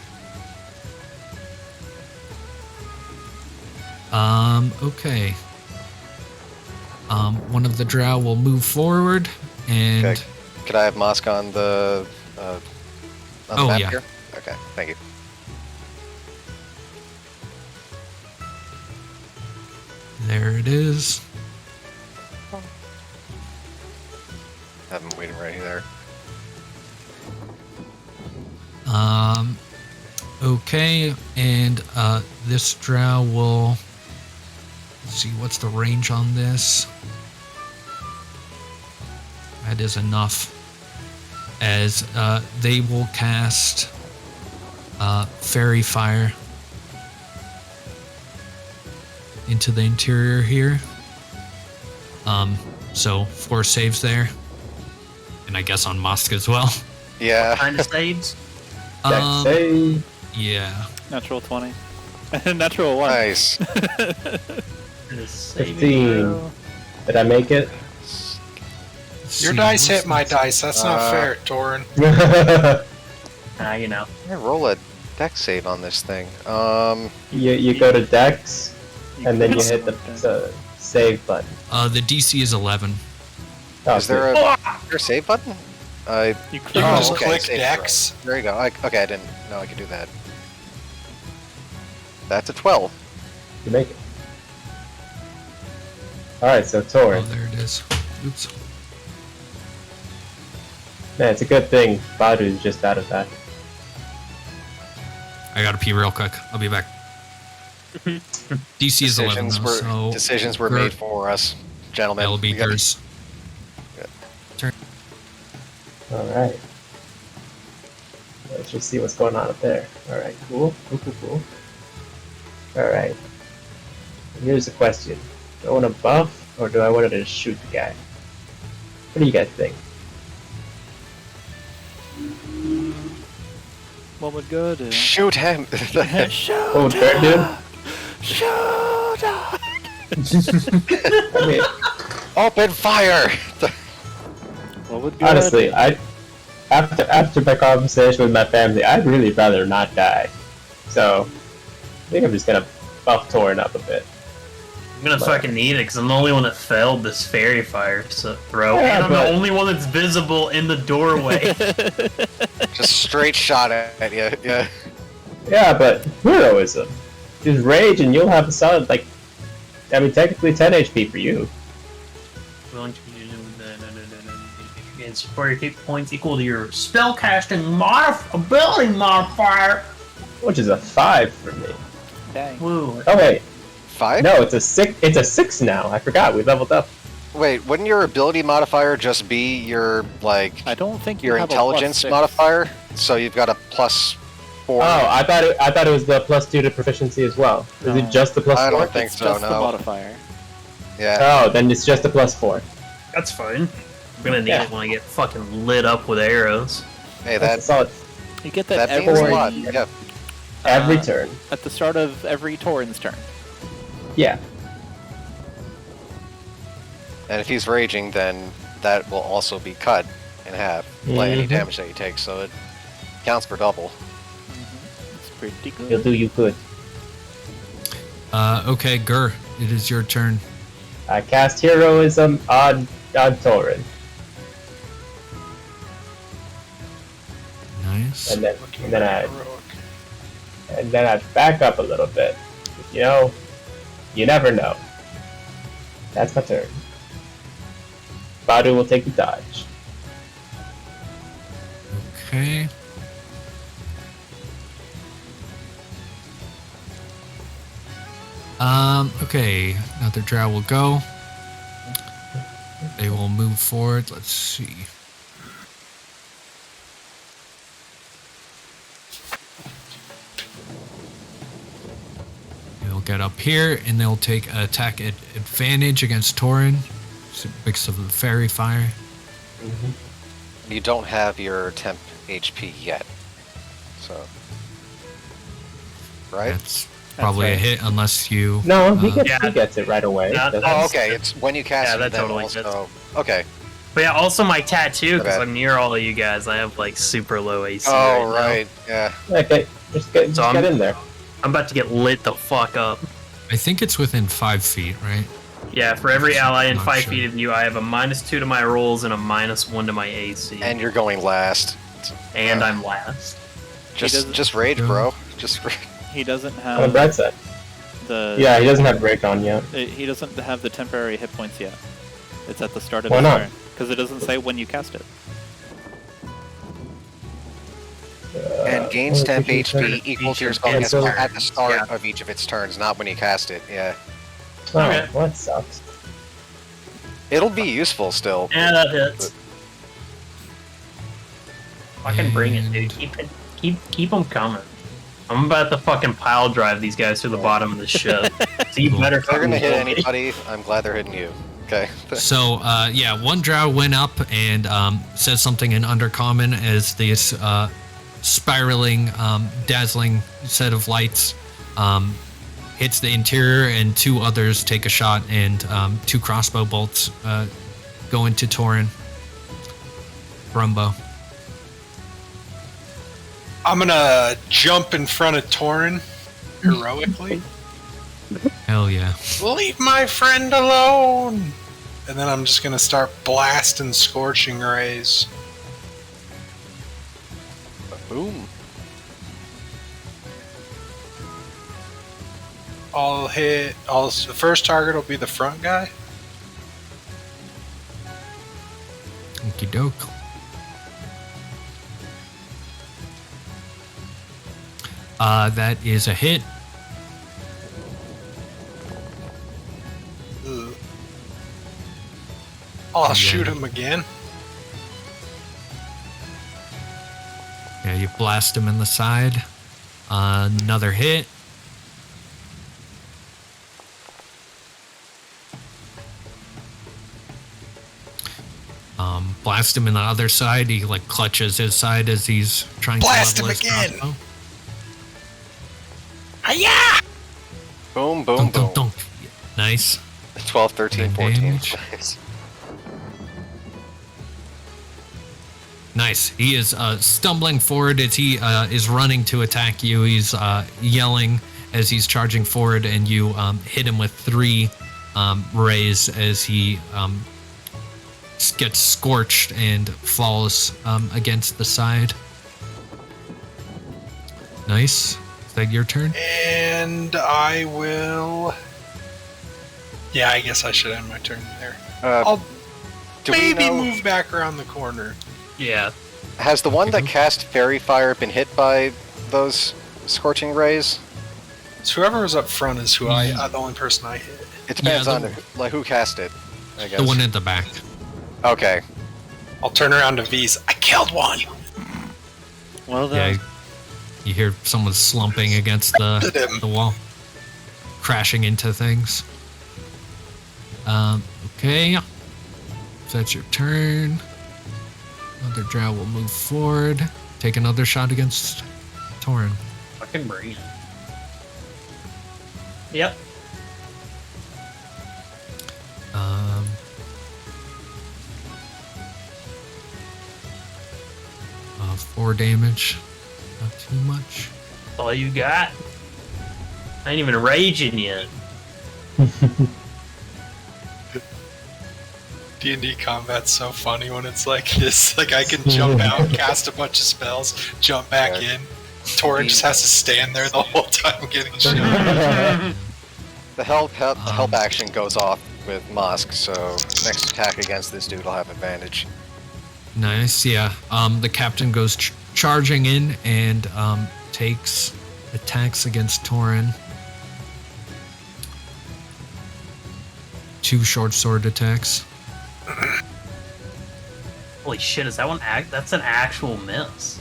Okay. One of the drow will move forward, and Okay. Could I have Mosk on the map yeah. here? Okay, thank you. there it is. Have him waiting right there. Okay, and this drow will. Let's see, what's the range on this? That is enough. As they will cast Fairy Fire into the interior here. So 4 saves there. And I guess on Mosk as well. Yeah. Kind of saves. Dex save. Yeah. Natural 20. Natural 1. Nice. It is saving 15. throw. Did I make it? Let's Your see, dice what's hit my this? dice. That's not fair, Torin. You know. I roll a dex save on this thing. you go to Dex, and then you hit the save button. The DC is 11. Oh, Is there a save button? You You could can just okay, click save Dex. throw. There you go. Okay, I didn't know I could do that. That's a 12. You make it. Alright, so Oh, Torin. there it is. Oops. Man, it's a good thing Badu's just out of that. I gotta pee real quick. I'll be back. DC is 11, though, so Decisions were Gur- made for us, gentlemen. that'll be We got- Gur's. Alright. Let's just see what's going on up there. Alright, cool. Cool. Alright. Here's the question. Do I want to buff, or do I want to just shoot the guy? What do you guys think? What would go do? Shoot him! Oh, fair dude? I mean, Open fire! What would go honestly, after my conversation with my family, I'd really rather not die. So, I think I'm just gonna buff Torin up a bit. I'm gonna fucking need it because I'm the only one that failed this fairy fire throw, Yeah, and I'm but- the only one that's visible in the doorway. Just straight shot at you. Yeah. Yeah, but heroism. Just rage and you'll have a solid, like, I mean, technically 10 HP for you. Willing to and for your hit points equal to your spellcasting ability modifier. Which is a 5 for me. Dang. Woo. Oh wait, 5? no, it's a 6. It's a 6 now. I forgot. We leveled up. Wait, wouldn't your ability modifier just be your, like, I don't think you your have intelligence a +6. modifier? So you've got a +4. Oh, I thought it was the +2 to proficiency as well. Is No. it just the +4? I don't think It's so, just the no. modifier. Yeah. Oh, then it's just a +4. That's fine. I'm gonna need Yeah. it when I get fucking lit up with arrows. Hey, That's that, a solid You get that, that means a every lot. Yeah. every turn. at the start of every Torin's turn. Yeah. And if he's raging, then that will also be cut in half by any Mhm. damage that he takes, so it counts for double. It's pretty good. He'll do you good. Okay, Gur, it is your turn. I cast heroism on Torin, Nice. and then I back up a little bit. You know, you never know. That's my turn. Badu will take the dodge. Okay. Okay, another drow will go. They will move forward. Let's see. They'll get up here and they'll take an attack at advantage against Torin. Because of the fairy fire. You don't have your temp HP yet, so right? That's probably right. a hit unless you. No, he Yeah. gets it right away. Yeah, doesn't Oh, he? okay. It's when you cast Yeah, it. that Then totally also, okay. But yeah, also my tattoo, because bad. I'm near all of you guys. I have like super low AC. Oh, right. right. Yeah. Okay, just get So in there. I'm about to get lit the fuck up. I think it's within 5 feet, right? Yeah, for every ally in Not 5 sure. feet of you, I have a -2 to my rolls and a -1 to my AC. And you're going last. And I'm last. doesn't- Just rage, Yeah. bro. Just rage. He doesn't On have Brad said. the. Yeah, he doesn't have break on yet. He doesn't have the temporary hit points yet. It's at the start of Why his not? turn because it doesn't say when you cast it. And gains temp HP equal to your spell Yeah, caster so- at the start Yeah. of each of its turns, not when you cast it. Yeah. Oh, Okay. well, that sucks. It'll be useful still. Yeah, that hits. Fucking bring it, dude. Keep them coming. I'm about to fucking pile drive these guys to the bottom of the ship. So you better If they're gonna fucking hit roll me. anybody, I'm glad they're hitting you. Okay. So, yeah, one drow went up and says something in Undercommon as this spiraling, dazzling set of lights hits the interior, and 2 others take a shot, and 2 crossbow bolts go into Torin. Grumbo. I'm gonna jump in front of Torin heroically. Hell yeah. Leave my friend alone! And then I'm just gonna start blasting scorching rays. Boom. The first target will be the front guy. Okie doke. That is a hit. Ugh. I'll Yeah. shoot him again. Yeah, you blast him in the side. Another hit. Blast him in the other side. He like clutches his side as he's trying Blast to him level his again! crossbow. Hi-ya! Boom, boom, Dunk, boom. dunk, dunk. Nice. 12, 13, 14. Damage. Nice. Nice. He is stumbling forward as he is running to attack you. He's yelling as he's charging forward, and you hit him with 3 rays as he gets scorched and falls against the side. Nice. Is that your turn? And I will... Yeah, I guess I should end my turn there. Uh, Do we Maybe know, move back around the corner. Yeah. has the one that cast Fairy Fire been hit by those scorching rays? So whoever was up front is who the only person I hit. It depends Yeah, on who cast it, I guess. The one at the back. Okay. I'll turn around to V's. I killed one! Well then. Yeah, you hear someone slumping against the wall, crashing into things. Okay. If that's your turn, another drow will move forward, take another shot against Torin. Fucking brain. Yep. 4 damage, not too much. All you got? I ain't even raging yet. D&D combat's so funny when it's like this. Like, I can jump out, cast a bunch of spells, jump back in. Torin just has to stand there the whole time getting shot. The help action goes off with Mosk, so next attack against this dude will have advantage. Nice, yeah. The captain goes charging in and takes attacks against Torin. 2 short sword attacks. Holy shit, is that one that's an actual miss.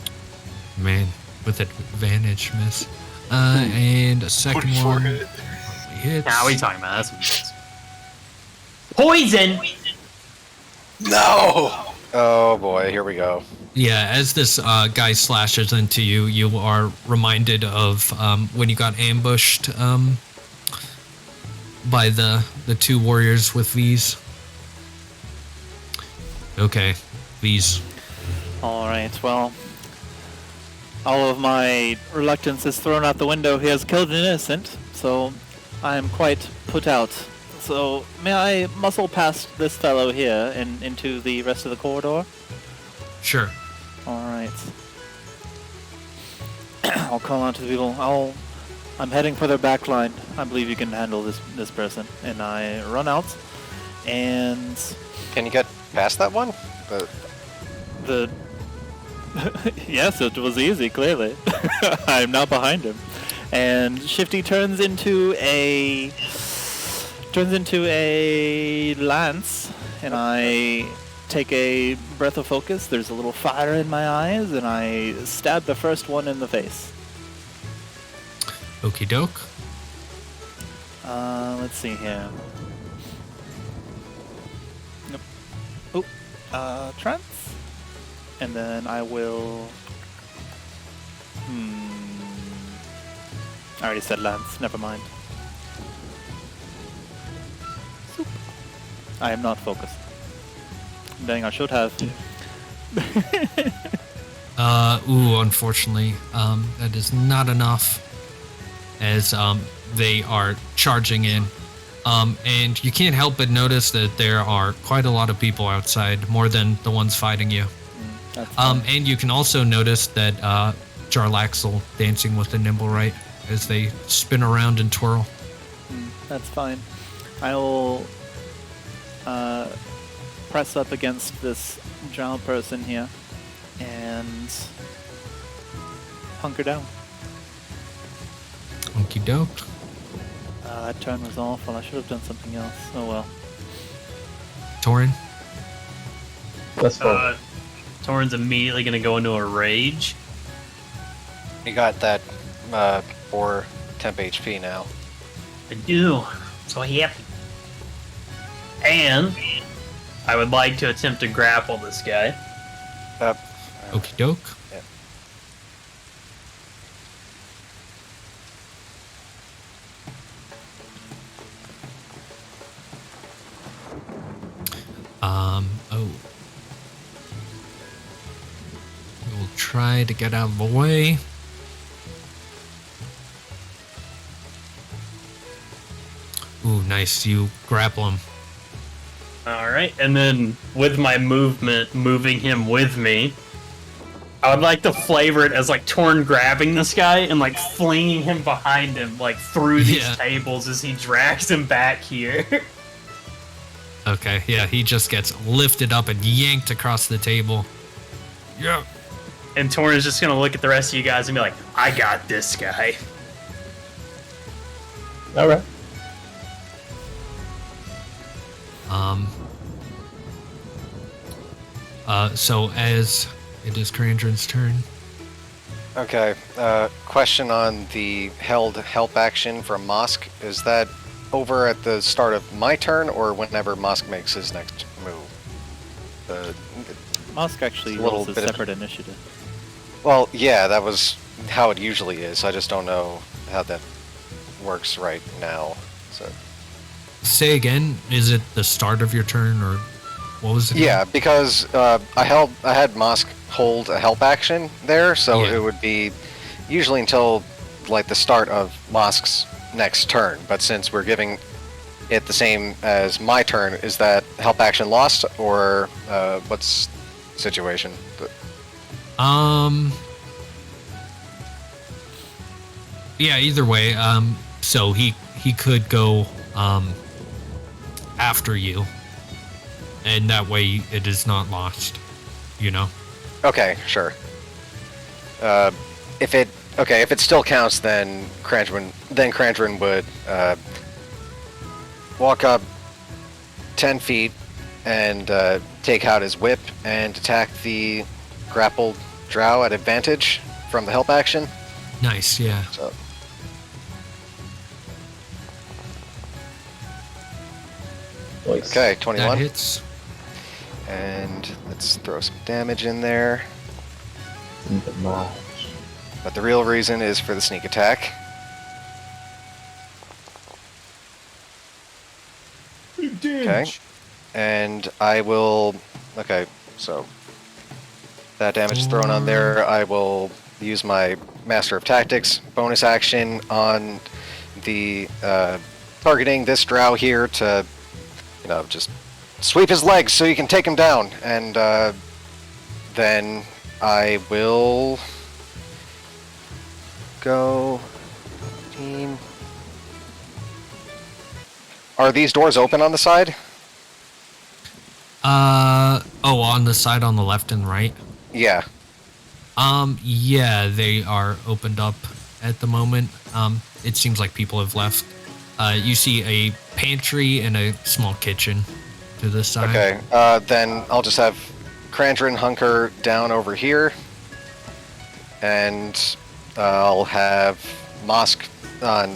Man, with advantage, miss. And a second one. Hits. Now what are you talking about? That's a miss. Poison! No! Oh boy, here we go. Yeah, as this guy slashes into you, you are reminded of when you got ambushed by the 2 warriors with V's. Okay, V's. Alright, well, all of my reluctance is thrown out the window. He has killed an innocent, so I am quite put out. So, may I muscle past this fellow here and into the rest of the corridor? Sure. Alright. I'll call out to the people. I'm heading for their back line. I believe you can handle this person. And I run out, and Can you get past that one? the yes, it was easy, clearly. I'm not behind him. And Shifty turns into a lance, and I take a breath of focus. There's a little fire in my eyes, and I stab the first one in the face. Okie doke. Let's see here. Nope. Oh, trance. And then I will... I already said lance, never mind. Soup. I am not focused. Dang, I should have. Unfortunately, that is not enough, as they are charging in. And you can't help but notice that there are quite a lot of people outside, more than the ones fighting you. And you can also notice that Jarlaxle dancing with the Nimblewright as they spin around and twirl. That's fine. I will press up against this drow person here and hunker down. Okie doke. That turn was awful. I should have done something else. Oh well. Torin? Let's go. Torin's immediately gonna go into a rage. You got that 4 temp HP now. I do. So happy. And I would like to attempt to grapple this guy. Okie doke. Yeah. We'll try to get out of the way. Ooh, nice. You grapple him. Alright, and then with my movement, moving him with me, I would like to flavor it as like Torn grabbing this guy and like flinging him behind him, like through these tables as he drags him back here. Okay, yeah, he just gets lifted up and yanked across the table. Yeah. And Torin is just gonna look at the rest of you guys and be like, I got this guy. Alright. So as it is Krandren's turn. Okay, question on the held help action from Mosk. Is that over at the start of my turn, or whenever Mosk makes his next move? Mosk actually It's a little rolls a bit of- separate initiative. Well, yeah, that was how it usually is. I just don't know how that works right now. So Say again, is it the start of your turn, or what was it? yeah, because I had Mosk hold a help action there, so Yeah. it would be usually until like the start of Mosk's next turn. But since we're giving it the same as my turn, is that help action lost, or what's the situation? Yeah, either way. So he could go after you, and that way it is not lost. You know. Okay, sure. If it still counts, then Krandren would walk up 10 feet and take out his whip and attack the grappled drow at advantage from the help action. Nice. Yeah. So Nice. okay, That 21. hits. And let's throw some damage in there. But the real reason is for the sneak attack. Okay. And I will... Okay, so... that damage is thrown on there. I will use my Master of Tactics bonus action on the... targeting this drow here to, just sweep his legs so you can take him down. And then I will go... Team... Are these doors open on the side? On the side on the left and right. Yeah. Yeah, they are opened up at the moment. It seems like people have left. You see a pantry and a small kitchen to the side. Okay, then I'll just have Krandren hunker down over here. And I'll have Mosk on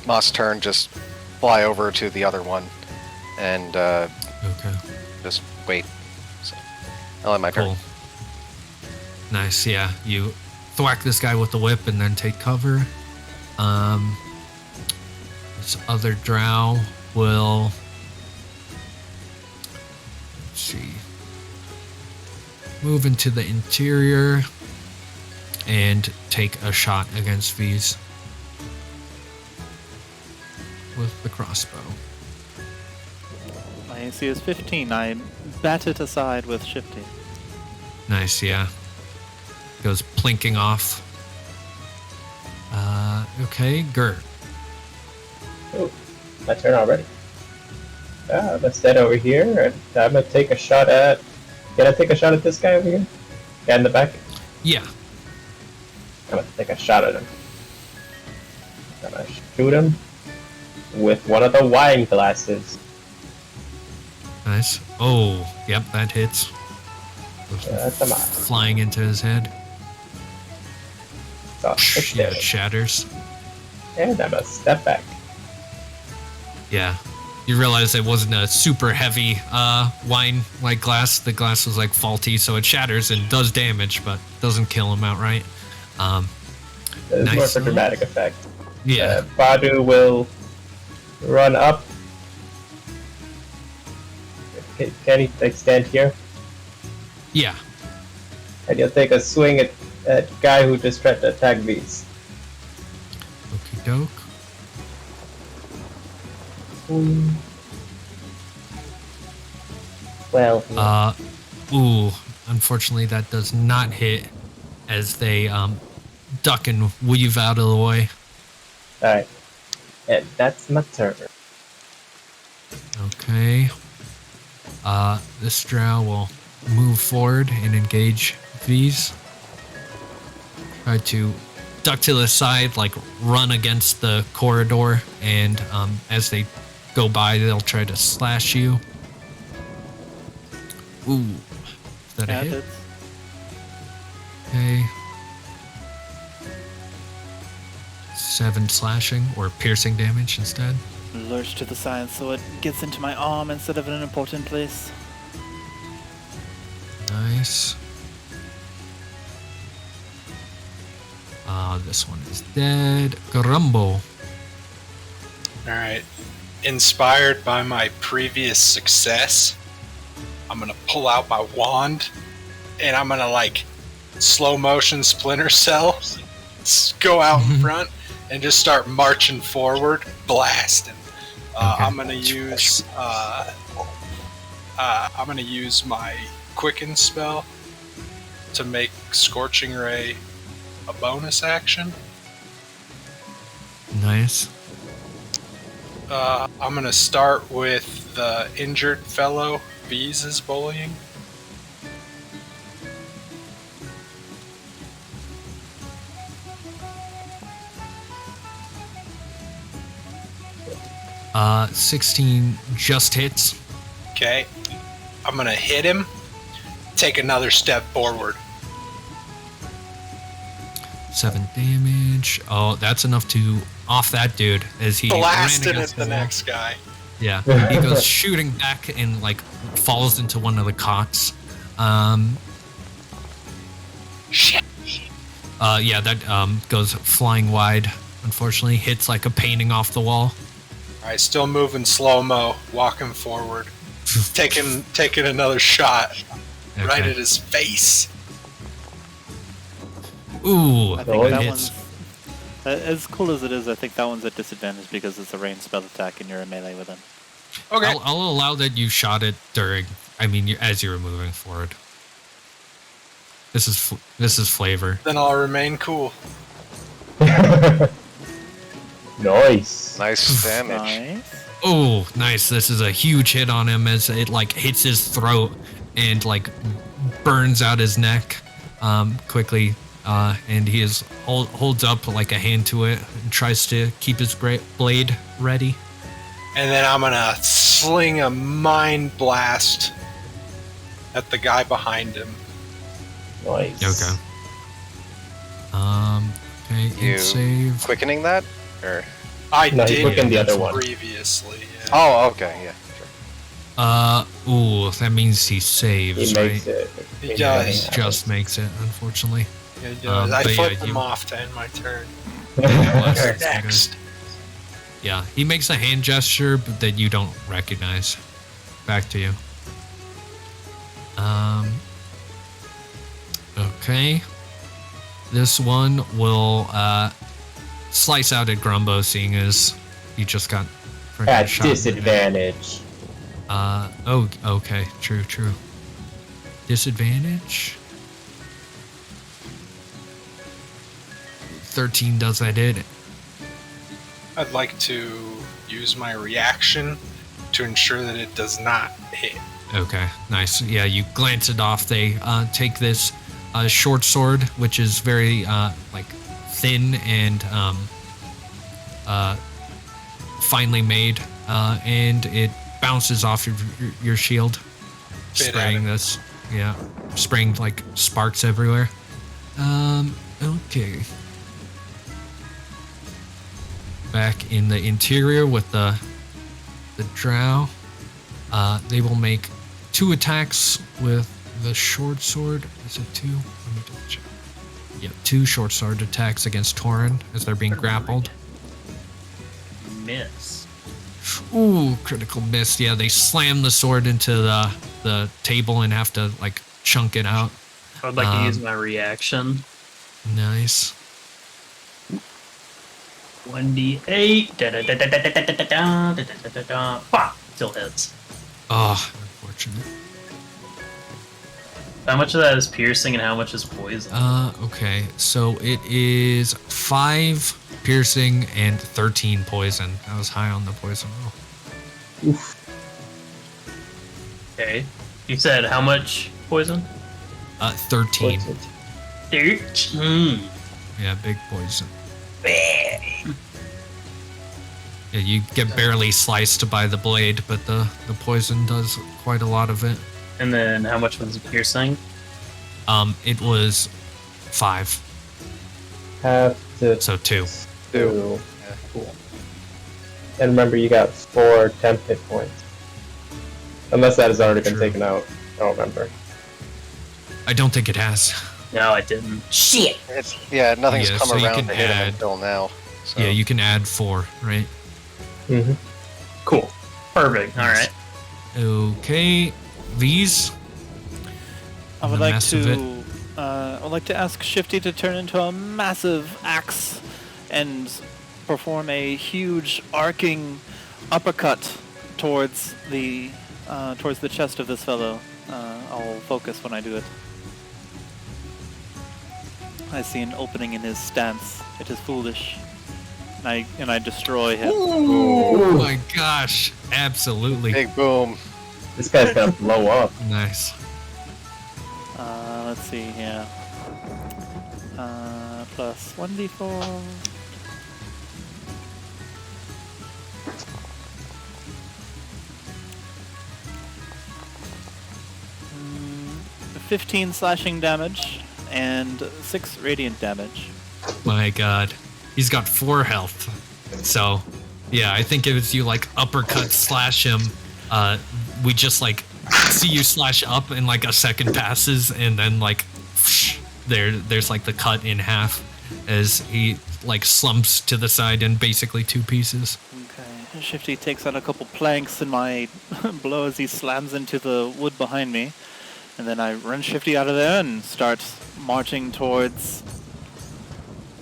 Mosk's turn just fly over to the other one. And Okay. just wait. So I'll have my turn. Cool. Nice, yeah. You thwack this guy with the whip and then take cover. This other drow will... Let's see. Move into the interior and take a shot against V's with the crossbow. My AC is 15. I bat it aside with shifting. Nice, yeah. Goes plinking off. Okay, Gert. Oh, my turn already. Let's head over here, and I'm gonna take a shot at... Can I take a shot at this guy over here? Guy in the back? Yeah. I'm gonna take a shot at him. I'm gonna shoot him with one of the wine glasses. Nice. Oh, yep, that hits. That's a mark. Flying into his head. So, it's Yeah, there. it shatters. And I'm gonna step back. Yeah. You realize it wasn't a super heavy wine like glass. The glass was like faulty, so it shatters and does damage, but doesn't kill him outright. It's more Nice. for dramatic effect. Yeah. Badu will run up. Can he stand here? Yeah. And he'll take a swing at guy who just tried to attack V's. Okie doke. Well, Ooh. Unfortunately, that does not hit as they duck and weave out of the way. alright. And that's my turn. Okay. This drow will move forward and engage these. Try to duck to the side, like run against the corridor, and as they go by, they'll try to slash you. Ooh, is that a hit? Hits. Okay. 7 slashing or piercing damage instead. Lurch to the side so it gets into my arm instead of in an important place. Nice. This one is dead. Grumbo. Alright. Inspired by my previous success, I'm gonna pull out my wand and I'm gonna like slow motion splinter cell, go out in front and just start marching forward, blasting. Okay. I'm gonna use my quicken spell to make Scorching Ray a bonus action. Nice. I'm gonna start with the injured fellow V's is bullying. Uh, 16 just hits. Okay. I'm gonna hit him, take another step forward. 7 damage. Oh, that's enough to off that dude as he Blasted ran at against the the wall. next guy. Yeah, he goes shooting back and like falls into one of the cots. Shit. Yeah, that goes flying wide. Unfortunately, hits like a painting off the wall. Alright, still moving slow-mo, walking forward. Taking another shot right Okay. at his face. Ooh, I think Oh, that hits. one's as cool as it is. I think that one's at disadvantage because it's a ranged spell attack and you're in melee with him. Okay. I'll allow that you shot it during. I mean, as you were moving forward. This is flavor. Then I'll remain cool. Nice. Nice damage. Nice. Oh, nice. This is a huge hit on him as it like hits his throat and like burns out his neck quickly. And he holds up like a hand to it and tries to keep his blade ready. And then I'm gonna sling a mind blast at the guy behind him. Nice. Okay. Okay, You int save. quickening that? Or I No, he's did looking the other one. previously. Yeah. oh, okay, yeah, sure. Ooh, that means he saves, He right? makes it. He does. Just makes it, unfortunately. Yeah, he does. I but yeah, flipped him you- off to end my turn. Bless. Next. Yeah, he makes a hand gesture but that you don't recognize. Back to you. Okay. This one will slice out at Grumbo, seeing as he just got freaking At shot in the neck. disadvantage. Oh, okay. True. Disadvantage? 13 does that hit. I'd like to use my reaction to ensure that it does not hit. Okay, nice. Yeah, you glance it off. They take this short sword, which is very like thin and finely made, and it bounces off your shield, Bit spraying this. Yeah, spraying like sparks everywhere. Okay. Back in the interior with the drow. They will make 2 attacks with the short sword. Is it 2? Let me double check. Yeah, 2 short sword attacks against Torin as they're being grappled. Miss. Ooh, critical miss. Yeah, they slam the sword into the table and have to like chunk it out. I would like to use my reaction. Nice. 1d8. Fuck! Still hits. Oh, unfortunate. How much of that is piercing and how much is poison? Okay. So it is 5 piercing and 13 poison. I was high on the poison roll. Okay. You said how much poison? 13. 13. Yeah, big poison. Yeah, you get barely sliced by the blade, but the poison does quite a lot of it. And then how much was the piercing? It was 5. Half to So 2. 2. Cool. And remember, you got 4 temp hit points. Unless that has already been True. taken out. I don't remember. I don't think it has. No, I didn't. Shit! Nothing's Yeah, come so you around can to hit him add- until now. So. Yeah, you can add 4, right? Mm-hmm. Cool. Perfect. All right. Okay. These. I would The like mess of it. to. I would like to ask Shifty to turn into a massive axe and perform a huge arcing uppercut towards the chest of this fellow. I'll focus when I do it. I see an opening in his stance. It is foolish. And I destroy him. Oh my gosh. Absolutely. Big boom. This guy's gonna blow up. Nice. Let's see here. Plus 1d4. 15 slashing damage and 6 radiant damage. My god. He's got 4 health. So, yeah, I think if you like uppercut slash him, we just like see you slash up and like a second passes and then like there's like the cut in half as he like slumps to the side in basically 2 pieces. Okay, Shifty takes out a couple planks in my blow as he slams into the wood behind me. And then I run Shifty out of there and start marching towards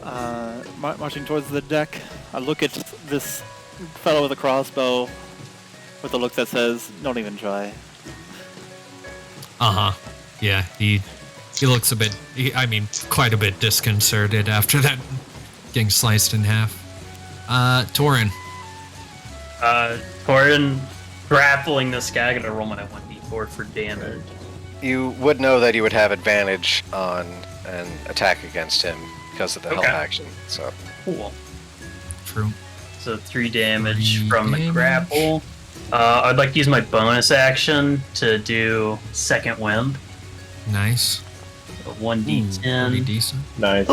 the deck. I look at this fellow with a crossbow with a look that says, "Don't even try." Yeah, he looks a bit, quite a bit disconcerted after that getting sliced in half. Torin. Torin grappling this guy. I gotta roll my 1d4 for damage. You would know that you would have advantage on an attack against him because of the help action. So Cool. True. So 3 damage 3 from the damage. grapple. I'd like to use my bonus action to do second wind. Nice. So 1d10. Pretty decent. Nice.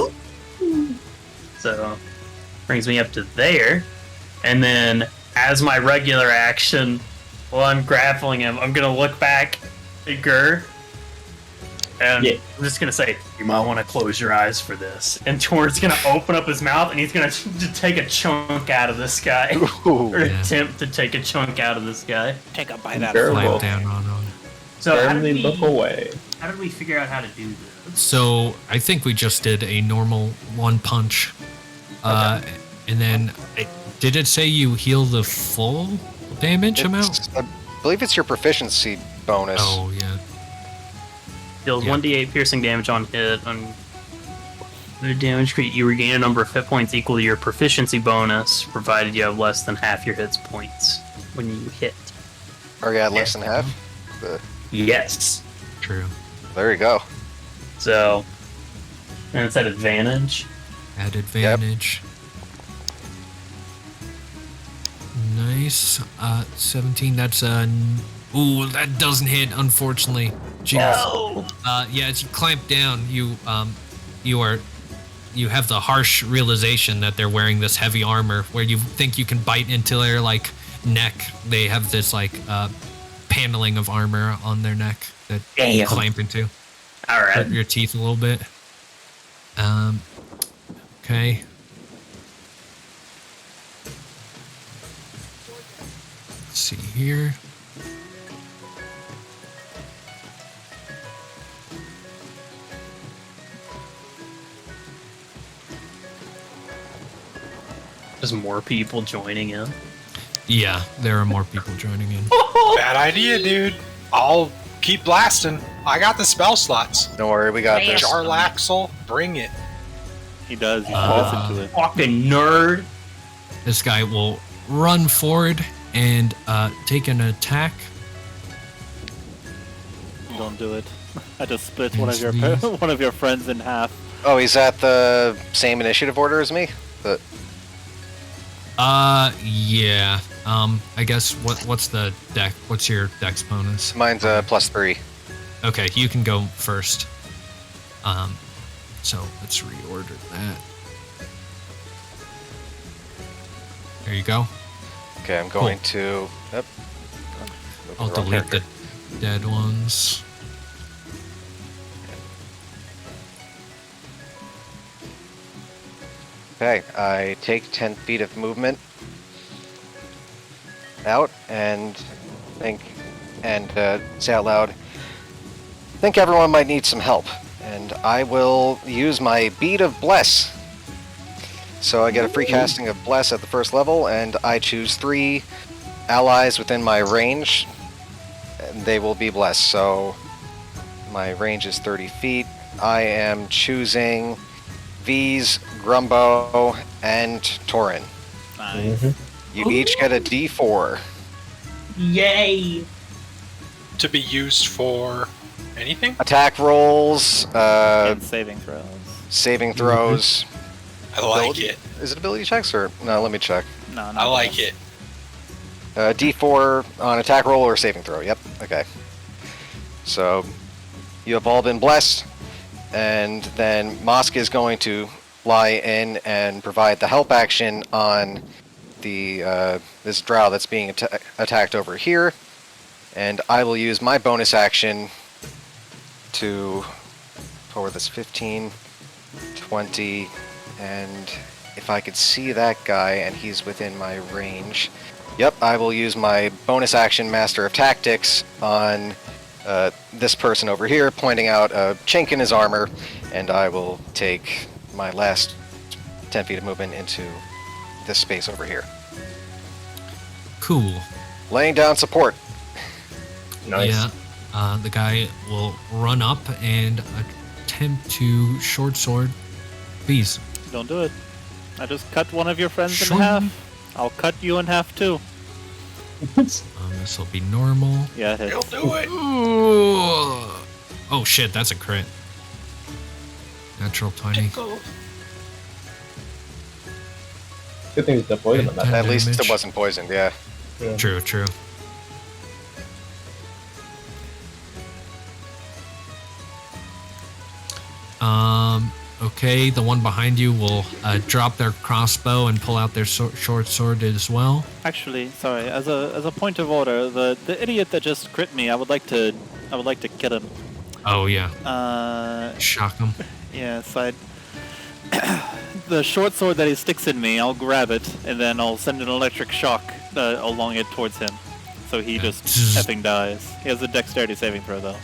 So brings me up to there. And then as my regular action, while I'm grappling him, I'm going to look back at Gur. And Yeah. I'm just going to say, you might want to close your eyes for this. And Torin's going to open up his mouth and he's going to take a chunk out of this guy. Or Yeah. attempt to take a chunk out of this guy. Take a bite out Sure. of Climb Terrible. down on him. So how did, Firmly we, look away. how did we figure out how to do this? So I think we just did a normal 1 punch. And then, did it say you heal the full damage amount? I believe it's your proficiency bonus. Oh, yeah. Deals Yeah. 1d8 piercing damage on hit. On the damage crit, you regain a number of hit points equal to your proficiency bonus, provided you have less than half your hit points when you hit. Or yeah, less than half. Yes. True. There you go. So, and it's at advantage. Add advantage. Nice. 17. That's ooh, that doesn't hit, unfortunately. Jeez. No! Yeah, as you clamp down, you have the harsh realization that they're wearing this heavy armor where you think you can bite into their like neck. They have this like paneling of armor on their neck that you Damn. clamp into. All right. Hurt your teeth a little bit. Okay. Let's see here. There's more people joining in. Yeah, there are more people joining in. Bad idea, dude. I'll keep blasting. I got the spell slots. Don't worry, we got this. Jarlaxle, bring it. He does. He Uh, falls into it. Fucking nerd. This guy will run forward and take an attack. Don't do it. I just split one of your friends in half. Oh, he's at the same initiative order as me? Yeah. I guess what's the deck? What's your dex bonus? Mine's +3. Okay, you can go first. So let's reorder that. There you go. Okay, I'm going to... Yep. I'll delete the dead ones. Okay, I take 10 feet of movement out and think, and say out loud, think everyone might need some help. And I will use my Bead of Bless. So I get a free casting of Bless at the first level, and I choose 3 allies within my range, and they will be blessed. So my range is 30 feet. I am choosing V's, Grumbo, and Torin. Nice. You each get a D4. Yay! To be used for anything? Attack rolls, And saving throws. saving throws. I like ability- it. Is it ability checks or no? Let me check. No, I like it. D4 on attack roll or saving throw. Yep. Okay. So you have all been blessed, and then Mosk is going to fly in and provide the help action on the this drow that's being attacked over here, and I will use my bonus action to forward this 15, 20, and if I could see that guy and he's within my range. Yep, I will use my bonus action Master of Tactics on this person over here, pointing out a chink in his armor, and I will take my last 10 feet of movement into this space over here. Cool. Laying down support. Nice. Yeah. The guy will run up and attempt to short sword. Please. Don't do it. I just cut one of your friends in Short- half. I'll cut you in half too. This will be normal. Yeah, it hits. He'll do it. Ooh. Oh shit, that's a crit. Natural 20. Good thing it's the poison on that. At least damage. it wasn't poisoned, yeah. True, true. Okay, the one behind you will drop their crossbow and pull out their short sword as well. Actually, sorry. As a point of order, the idiot that just crit me, I would like to kill him. Oh yeah, shock him. Yes, the short sword that he sticks in me, I'll grab it and then I'll send an electric shock along it towards him, so he just effing dies. He has a dexterity saving throw though.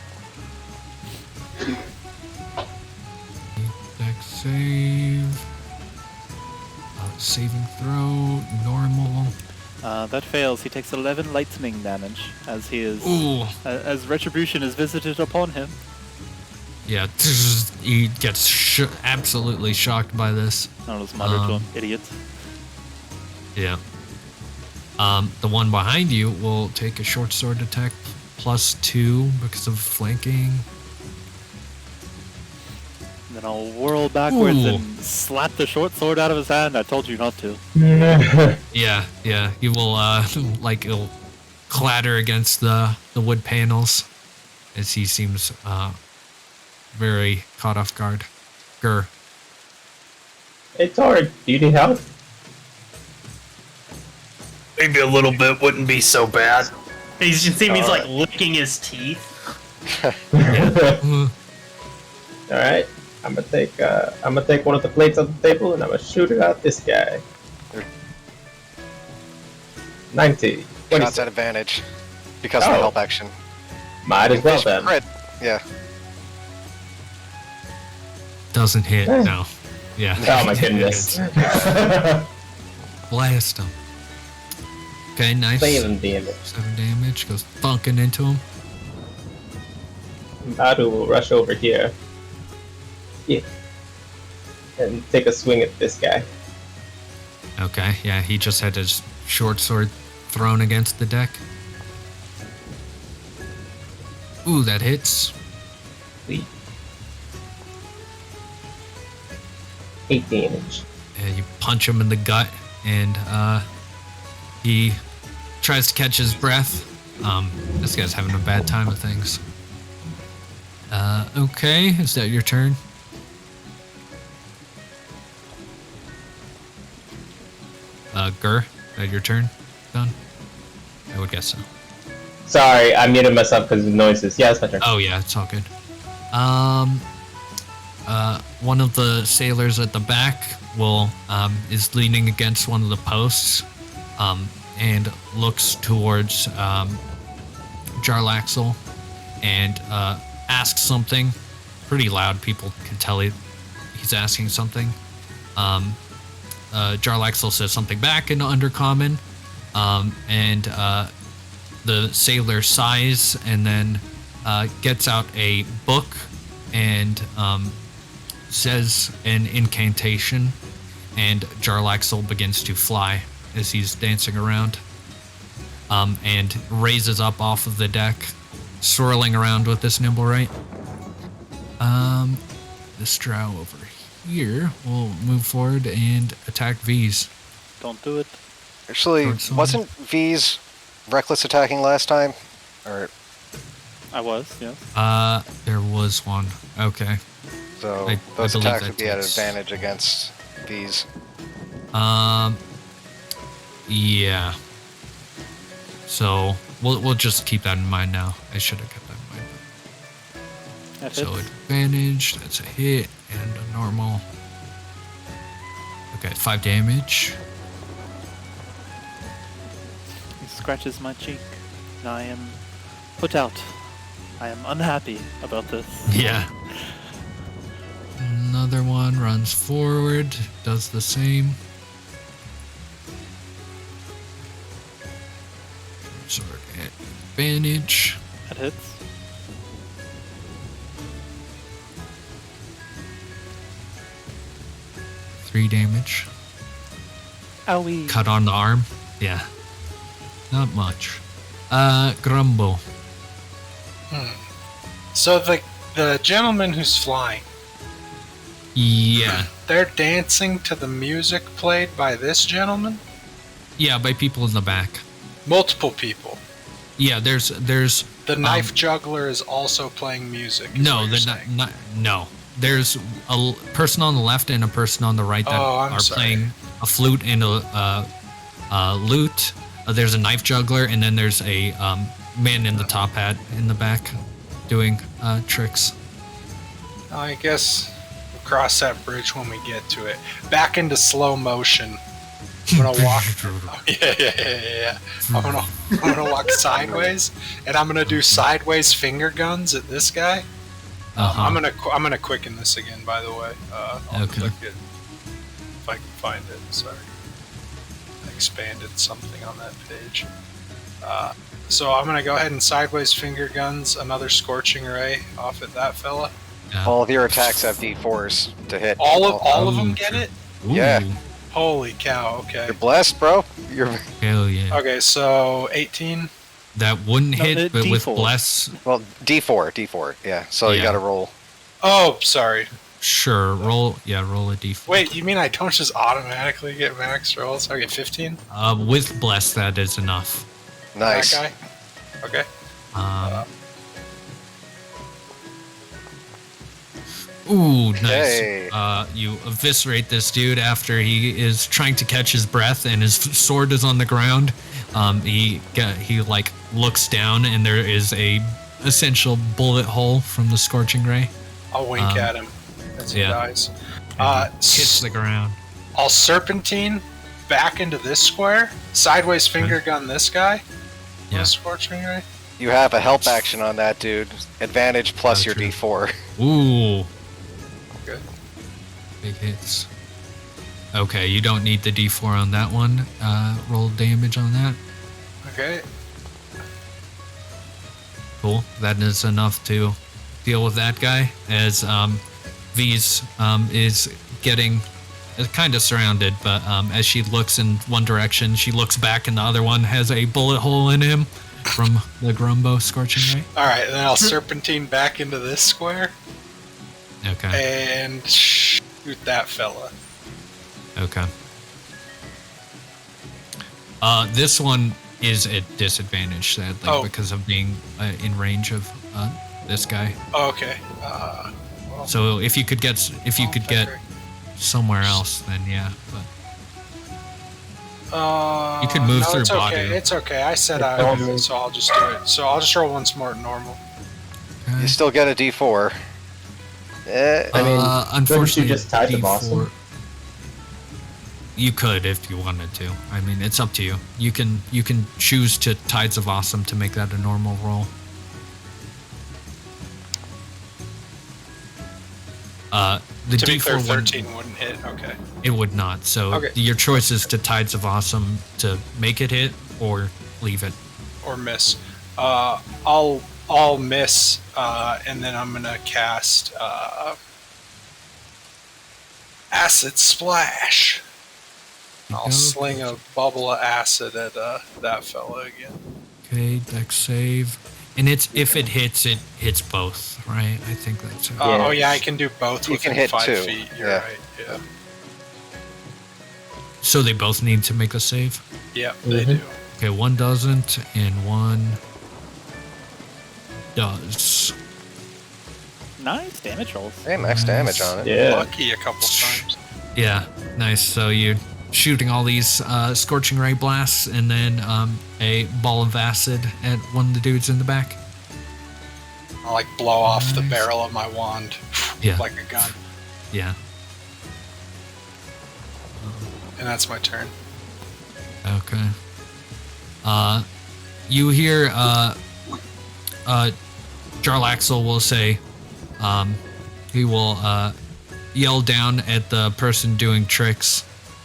Dex save. Saving throw, normal. That fails. He takes 11 lightning damage as he is Ooh. as retribution is visited upon him. Yeah, he gets absolutely shocked by this. I'll just mutter to him, idiot. Yeah. The one behind you will take a short sword attack +2 because of flanking. And then I'll whirl backwards Ooh. and slap the short sword out of his hand. I told you not to. Yeah. You will it'll clatter against the wood panels as he seems very caught off guard. Grr. Hey, Torin, do you need help? Maybe a little bit wouldn't be so bad. You can see him, he's like licking his teeth. Alright. I'm gonna take one of the plates off the table and I'm gonna shoot it at this guy. 90. Shots at advantage because of the help action. Might as well then. Crit. Yeah. Doesn't hit, no. Yeah. Oh my goodness. Blast him. Okay, nice. 7 damage. 7 damage, goes thunking into him. Badu will rush over here. Yeah. And take a swing at this guy. Okay, yeah, he just had his short sword thrown against the deck. Ooh, that hits. Sweet. 8 damage. And you punch him in the gut, and he tries to catch his breath. This guy's having a bad time of things. Okay, is that your turn? Gur, is that your turn? Done? I would guess so. Sorry, I muted myself because of the noises. Yeah, it's my turn. Oh yeah, it's all good. One of the sailors at the back is leaning against one of the posts, and looks towards Jarlaxle and asks something pretty loud. People can tell he's asking something. Jarlaxle says something back in Undercommon, and the sailor sighs and then gets out a book and says an incantation, and Jarlaxle begins to fly as he's dancing around, and raises up off of the deck, swirling around with this nimble right. This drow over here will move forward and attack V's. Don't do it. Actually, wasn't V's reckless attacking last time? Or I was, yes. There was one. Okay. so I those believe attacks that would be at takes- advantage against V's. Yeah. So we'll just keep that in mind now. I should have kept that in mind. That So hits. advantage, that's a hit, and a normal. Okay, 5 damage. He scratches my cheek, and I am put out. I am unhappy about this. Yeah. Another one runs forward, does the same. Sword at advantage. That hits. Three damage. Owie. Cut on the arm. Yeah. Not much. Grumbo. So the gentleman who's flying, Yeah. they're dancing to the music played by this gentleman? Yeah, by people in the back. Multiple people. Yeah, there's The knife juggler is also playing music. is no, what you're they're saying. not. No, there's a person on the left and a person on the right that Oh, I'm are sorry. playing a flute and a lute. There's a knife juggler, and then there's a man in the top hat in the back doing tricks. I guess we'll cross that bridge when we get to it. Back into slow motion. I'm gonna walk. Yeah. I'm gonna walk sideways, and I'm gonna do sideways finger guns at this guy. Uh-huh. I'm gonna quicken this again, by the way. I'll Okay. click it if I can find it. Sorry, I expanded something on that page. So I'm gonna go ahead and sideways finger guns another scorching ray off at that fella. Yeah. All of your attacks have D4s to hit. All of them get true. it. Ooh, Yeah. Holy cow! Okay. You're blessed, bro. You're Hell yeah. Okay, so 18. That wouldn't No, hit, but with D4. bless, well, D4. Yeah. So you Yeah. got to roll. Oh, sorry. sure. Roll a d4. Wait, you mean I don't just automatically get max rolls? I get 15? With bless, that is enough. Nice. That guy? Okay. Ooh, nice. Okay. You eviscerate this dude after he is trying to catch his breath and his sword is on the ground. He like looks down and there is a essential bullet hole from the scorching ray. I'll wink at him as he yeah. dies. Hits the ground. I'll serpentine back into this square, sideways finger gun this guy. Yeah. With a scorching ray. You have a help action on that, dude. Advantage plus Oh, your true. D4. Ooh, Good. big hits. Okay, you don't need the d4 on that one. Roll damage on that. Okay. Cool. That is enough to deal with that guy as V's is getting kind of surrounded, but as she looks in one direction, she looks back and the other one has a bullet hole in him. from the Grumbo Scorching Ray. Alright, then I'll serpentine back into this square Okay. and shoot that fella. Okay. This one is at disadvantage, sadly, because of being in range of this guy. Okay. So if you could get somewhere else, then yeah. But you could move through it's body. okay. It's okay. I said I would do it, so I'll just do it. So I'll just roll one smart normal. You still get a D4. I mean, unfortunately, you just Tides of D4 Awesome? You could if you wanted to. I mean, it's up to you. You can choose to Tides of Awesome to make that a normal roll. The To be D4 clear, one, 13 wouldn't hit. Okay. it would not. So Okay. your choice is to Tides of Awesome to make it hit or leave it. Or miss. I'll miss, and then I'm gonna cast Acid Splash. I'll sling a bubble of acid at that fella again. Okay, dex save. And if it hits both, right? I think that's it. Oh yeah, I can do both You can within hit 5 two. feet. You're Yeah. right. Yeah. So they both need to make a save? Yep, they do. Okay, one doesn't, and one does. Nice damage rolls. Hey, max damage on it. Yeah. Lucky a couple times. Yeah, nice. So you're shooting all these scorching ray blasts, and then a ball of acid at one of the dudes in the back. I'll like blow off the Nice. barrel of my wand Yeah. like a gun. Yeah. And that's my turn. Okay. You hear Accel will say, he will yell down at the person doing tricks,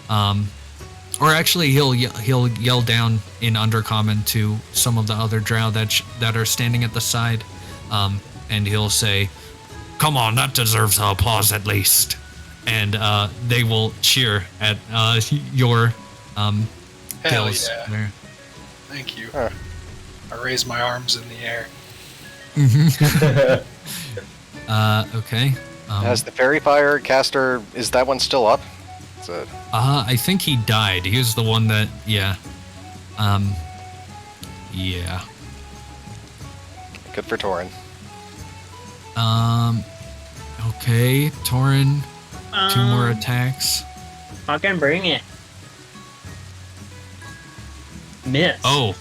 or actually he'll yell down in Undercommon to some of the other drow that are standing at the side, and he'll say, "Come on, that deserves applause at least," and they will cheer at your Hell kills yeah. there. Thank you. Huh. I raise my arms in the air. Okay. Has the Fairy Fire caster, is that one still up? It's a, I think he died. He was the one that, yeah. Yeah. good for Torin. Okay, Torin, 2 more Um, attacks. Fucking bring it. Miss. Oh.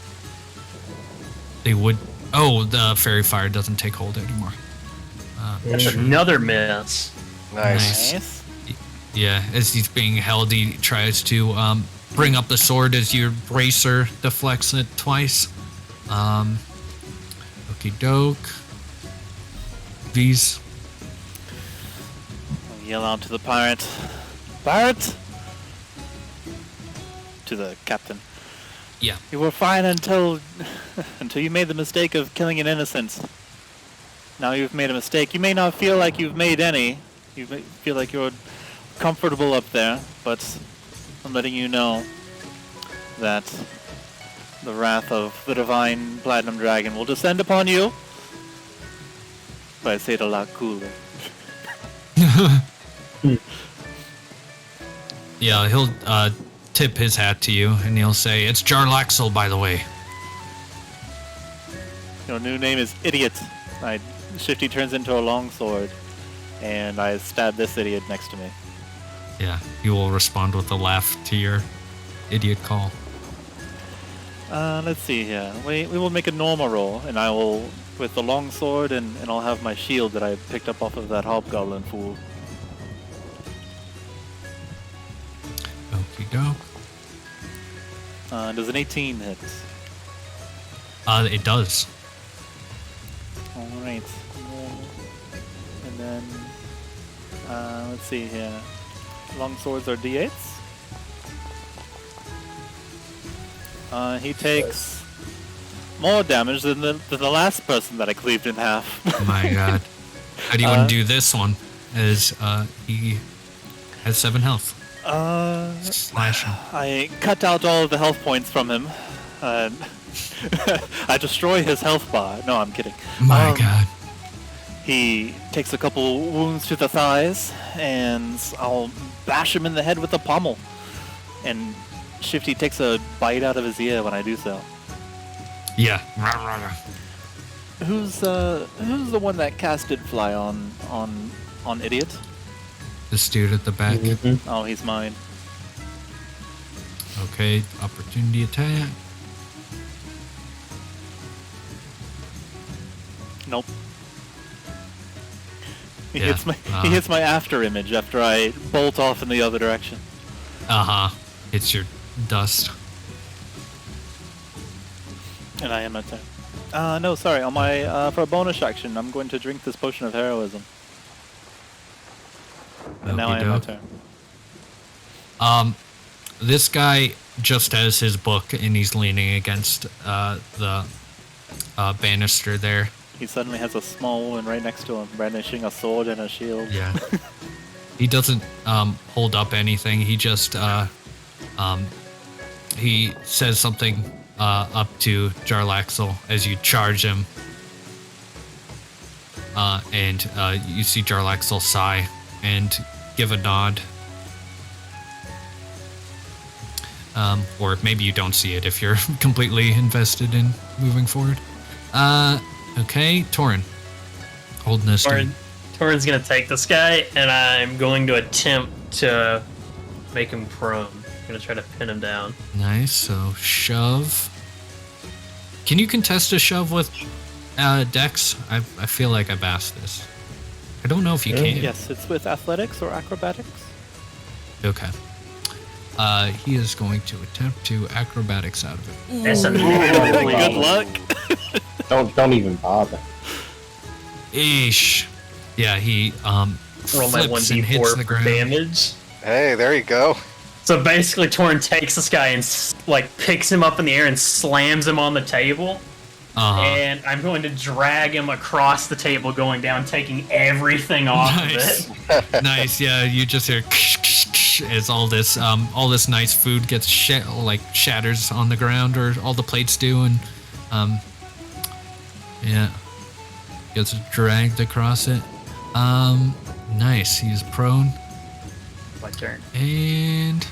They would, oh, the fairy fire doesn't take hold anymore. That's another miss. Nice. Nice. Yeah, as he's being held, he tries to bring up the sword as your bracer deflects it twice. Okie doke. These. I'll yell out to the pirate. Pirate! To the captain. Yeah. You were fine until you made the mistake of killing an innocent. Now you've made a mistake. You may not feel like you've made any. You may feel like you're comfortable up there, but I'm letting you know that the wrath of the divine platinum dragon will descend upon you. But I say it a lot cooler. Yeah, he'll tip his hat to you and he'll say, "It's Accel, by the way." Your new name is Idiot. Shifty turns into a longsword, and I stab this idiot next to me. Yeah, he will respond with a laugh to your idiot call. Let's see here. We will make a normal roll, and I will, with the longsword, and I'll have my shield that I picked up off of that hobgoblin fool. Okie doke. Does an 18 hit? It does. Alright. And then, let's see here. Longswords are d8s. He takes more damage than the last person that I cleaved in half. Oh my god. How do you want to do this one? As he has 7 health. Slash him. I cut out all of the health points from him. I destroy his health bar. No, I'm kidding. My God. He takes a couple wounds to the thighs, and I'll bash him in the head with a pommel. And Shifty takes a bite out of his ear when I do so. Yeah. Who's the one that casted fly on Idiot? This dude at the back. Oh, he's mine. Okay, opportunity attack. Nope. He Yeah, hits my after image after I bolt off in the other direction. It's your dust. And I am at turn. No, sorry. On my for a bonus action, I'm going to drink this potion of heroism. And now I am at turn. This guy just has his book and he's leaning against the banister there. He suddenly has a small woman right next to him, brandishing a sword and a shield. Yeah. He doesn't hold up anything. He just he says something up to Jarlaxle as you charge him. And you see Jarlaxle sigh and give a nod. Or maybe you don't see it if you're completely invested in moving forward. Okay, Torin. Holding this dude. Torin's gonna take this guy, and I'm going to attempt to make him prone. I'm gonna try to pin him down. Nice, so shove. Can you contest a shove with Dex? I feel like I've asked this. I don't know if you can. Yes, it's with athletics or acrobatics. Okay. He is going to attempt to acrobatics out of it. That's a Good luck. Don't even bother. Eesh. Yeah, he roll my flips and hits 1d4 the for ground. damage. Hey, there you go. So basically, Torin takes this guy and picks him up in the air and slams him on the table. And I'm going to drag him across the table, going down, taking everything off of it. Nice. Yeah, you just hear as all this nice food gets shatters on the ground, or all the plates do, and yeah, gets dragged across it. Nice. He's prone. My turn. And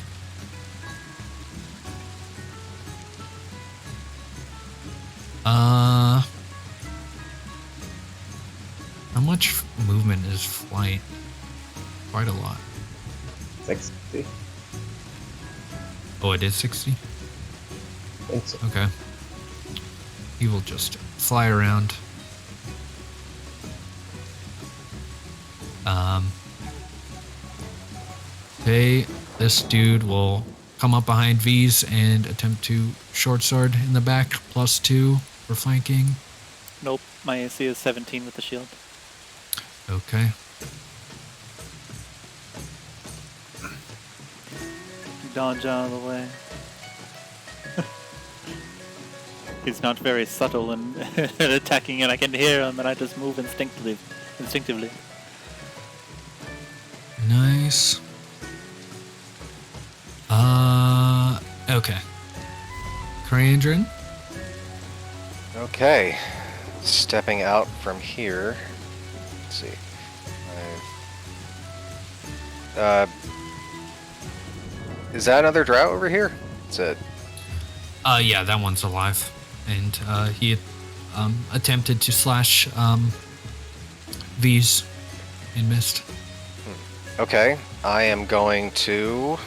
how much movement is flight? Quite a lot. 60. Oh, it is 60? I think so. Okay. He will just fly around. Okay, this dude will come up behind V's and attempt to short sword in the back, +2 for flanking. Nope, my AC is 17 with the shield. Okay. Dodge out of the way. He's not very subtle in attacking, and I can hear him, and I just move instinctively. Nice. Okay. Krandren. Okay. Stepping out from here. Let's see. Is that another drought over here? It's it. Yeah, that one's alive. And he attempted to slash V's and missed. Okay. I am going to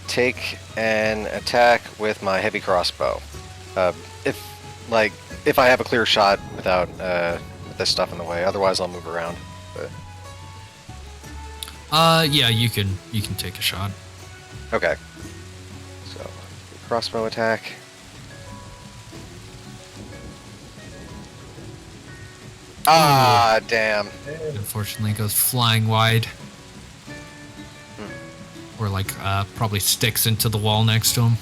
take an attack with my heavy crossbow. If I have a clear shot without this stuff in the way. Otherwise, I'll move around. But... yeah, you can take a shot. Okay. So, crossbow attack. Ah, damn. Unfortunately, goes flying wide. Or probably sticks into the wall next to him.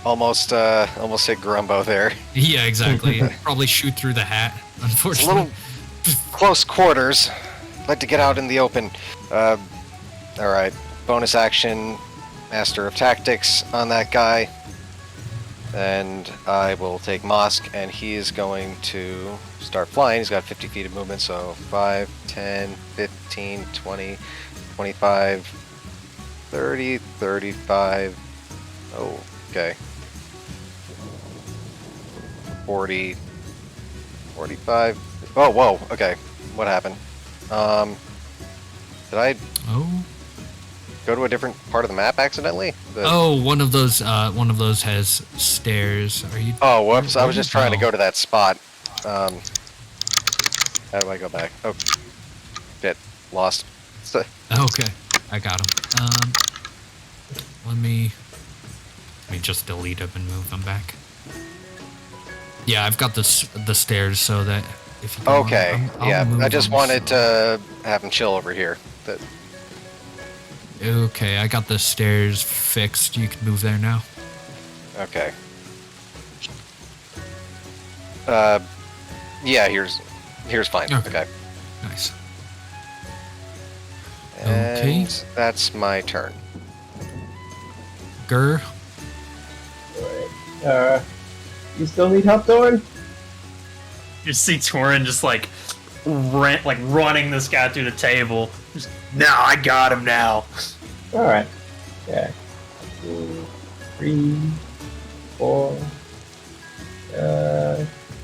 Almost hit Grumbo there. Yeah, exactly. Probably shoot through the hat, It's a unfortunately. little close quarters. I'd like to get out in the open. Alright. Bonus action, Master of Tactics on that guy. And I will take Mosk, and he is going to start flying. He's got 50 feet of movement, so 5, 10, 15, 20, 25, 30, 35. Oh, okay. 40, 45. Oh, whoa, okay. What happened? Did I go to a different part of the map accidentally? One of those has stairs. Are you? Oh, whoops! I was just trying to go to that spot. How do I go back? Oh, shit! Lost. Okay, I got him. Let me just delete him and move him back. Yeah, I've got the stairs so that if you. Okay. I'll move I just him. wanted to have him chill over here. Okay, I got the stairs fixed. You can move there now. Okay. Yeah, here's fine. Okay. Nice. And Okay. that's my turn. Gur. Alright. You still need help, Torin? You see Torin just like running this guy through the table. Just, no, I got him now. Alright. Yeah. 2, 3, 4,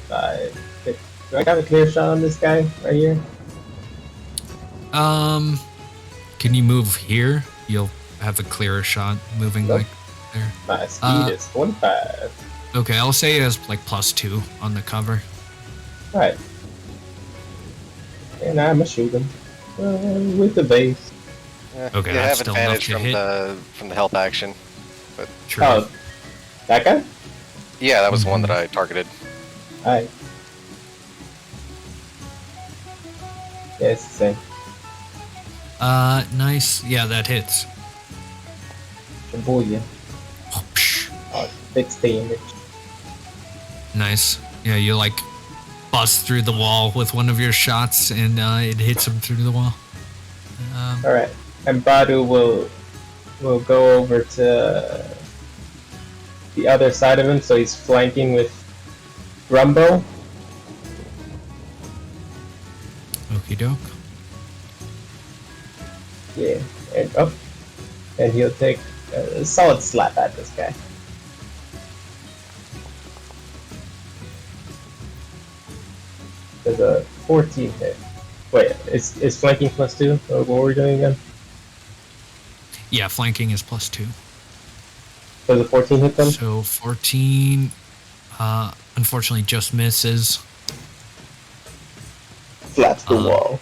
5, 6. Do I got a clear shot on this guy right here? Can you move here? You'll have a clearer shot moving Nope. like there. My speed is 45. Okay, I'll say it has like +2 on the cover. Alright. And I'ma shoot him. With the base. Okay, you that's have still advantage enough to from the help action. But True. Oh, that guy? yeah, that was the one that I targeted. Alright. Yeah, it's the same. Nice. Yeah, that hits. Shabuya. Oh, psh. 16 damage. Nice. Yeah, you like bust through the wall with one of your shots, and it hits him through the wall. Alright. And Badu will go over to the other side of him, so he's flanking with Grumbo. Okie doke. Yeah, and he'll take a solid slap at this guy. There's a 14 hit. Wait, is flanking +2? Or what were we doing again? Yeah, flanking is +2. Does a 14 hit them? So 14, unfortunately, just misses. Flaps the wall.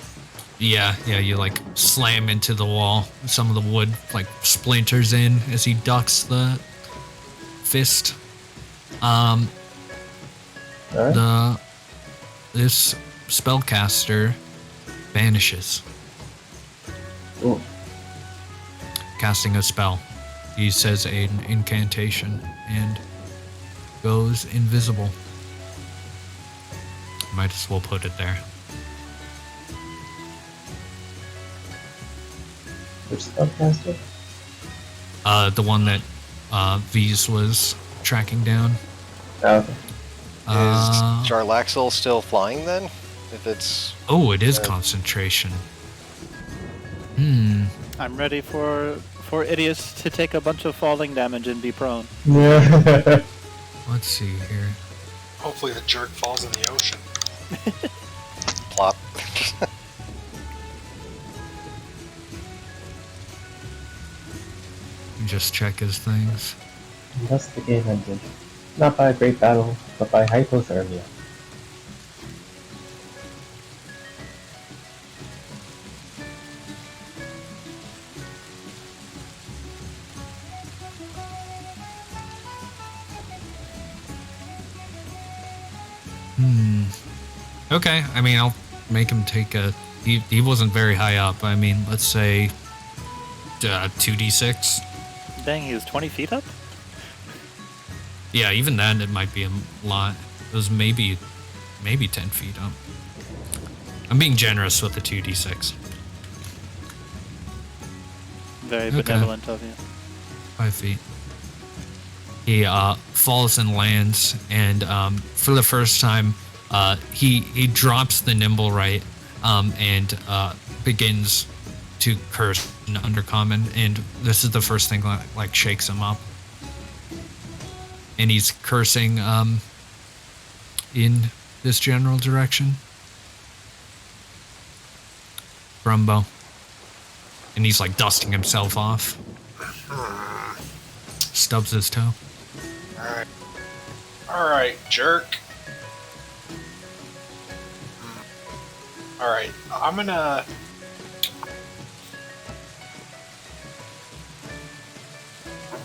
Yeah, you like slam into the wall. Some of the wood like splinters in as he ducks the fist. Alright. This spellcaster vanishes. Ooh. Casting a spell. He says an incantation and goes invisible. Might as well put it there. Which spellcaster? The one that V's was tracking down. Oh, okay. Is Jarlaxle still flying then? If it's It is concentration. I'm ready for idiots to take a bunch of falling damage and be prone. Yeah. Let's see here. Hopefully the jerk falls in the ocean. plop. Just check his things. Thus the game ended. Not by a great battle, but by hypothermia. Okay, I mean, I'll make him take a... He wasn't very high up. I mean, let's say 2d6. Dang, he was 20 feet up? Yeah, even then, it might be a lot. It was maybe 10 feet up. I'm being generous with the 2d6. Very Okay. benevolent of you. 5 feet. He falls and lands, and for the first time, he drops the nimble right and begins to curse in Undercommon, and this is the first thing that like shakes him up. And he's cursing in this general direction. Grumbo. And he's like dusting himself off. Stubs his toe. Alright, jerk. Alright, I'm gonna...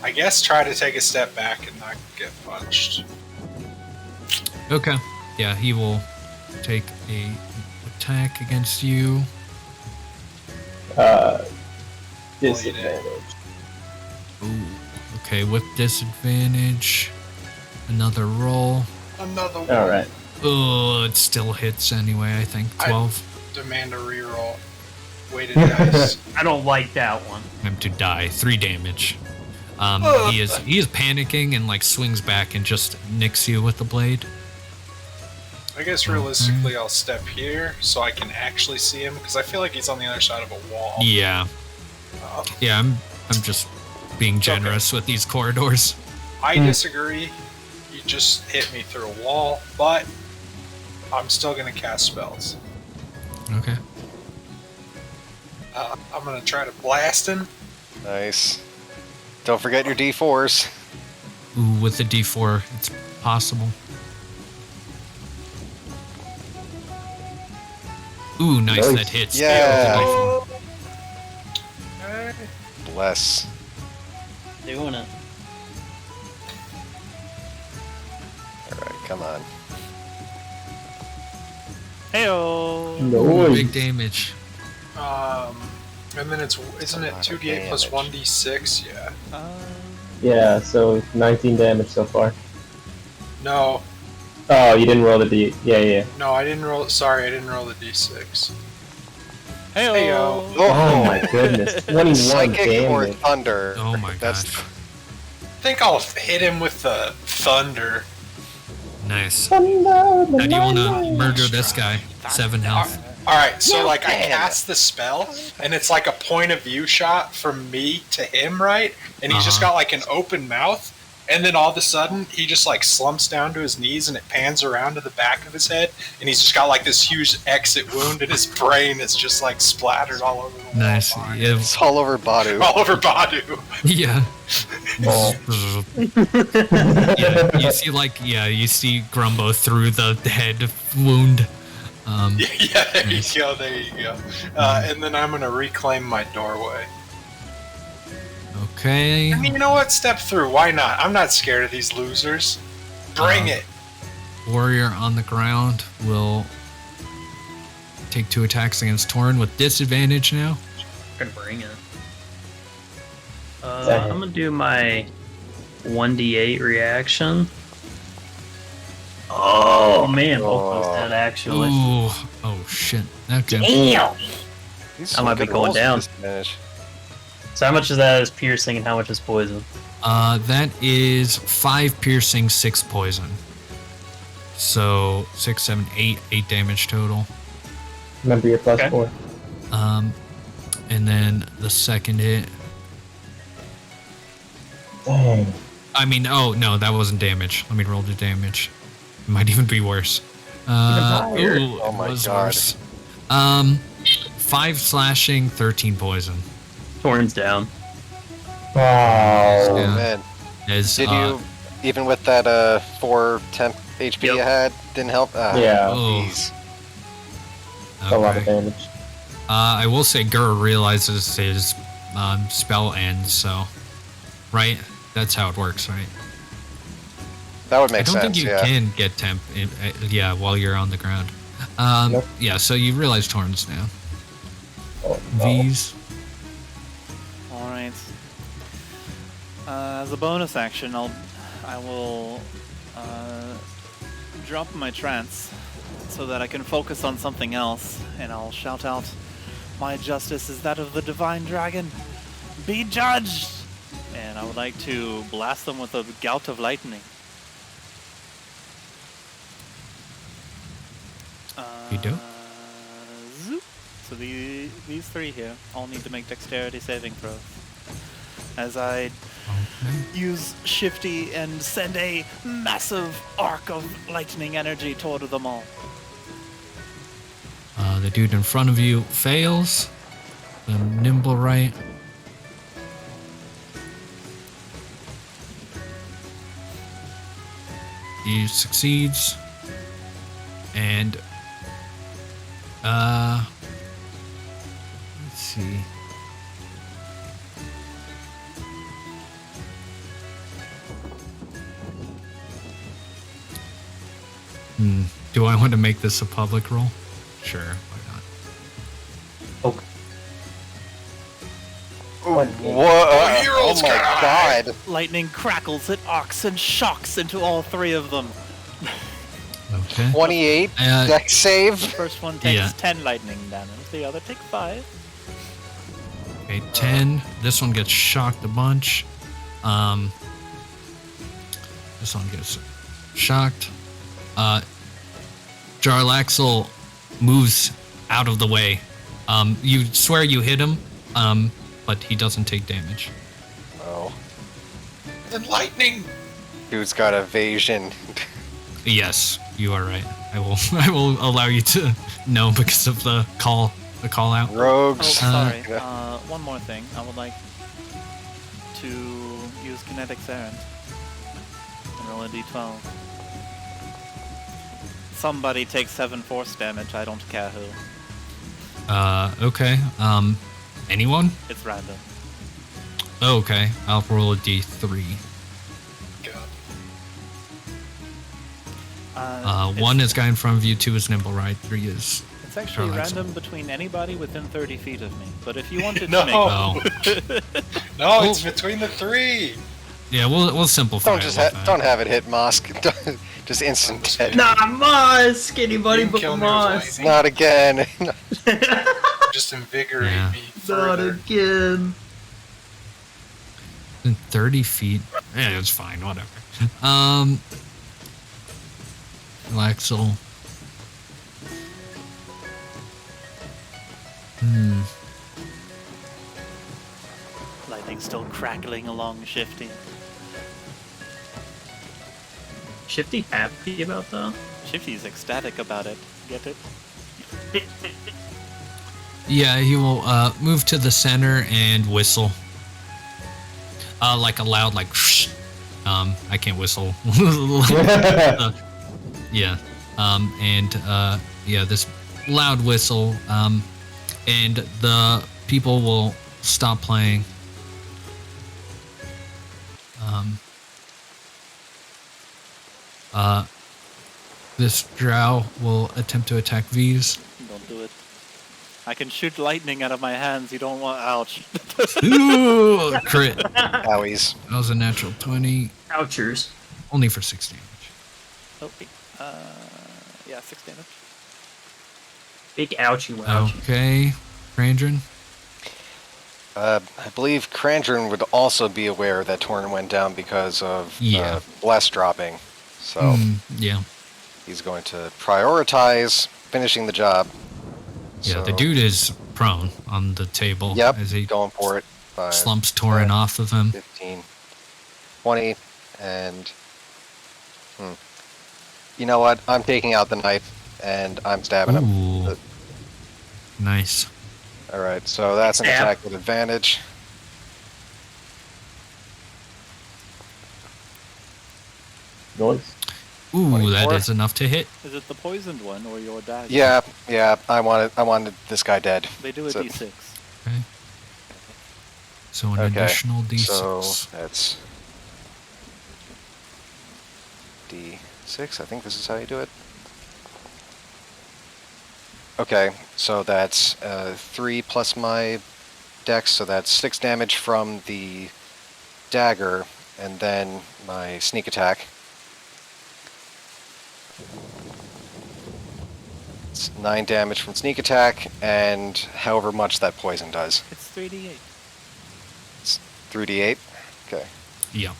I guess try to take a step back and not get punched. Okay. Yeah, he will take a attack against you. Disadvantage. Ooh. Okay, with disadvantage. Another roll. Another one. Alright. Oh, it still hits anyway, I think. 12. Demand a reroll. Weighted dice. I don't like that one. Time to die. 3 damage. He is panicking and like swings back and just nicks you with the blade. I guess realistically I'll step here so I can actually see him, because I feel like he's on the other side of a wall. Yeah. Yeah, I'm just being generous with these corridors. I disagree. You just hit me through a wall, but I'm still gonna cast spells. Okay. I'm gonna try to blast him. Nice. Don't forget your D4s. Ooh, with the D4, it's possible. Ooh, nice, Nice. that hits. Yeah. With the D4. Okay. Bless. Doing it. Alright, come on. Heyo. Ooh, Nice. big damage. And then isn't it 2d8 plus 1d6? Yeah. Yeah, so 19 damage so far. No, Oh, you didn't roll the D. Yeah. no, I didn't roll. Sorry, I didn't roll the d6. Heyo. Heyo. Oh my goodness. 21 Psychic or damage. thunder. Oh my That's gosh. I think I'll hit him with the thunder. Nice. How do you want to murder this guy? 7 health. Alright, so like I cast the spell, and it's like a point of view shot from me to him, right? And he's just got like an open mouth, and then all of a sudden he just like slumps down to his knees, and it pans around to the back of his head, and he's just got like this huge exit wound, and his brain is just like splattered all over the wall. Nice. Yeah. It's all over Badu. All over Badu. Yeah. Oh. Yeah. You see Grumbo through the head wound. Yeah, there you go, there you go. And then I'm gonna reclaim my doorway. Okay. I mean, you know what? Step through. Why not? I'm not scared of these losers. Bring it. Warrior on the ground will take 2 attacks against Torin with disadvantage now. I'm gonna bring it. I'm gonna do my 1d8 reaction. Oh man, both those dead actually. Ooh. Oh shit. Okay. Damn! These I might be good going rolls with down. disadvantage. So how much of that is piercing and how much is poison? That is 5 piercing, 6 poison. So 6, 7, 8 damage total. Remember your plus Okay. 4. And then the second hit. Dang. I mean, oh no, that wasn't damage. Let me roll the damage. It might even be worse. higher. Ooh, Oh it my was God. worse. 5 slashing, 13 poison. Torin's down. Oh. Yeah. Man, As, did you, even with that 4 temp HP you Yep. had, didn't help? Yeah. Oh. Jeez. A lot of Okay. damage. I will say Gur realizes his spell ends, so... Right? That's how it works, right? That would make I don't sense, think you yeah. can get temp, while you're on the ground. Nope. Yeah, so you realize Torn's down. Oh, no. V's. Alright. As a bonus action, I will drop my trance so that I can focus on something else, and I'll shout out, "My justice is that of the divine dragon. Be judged!" And I would like to blast them with a gout of lightning. You do? Zoop. So these three here all need to make dexterity saving throws. As I Okay. use Shifty and send a massive arc of lightning energy toward them all. The dude in front of you fails. The nimble right. He succeeds. And let's see. Do I want to make this a public roll? Sure, why not? Okay. Oh my god. Lightning crackles, it arcs and shocks into all three of them. Okay. 28 dex save. The first one takes Yeah. 10 lightning damage, the other takes 5. Okay, 10. This one gets shocked a bunch. This one gets shocked. Jarlaxle moves out of the way. You swear you hit him, but he doesn't take damage. Oh. And lightning! Dude's got evasion. Yes, you are right. I will allow you to know because of the call out. Oh, Rogues. sorry. One more thing. I would like to use Kinetics Errant and roll a d12. Somebody takes 7 force damage, I don't care who. Okay. Anyone? It's random. Oh, okay. I'll roll a d3. God. One is guy in front of you, 2 is nimble right, 3 is It's actually Jarlaxle. random between anybody within 30 feet of me. But if you wanted No. to make Oh. No, it's between the three! Yeah, we'll simplify. Don't just it with that. don't have it hit Mosk. Just instant dead. Not Mosk! Anybody You can but kill me Mosk! with Not again. Just invigorate Yeah. me Not further. again. In 30 feet. Yeah, it's fine, whatever. Laxel. lightning still crackling along Shifty. Shifty happy about that? Shifty's ecstatic about it. Get it? Yeah, he will move to the center and whistle. Like a loud, like, I can't whistle. Yeah. Yeah, this loud whistle. And the people will stop playing. This drow will attempt to attack V's. Don't do it. I can shoot lightning out of my hands. You don't want. Ouch. Ooh, crit. Owies. That was a natural 20. Ouchers. Only for 6 damage. Oh, wait. Yeah, 6 damage. Big ouchie wouchie. Okay. Krandren. I believe Krandren would also be aware that Torin went down because of Yeah. bless dropping. So Yeah. he's going to prioritize finishing the job. Yeah, So- the dude is prone on the table Yep, as he going for it. 5, slumps Torin 10, off of him. 15, 20, and... You know what? I'm taking out the knife, and I'm stabbing him. Ooh. Nice. Alright, so that's an Stab. attack with advantage. Noise. Ooh, 24. that is enough to hit. Is it the poisoned one or your dagger? Yeah, I wanted this guy dead. They do a So- d6. Okay. So an Okay, additional d6. So that's D6. I think this is how you do it. Okay, so that's 3 plus my dex, so that's 6 damage from the dagger, and then my sneak attack. It's 9 damage from sneak attack, and however much that poison does. It's 3d8. 3d8. Okay. Yeah.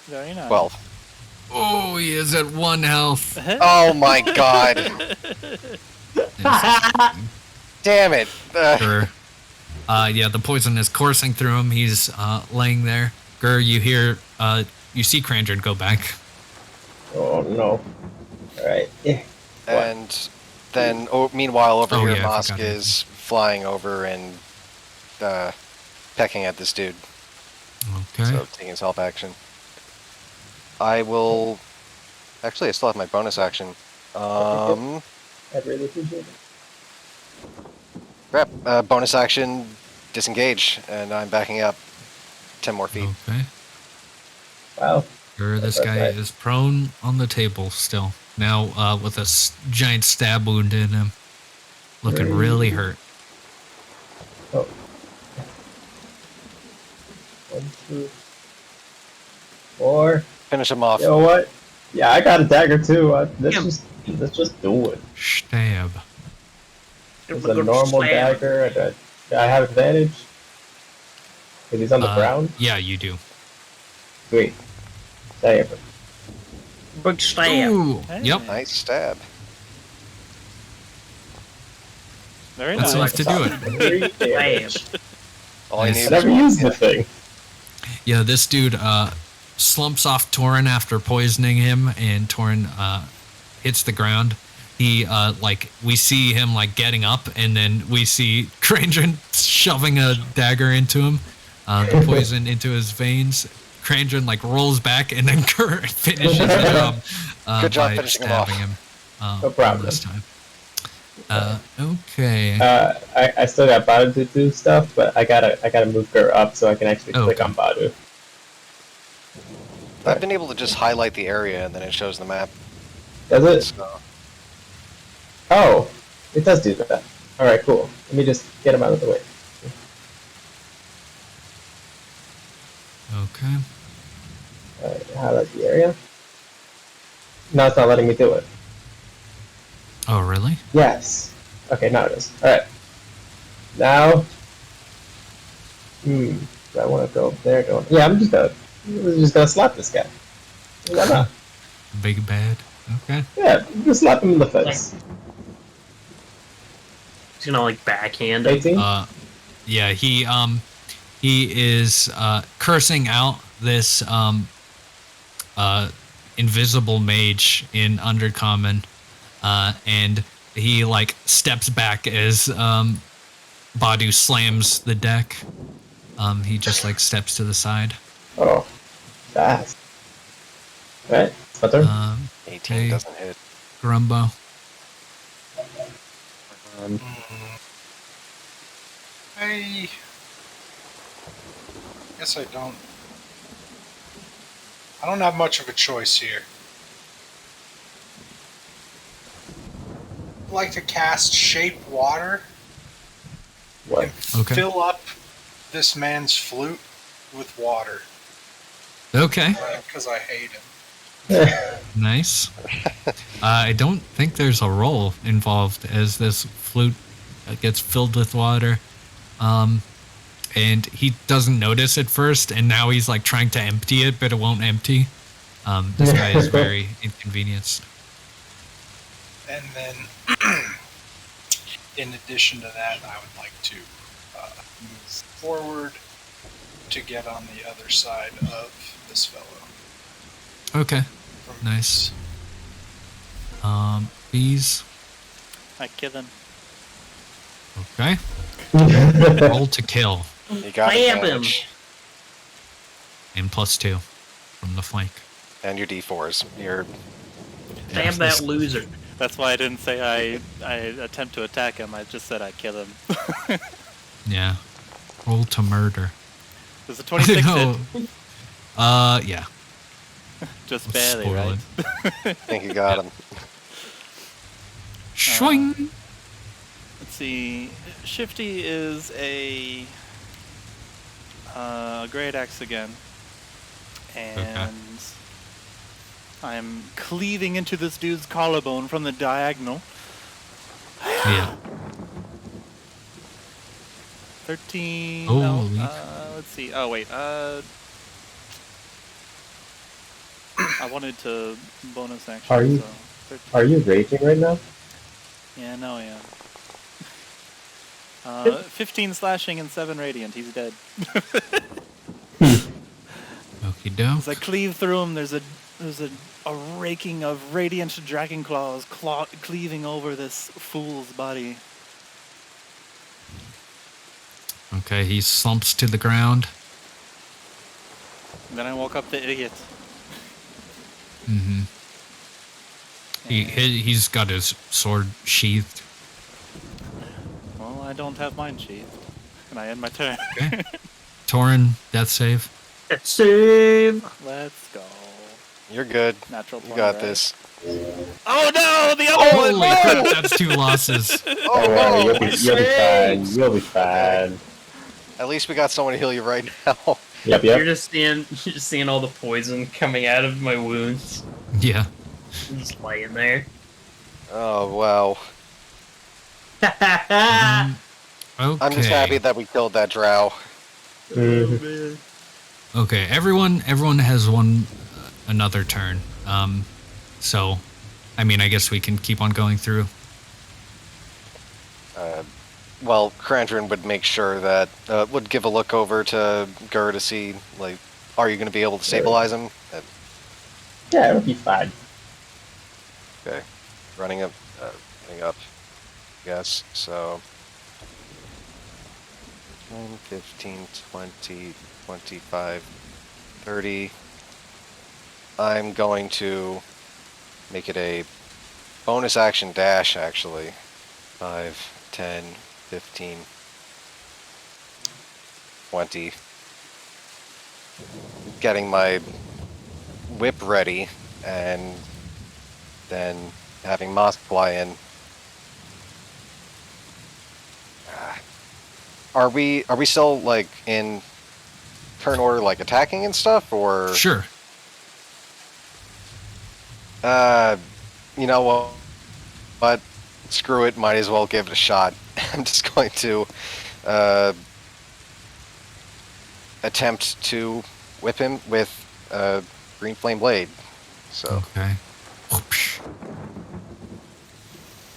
Very nice. 12. Oh, he is at 1 health. Oh my god. Damn it. Sure. Yeah, the poison is coursing through him. He's laying there. Gur, you see Krandren go back. Oh no. Alright. Yeah. And then, meanwhile, over here, yeah, I Mosk forgot is flying over and pecking at this dude. Okay. So, taking his help action. I will... Actually, I still have my bonus action. I really appreciate it. Crap. Bonus action, disengage, and I'm backing up 10 more feet. Okay. Wow. Gur, this That's guy right. is prone on the table still. Now with a giant stab wound in him. Looking really hurt. Oh. 1, 2, 4. Finish him off. You know what? Yeah, I got a dagger too. Let's just do it. Stab. It's a normal dagger. Do I have advantage? Because he's on the ground? Yeah, you do. Sweet. Dagger. Big stab. Ooh. Hey. Yep. Nice stab. Very That's nice. enough to do it. 3 damage. All I Nice. need I is never one used the hit. thing. Yeah, this dude slumps off Torin after poisoning him, and Torin hits the ground. He we see him getting up, and then we see Krandren shoving a dagger into him, the poison into his veins. Krandren rolls back, and then Kurt finishes the job. Good job by finishing him off. stabbing him. No problem. This time. Okay. I still got Badu to do stuff, but I gotta move her up so I can actually Oh, click okay. on Badu. I've been able to just highlight the area and then it shows the map. Does it? So, Oh, it does do that. Alright, cool. Let me just get him out of the way. Okay. Alright, highlight the area. No, it's not letting me do it. Oh, really? Yes. Okay, now it is. Alright. Now. Do I want to go up there? Yeah, I'm just gonna slap this guy. Why not? Big bad. Okay. Yeah, just slap him in the face. He's gonna backhand him. 18? Yeah, he is cursing out this invisible mage in Undercommon, and he steps back as Badu slams the deck. He just steps to the side. Oh, fast. Alright, it's my turn. 18 Okay. doesn't hit. Grumbo. I guess I don't have much of a choice here. I'd like to cast Shape Water What? and Okay. fill up this man's flute with water Okay. because I hate him. Nice. I don't think there's a roll involved as this flute gets filled with water. And he doesn't notice at first, and now he's trying to empty it, but it won't empty. This guy is very inconvenienced. And then, in addition to that, I would like to move forward to get on the other side of this fellow. Okay. From Nice. Bees. I kill him. Okay. Roll to kill. You got Stab advantage. And +2 from the flank. And your D4s. Your Stab that loser. That's why I didn't say I attempt to attack him. I just said I kill him. Yeah. Roll to murder. Does a 26 No. hit? Yeah. Just Let's barely, spoil right? I think you got him. Shwing! Let's see. Shifty is a great axe again, and I'm cleaving into this dude's collarbone from the diagonal. Yeah. 13. Holy. No. Let's see. Oh wait. I wanted to bonus action. Are you- So 13. Are you raging right now? Yeah, no, yeah. 15 slashing and 7 radiant. He's dead. Okie doke. As I cleave through him, there's a raking of radiant dragon claws cleaving over this fool's body. Okay, he slumps to the ground. And then I woke up the idiot. Mm-hmm. He's got his sword sheathed. Well, I don't have mine sheathed. And I end my turn. Okay. Torin, death save. Save. Let's go. You're good. Natural You 20, got right? this. Oh no, the other one! Holy crap, that's 2 losses. Don't worry, you'll be fine. You'll be fine. At least we got someone to heal you right now. Yep, You're yep. just seeing all the poison coming out of my wounds. Yeah. I'm just laying there. Oh, wow. Okay. I'm just happy that we killed that drow. Mhm. Okay, everyone has another turn. So, I mean, I guess we can keep on going through. Well, Krandren would make sure that, would give a look over to Gur to see, like, are you going to be able to stabilize him? Yeah, it'll be fine. Okay. Running up, yes, so... 10, 15, 20, 25, 30... I'm going to make it a bonus action dash, actually. 5, 10, 15, 20. Getting my whip ready, and then having Mosk fly in. Are we still, like, in turn order, like, attacking and stuff, or...? Sure. You know what? But screw it, might as well give it a shot. I'm just going to attempt to whip him with a green flame blade. So Okay. Whoopsh.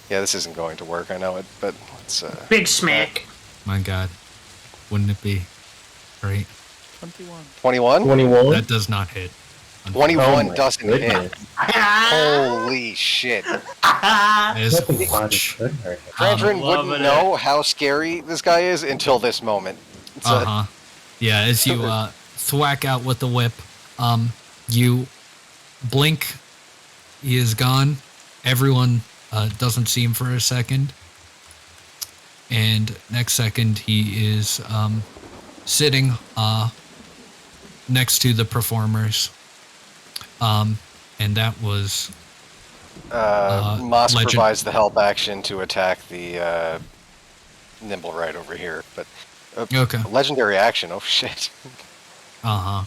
yeah, this isn't going to work. I know it, but it's Big smack. My God. Wouldn't it be great? 21. 21. 21? That does not hit. 21 Oh my doesn't hit. goodness. Holy shit! That is Nothing whoosh. could hurt him. Krandren loving wouldn't it. know how scary this guy is until this moment. It's Uh-huh. Yeah, as you thwack out with the whip, you blink, he is gone. Everyone doesn't see him for a second. And next second, he is sitting next to the performers. And that was... Mosk legend- provides the help action to attack the Nimble right over here, but Okay. legendary action. Oh shit! Uh-huh.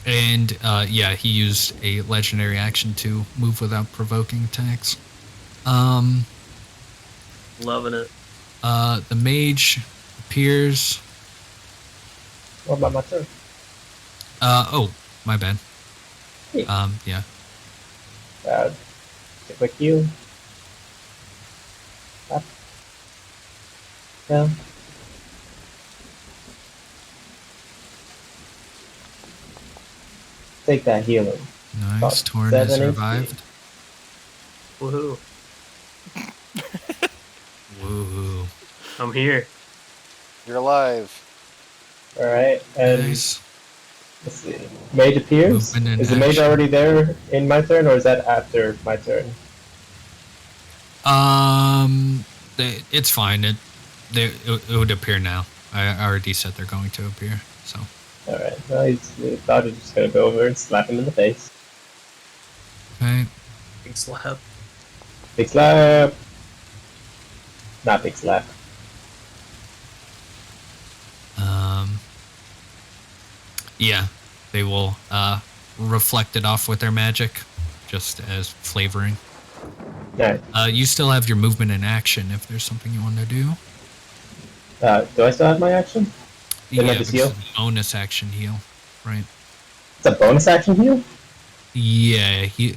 Yeah, he used a legendary action to move without provoking attacks. Loving it. The mage appears. What about my turn? Oh, my bad. Hey. Yeah. A quick heal. Up. Down. Take that healing. Nice. About Torin has 7 survived. Woohoo. Woohoo. I'm here. You're alive. Alright, and Nice. let's see. Mage appears. Movement and Is the mage action. already there in my turn, or is that after my turn? It's fine. It would appear now. I already said they're going to appear. So. Alright, well, I thought I was just gonna go over and slap him in the face. Okay. Big slap. Big slap! Not big slap. Yeah, they will reflect it off with their magic, just as flavoring. Alright, You still have your movement and action if there's something you want to do. Do I still have my action? Didn't I Yeah, just because heal? bonus action heal, right? It's a bonus action heal? Yeah, he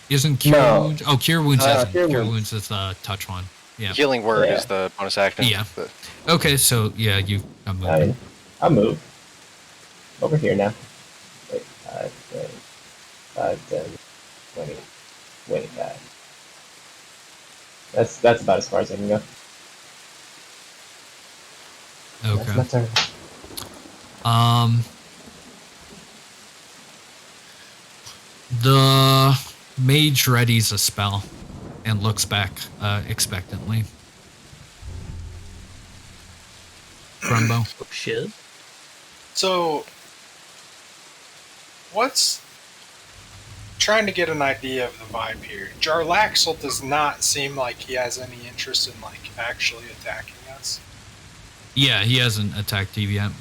isn't cure No. wounds. Oh, cure wounds isn't. Cure Cure wounds. wounds is the touch one. Yeah. Healing word Yeah. is the bonus action. Yeah. but- Okay, so yeah, you got movement. I'll move. Over here now. Wait, 5, 10, 20, 25. That's about as far as I can go. That's my Okay. turn. The mage readies a spell and looks back expectantly. Grumbo. Oh, shit. So, what's trying to get an idea of the vibe here? Jarlaxle does not seem like he has any interest in like actually attacking us. Yeah, he hasn't attacked you yet.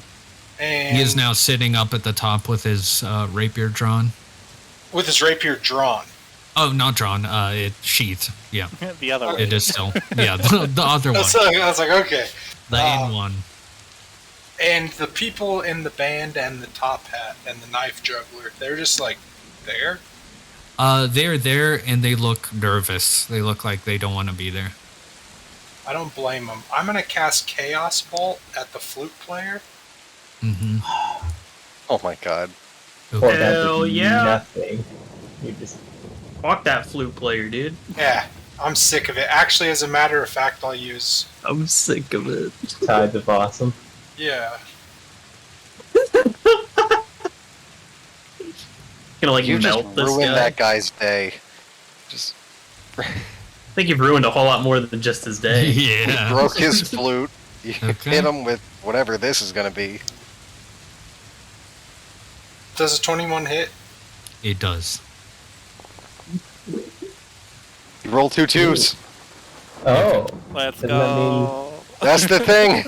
And He is now sitting up at the top with his rapier drawn. with his rapier drawn. Oh, not drawn. It sheathed. Yeah, The other way. it is still. Yeah, the other one. I was like, okay. The in one. And the people in the band and the top hat and the knife juggler, they're just like there. They're there and they look nervous. They look like they don't want to be there. I don't blame them. I'm gonna cast Chaos Bolt at the flute player. Mm-hmm. Oh my god. Or that Hell did yeah. Nothing. You just Fuck that flute player, dude. Yeah, I'm sick of it. Actually, as a matter of fact, I'll use. I'm sick of it. tied of awesome. Yeah. Gonna like You just melt this ruined guy. that guy's day. Just I think you've ruined a whole lot more than just his day. Yeah. broke his flute. You Okay. hit him with whatever this is gonna be. Does a 21 hit? It does. You roll 2 2s. Oh, Let's Doesn't that go. That's the thing.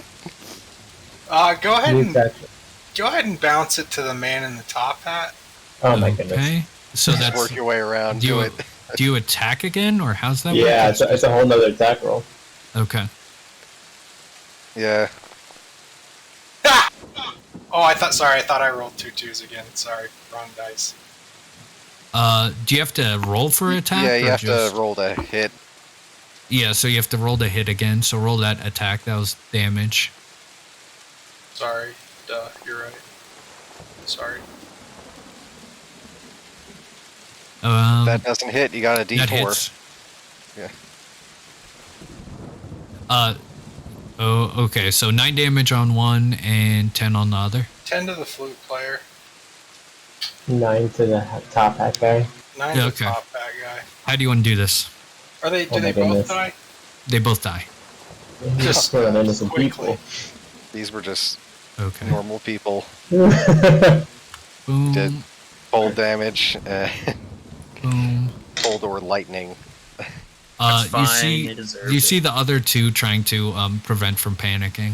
Go ahead new and action. bounce it to the man in the top hat. Oh my goodness. Okay. So Just that's. work your way around. Do Do you, it. do you attack again, or how's that Yeah, work? it's a whole nother attack roll. Okay. Yeah. Ah! Oh, I thought I rolled 2 2s again. Sorry, wrong dice. Do you have to roll for attack? Yeah, you or have just... to roll to hit. Yeah, so you have to roll to hit again. So roll that attack. That was damage. Sorry, duh, you're right. Sorry. That doesn't hit. You got a that D4. hits. Yeah. Oh, okay. So 9 damage on one and 10 on the other. 10 to the flute player. 9 to the top hat guy. 9 Yeah, to okay. the top hat guy. How do you want to do this? Are they? Oh Do my they both goodness. die? They both die. Just killing innocent quickly. people. These were just Okay. normal people. Boom. Did cold damage, Boom. cold or lightning. You fine, see, they deserve you it. see the other two trying to prevent from panicking.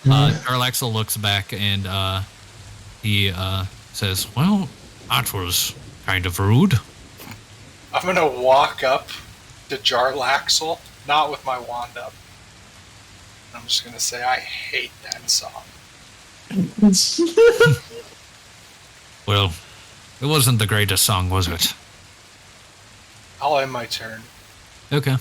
Jarlaxle looks back and he says, "Well, that was kind of rude." I'm gonna walk up to Jarlaxle, not with my wand up. I'm just gonna say I hate that song. Well, it wasn't the greatest song, was it? I'll end my turn. Okay.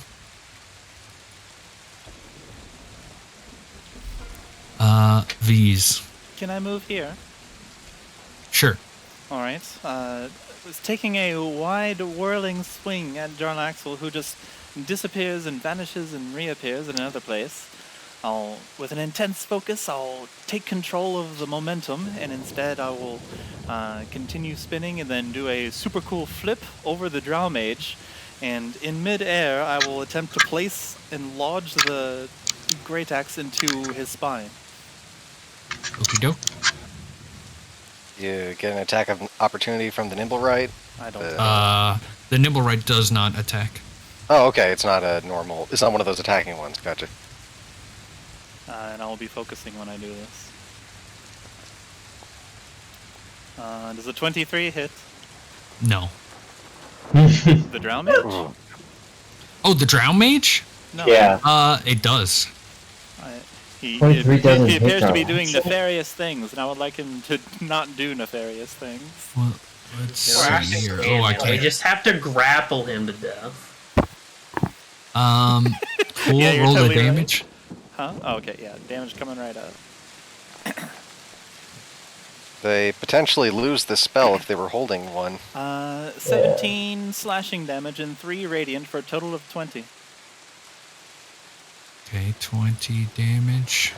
V's. Can I move here? Sure. All right. Was taking a wide whirling swing at Jarlaxle, who just disappears and vanishes and reappears in another place. With an intense focus, I'll take control of the momentum, and instead I will continue spinning and then do a super cool flip over the Drow Mage. And in mid-air, I will attempt to place and lodge the Great Axe into his spine. Okie doke. You get an attack of opportunity from the nimble right. I don't. The Nimblewright does not attack. Oh, okay. It's not a normal. It's not one of those attacking ones. Gotcha. And I will be focusing when I do this. Does a 23 hit No. the Drow Mage? Oh, the Drow Mage? No. Yeah. It does. He 23 doesn't he hit appears to be Jarlaxle. doing nefarious things, and I would like him to not do nefarious things. Well, let's Yeah, see here. Damn Oh, I it, We can't. just have to grapple him to death. Cool. Yeah, you're Roll totally the right. damage. Huh? Oh, okay, yeah, damage coming right up. They potentially lose the spell if they were holding one. 17 slashing damage and 3 radiant for a total of 20. Okay, 20 damage.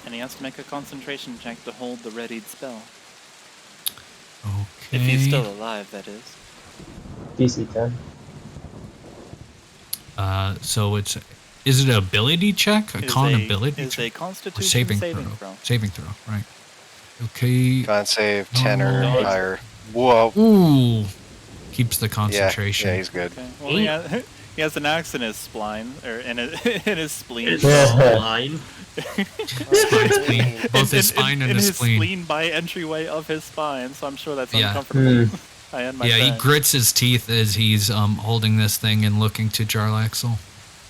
And he has to make a concentration check to hold the readied spell. Okay. If he's still alive, that is. DC 10. So is it an ability check? A It is con a- ability is check? a Or constitution saving throw. Saving throw, right. Okay. Con save 10 or Oh. higher. Whoa. Ooh. Keeps the Yeah, concentration. yeah, he's good. Okay. Well, he has an axe in his spine, or in his spleen. It's line. Spine, spleen. Both his spine and in his his spleen. by entryway of his spine, so I'm sure that's Yeah. uncomfortable. I end my Yeah, he turn. grits his teeth as he's holding this thing and looking to Jarlaxle.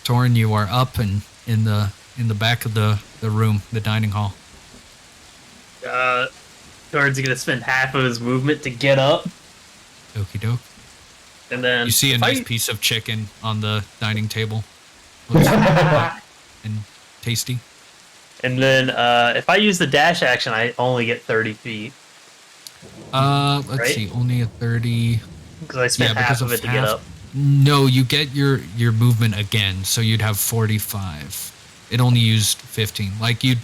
Torin, you are up and in the back of the room, the dining hall. Torin's gonna spend half of his movement to get up, Okie doke. and then You see a if nice I- piece of chicken on the dining table. Looks and tasty. And then if I use the dash action, I only get 30 feet Let's Right? see, only a 30. because I spent Yeah, half because of of it to get half- up. No, you get your movement again, so you'd have 45. It only used 15. Like you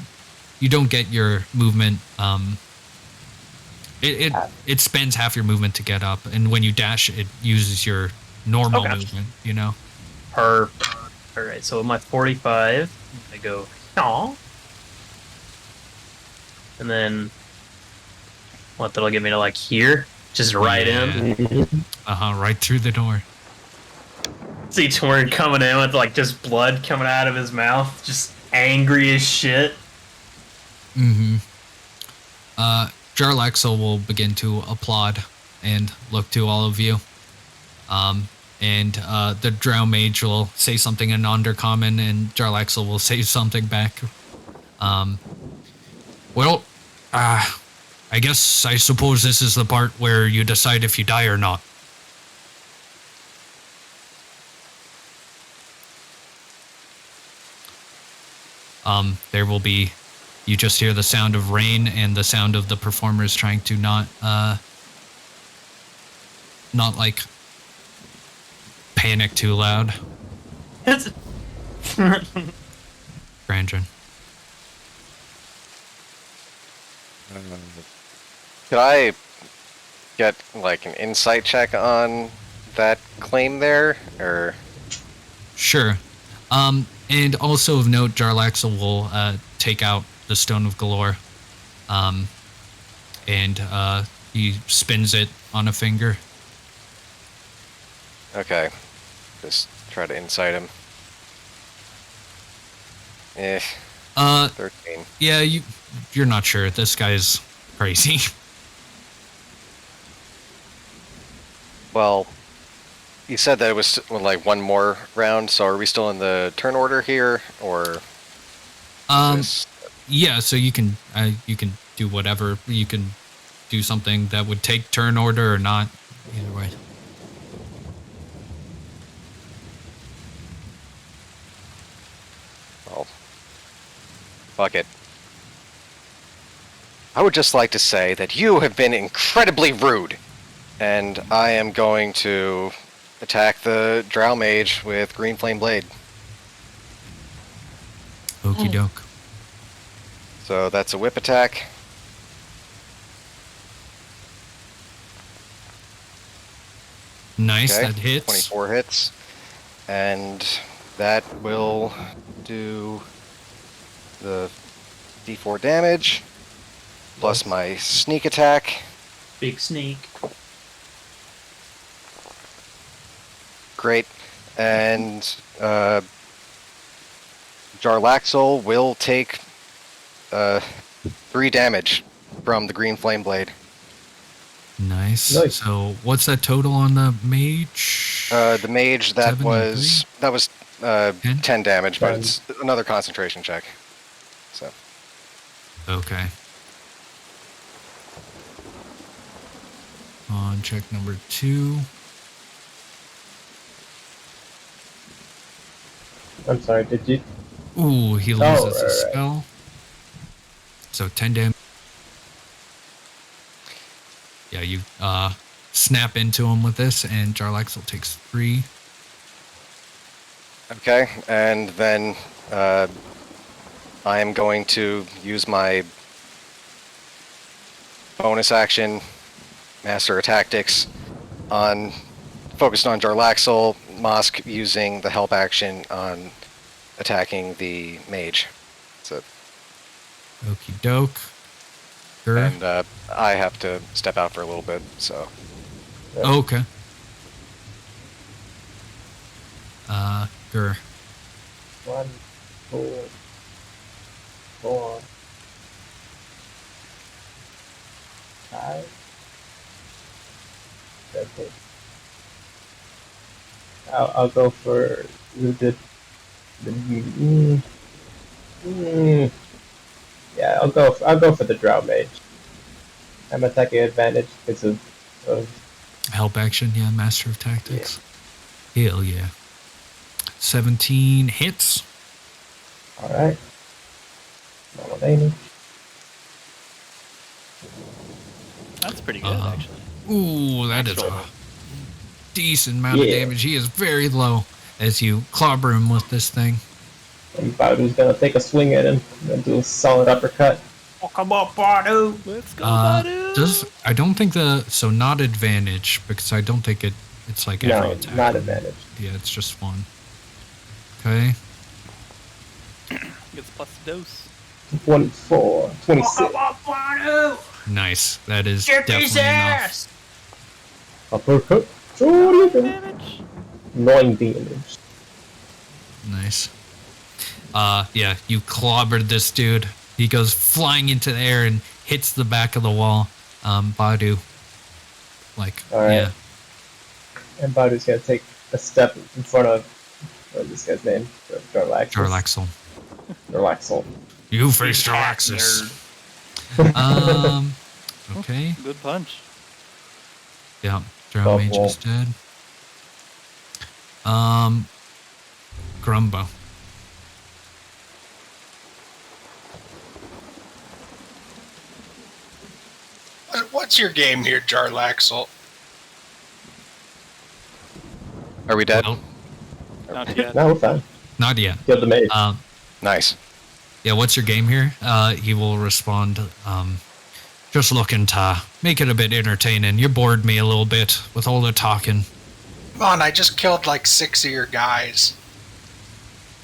don't get your movement. It spends half your movement to get up, and when you dash, it uses your normal Okay. movement. You know. All right, so with my 45, I go, aw. And then, what, that'll get me to like here? Just right in? Right through the door. See Torin coming in with like just blood coming out of his mouth, just angry as shit. Mm-hmm. Jarlaxle will begin to applaud and look to all of you. And the Drow Mage will say something in Undercommon, and Jarlaxle will say something back. I suppose this is the part where you decide if you die or not. There will be, you just hear the sound of rain and the sound of the performers trying to not like panic too loud. Krandren. Could I get like an insight check on that claim there, or? Sure. And also of note, Jarlaxle will take out the Stone of Galore. And he spins it on a finger. Okay. Just try to insight him. 13. Yeah, you're not sure. This guy's crazy. Well, you said that it was like one more round, so are we still in the turn order here, or? This- Yeah, so you can do whatever. You can do something that would take turn order or not. Either way. Well, fuck it. I would just like to say that you have been incredibly rude, and I am going to attack the Drow Mage with Green Flame Blade. Okie doke. So that's a whip attack. Nice, Okay, that hits. 24 hits. And that will do the d4 damage, plus my sneak attack. Big sneak. Great. And Jarlaxle will take 3 damage from the Green Flame Blade. Nice. Nice. So what's that total on the mage? The mage, that 7 and was 10 damage, but 10. it's another concentration check. So Okay. On check number 2. I'm sorry, did you? Ooh, he Oh, loses his right. spell. So 10 damage. Yeah, you snap into him with this, and Jarlaxle takes 3. okay, and then I am going to use my bonus action, Master of Tactics, focused on Jarlaxle, Mosk using the help action on attacking the mage. So, Okie doke. Gur. and I have to step out for a little bit, so Okay. Gur. 1, 4, 4, 5, 7. I'll go for the yeah. I'll go for the Drow Mage. I'm attacking advantage because of Help action, yeah, Master of Tactics. Hell yeah. 17 hits. all right. Normal damage. That's pretty good, actually. Ooh, that is a decent amount of Yeah. damage. He is very low as you clobber him with this thing. And Badu's gonna take a swing at him and do a solid uppercut. Oh, come on, Bardo. Let's go, Badu! I don't think so not advantage, because I don't think it's like every No, attack. not advantage. Yeah, it's just one. Okay. Gets plus dose. 24, 26. Oh, come on, Bardo. Nice. That is Get his definitely enough. ass. Uppercut. Damage. 9 damage. Nice. Yeah, you clobbered this dude. He goes flying into the air and hits the back of the wall. Badu. Like, Alright. yeah. And Badu's gonna take a step in front of what is this guy's name? Jarlaxle. Jarlaxle. You face Jarlaxus. Okay. Good punch. Yeah, Drow Mage well. is dead. Grumbo. What's your game here, Jarlaxle? are we dead? Well, Not yet. No, we're fine. not yet. Kill the mage. Nice. Yeah, what's your game here? He will respond, just looking to make it a bit entertaining. You bored me a little bit with all the talking. Come on, I just killed like 6 of your guys.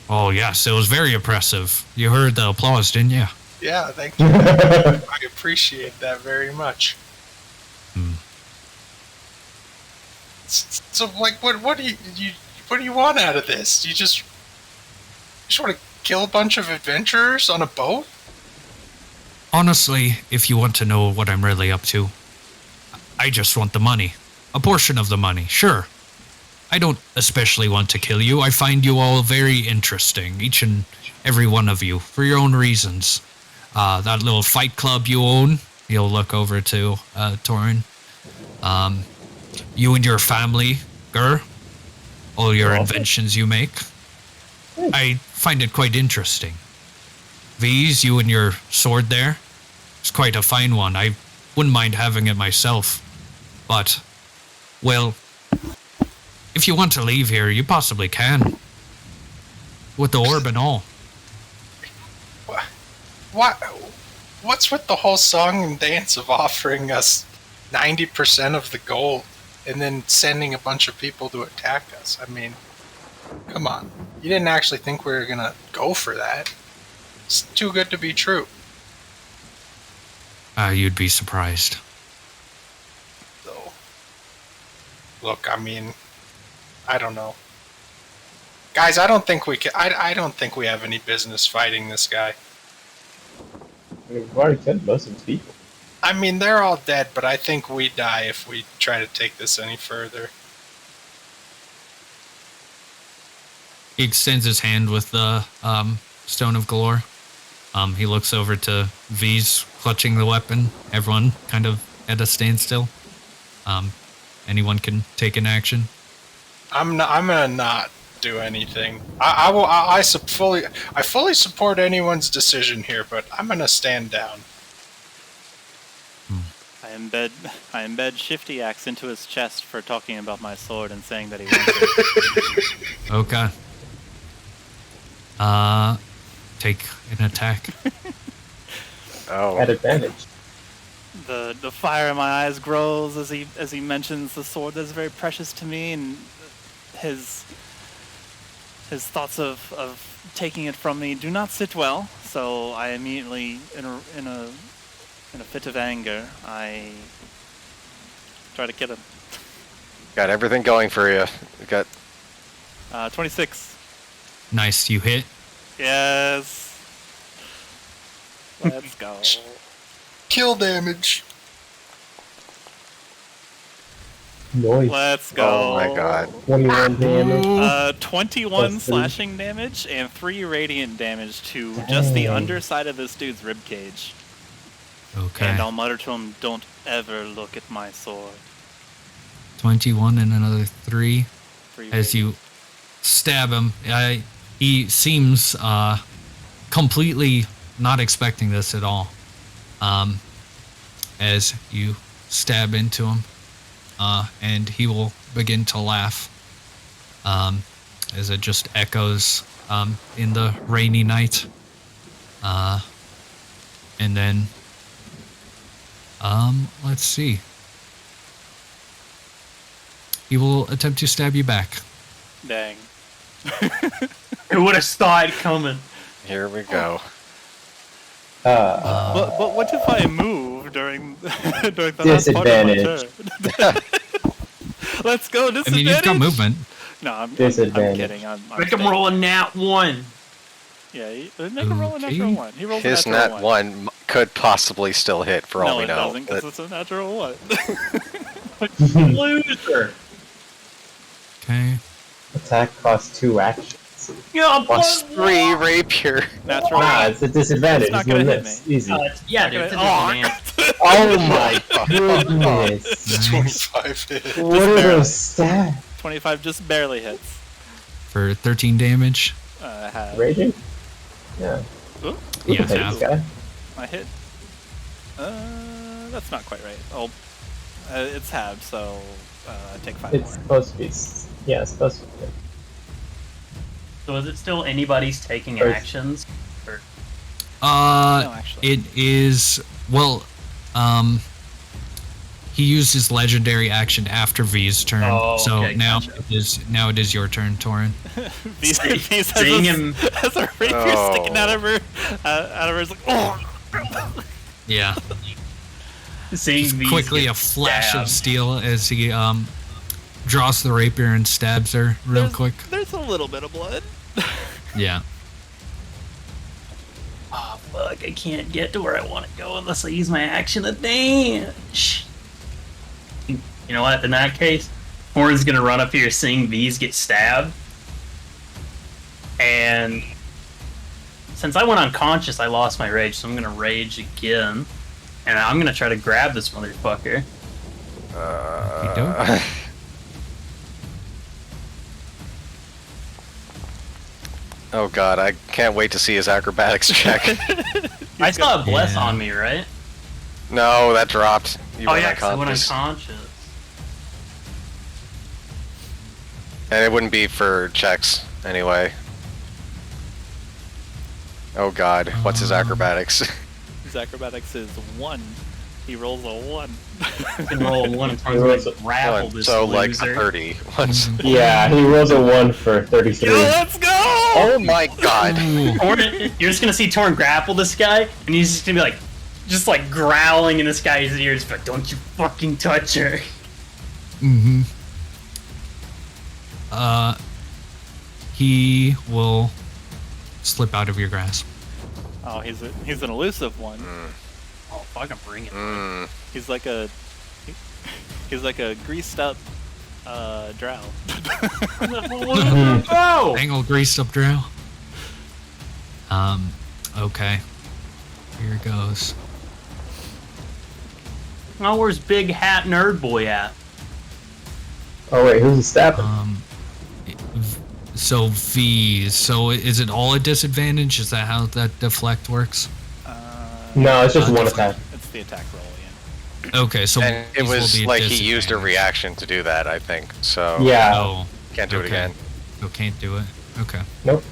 Oh, yes, it was very impressive. You heard the applause, didn't you? Yeah, thank you. I appreciate that very much. So, like, what do you want out of this? You just want to kill a bunch of adventurers on a boat? Honestly, if you want to know what I'm really up to, I just want the money. A portion of the money, sure. I don't especially want to kill you. I find you all very interesting, each and every one of you, for your own reasons. That little fight club you own, you'll look over to Torin. You and your family, Gur, all your inventions you make. I find it quite interesting. V's, you and your sword there, it's quite a fine one. I wouldn't mind having it myself. But, well, if you want to leave here, you possibly can. With the orb and all. What's with the whole song and dance of offering us 90% of the gold and then sending a bunch of people to attack us? I mean, come on. You didn't actually think we were gonna go for that. It's too good to be true. You'd be surprised. So, look, I mean, I don't know. Guys, I don't think we can. I don't think we have any business fighting this guy. We've already killed most of the people. I mean, they're all dead, but I think we die if we try to take this any further. He extends his hand with the Stone of Galore. He looks over to V's clutching the weapon. Everyone kind of at a standstill. Anyone can take an action. I'm gonna not do anything. I fully support anyone's decision here, but I'm gonna stand down. I embed Shifty Axe into his chest for talking about my sword and saying that he wants it. Okay. Take an attack. At advantage. The fire in my eyes grows as he mentions the sword that's very precious to me, and his thoughts of taking it from me do not sit well. So I immediately, in a fit of anger, I try to kill him. Got everything going for you. Got 26. Nice, you hit. Yes. Let's go. Kill damage. Nice. Let's go. Oh my god. 21 damage. 21 Plus three. slashing damage and 3 radiant damage to just the Dang. underside of this dude's ribcage. Okay. And I'll mutter to him, "Don't ever look at my sword." 21 and another 3. 3 As you stab him, he seems completely not expecting this at all. As you stab into him, and he will begin to laugh as it just echoes in the rainy night. And then, let's see. He will attempt to stab you back. Dang. Who would have saw it coming? Here we go. But what if I move during the last part of my turn? Let's go, I disadvantage! mean, you've got movement. No, I'm Disadvantage. kidding. I'm Make him staying. roll a nat 1. Yeah, make him roll a natural Okay. 1. He rolls His a natural nat 1 could possibly still hit for all No, we it know. doesn't, because it's a natural 1. Loser. Okay. Attack costs 2 actions. Yeah, Plus 3 rapier. Natural Nah, 1. it's a disadvantage. It's not You'll gonna hit miss. me. Easy. yeah, dude. It's a disadvantage. Oh my goodness. Nice. 25 hit. What are those stats? 25 just barely hits. For 13 damage. Half. Raging? Yeah. Ooh, We can Yeah, take half. this guy. I hit. That's not quite right. Oh, it's halved, so take 5 It's more. supposed to be. Yeah, it's supposed to be. So is it still anybody's taking First. actions? Or No, actually. It is, well, he used his legendary action after V's turn. Oh, so okay, now gotcha. it is your turn, Torin. seeing him- has a rapier sticking out of her. It's like, oh. Yeah. seeing Just these quickly get a flash of stabbed. steel as he draws the rapier and stabs her real quick. There's a little bit of blood. Yeah. Oh fuck! I can't get to where I want to go unless I use my action advantage. You know what? In that case, Horn's gonna run up here, seeing these get stabbed, and since I went unconscious, I lost my rage, so I'm gonna rage again, and I'm gonna try to grab this motherfucker. Okey-doke. Oh god, I can't wait to see his acrobatics check. I still have bless Yeah. on me, right? No, that dropped. You Oh went yeah, 'cause I went unconscious. unconscious. And it wouldn't be for checks, anyway. Oh god, what's his acrobatics? His acrobatics is 1. He rolls a 1. I can roll a 1 and He rolls to grapple this so, like, loser. 30. What's... Yeah, he rolls a 1 for 33. Let's go! Oh my god! Torn, you're just gonna see Torn grapple this guy, and he's just gonna be like, just like growling in this guy's ears, but don't you fucking touch her. Mm-hmm. He will slip out of your grasp. Oh, he's an elusive one. Oh, fucking bring it. Mm. He's like a greased up drow. Oh! Angle greased up drow. Okay. Here goes. Oh, where's Big Hat Nerd Boy at? Oh wait, who's the stabbing? So V. So is it all a disadvantage? Is that how that deflect works? No, it's just one deflect. attack. It's the attack roll, yeah. Okay, so And it these will was be like he used a disadvantage. reaction to do that, I think. So Yeah. Oh, can't do it okay. again. So can't do it. Okay. Nope.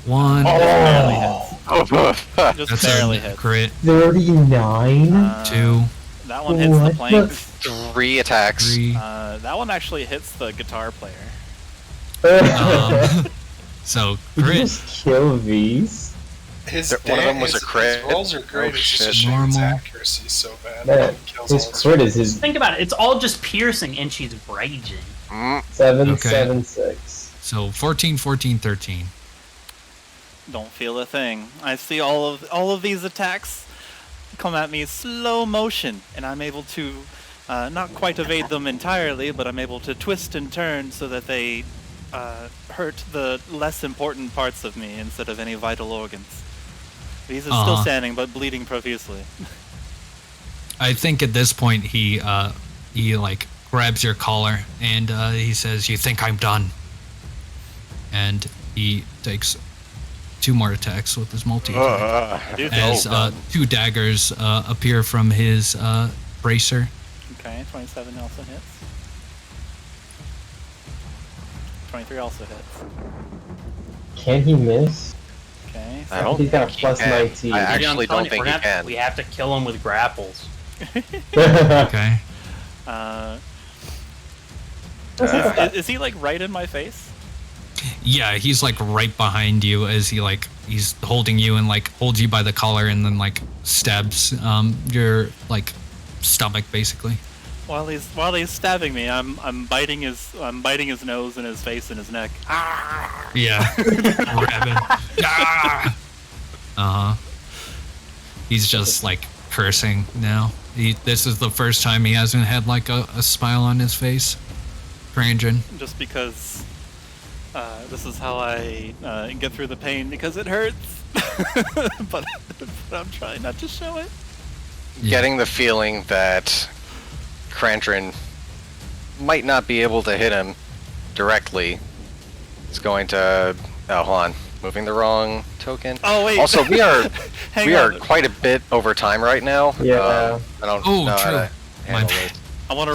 One. Barely hits. Oh, Just That's barely a hits. crit. 39? Two. That one hits the What plank. 3 attacks. Three. That one actually hits the guitar player. So Did you crit. just kill these? His One of them was a his crit. rolls are great. Oh, It's just a shit. shame his Normal. accuracy is so bad. Man, He kills his all his crit is his Think about it. It's all just piercing, and she's raging. Mm, 776. So 14, 14, 13. Don't feel a thing. I see all of these attacks come at me slow motion, and I'm able to not quite evade them entirely, but I'm able to twist and turn so that they hurt the less important parts of me instead of any vital organs. These are still standing, but bleeding profusely. I think at this point he like grabs your collar and he says, "You think I'm done?" And he takes 2 more attacks with his multi-attack. I do think As he's done. 2 daggers appear from his bracer. Okay, 27 also hits. 23 also hits. Can he miss? Okay, I don't He's got a think he plus can. 19. I Maybe I'm actually telling don't you, think we're he gonna have- can. We have to kill him with grapples. Okay. Is he like right in my face? Yeah, he's like right behind you as he's holding you and like holds you by the collar and then like stabs your like stomach basically. While he's stabbing me, I'm biting his nose and his face and his neck. Yeah. Grabbing. Ah! Uh-huh. He's just like cursing now. This is the first time he hasn't had like a smile on his face. Krandren. Just because this is how I get through the pain, because it hurts. but I'm trying not to show it. Yeah. Getting the feeling that Krandren might not be able to hit him directly. It's going to... Oh, hold on. Moving the wrong token. Oh wait. Also, we are Hang on. quite a bit over time right now. Yeah. I don't Oh, know how true. to My handle bad. it. I want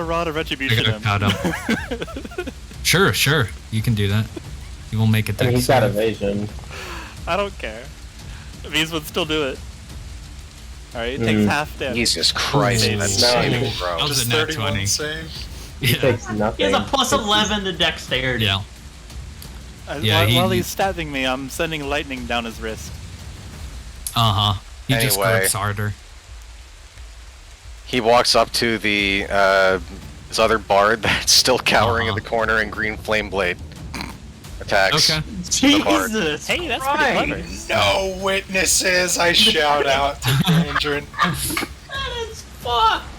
a rod of I retribution. gotta him. count up. Sure. You can do that. You will make a I dex mean, he's got save. evasion. I don't care. These would still do it. Alright, it takes half damage. Jesus Christ, Ooh. that's No, saving he- throw. That was Just a nat 31 20. save. He Yeah. takes He nothing. has a plus 11 to dexterity. Yeah. Yeah, While he's stabbing me, I'm sending lightning down his wrist. Uh-huh. He just Anyway. grips harder. He walks up to the his other bard that's still cowering in the corner in green flame blade. Attacks. Okay. bard. Jesus! Hey, that's Christ. pretty clever. No witnesses! I shout out to Krandren. That is fucked!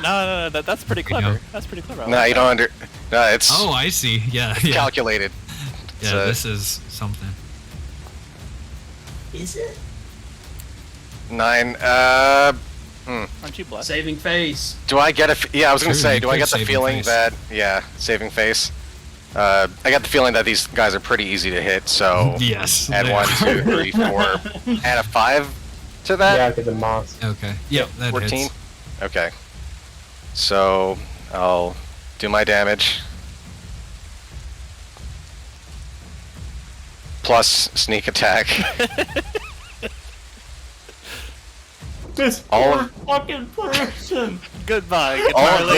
No, that's pretty you go. clever. That's pretty clever. I No, like you that. don't under. No, it's Oh, I see. Yeah. calculated. Yeah, So- this is something. Is it? 9. Aren't you blessed? Saving face. Do I get a? Yeah, I was gonna True, say. you Do I could get the saving feeling face. that? Yeah, saving face. I got the feeling that these guys are pretty easy to hit. So Yes. add they 1, are. 2, 3, 4. Add a 5 to that. Yeah, because the moss. Okay. Yep, that 14. hits. Okay. So I'll do my damage. Plus sneak attack. This All poor of- fucking person. Goodbye, All guitar of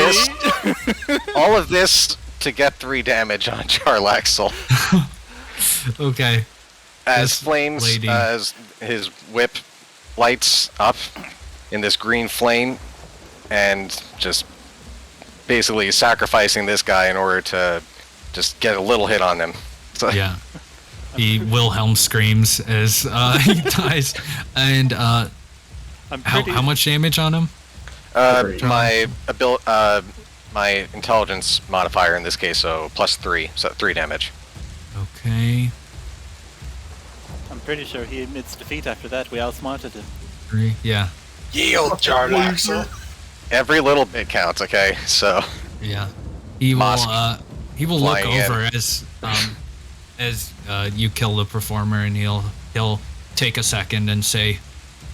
lady. All of this to get 3 damage on Charlaxle. Okay. As This flames, lady. as his whip lights up in this green flame, and just basically sacrificing this guy in order to just get a little hit on them. So, Yeah. He Wilhelm screams as he dies. And I'm pretty. how much damage on him? my my intelligence modifier in this case, so +3, so 3 damage. Okay. pretty sure he admits defeat after that. We outsmarted him. 3, yeah. Yield, Jarlaxle. Every little bit counts, okay? So, Yeah. He will Mosk look flying in. over as you kill the performer, and he'll take a second and say,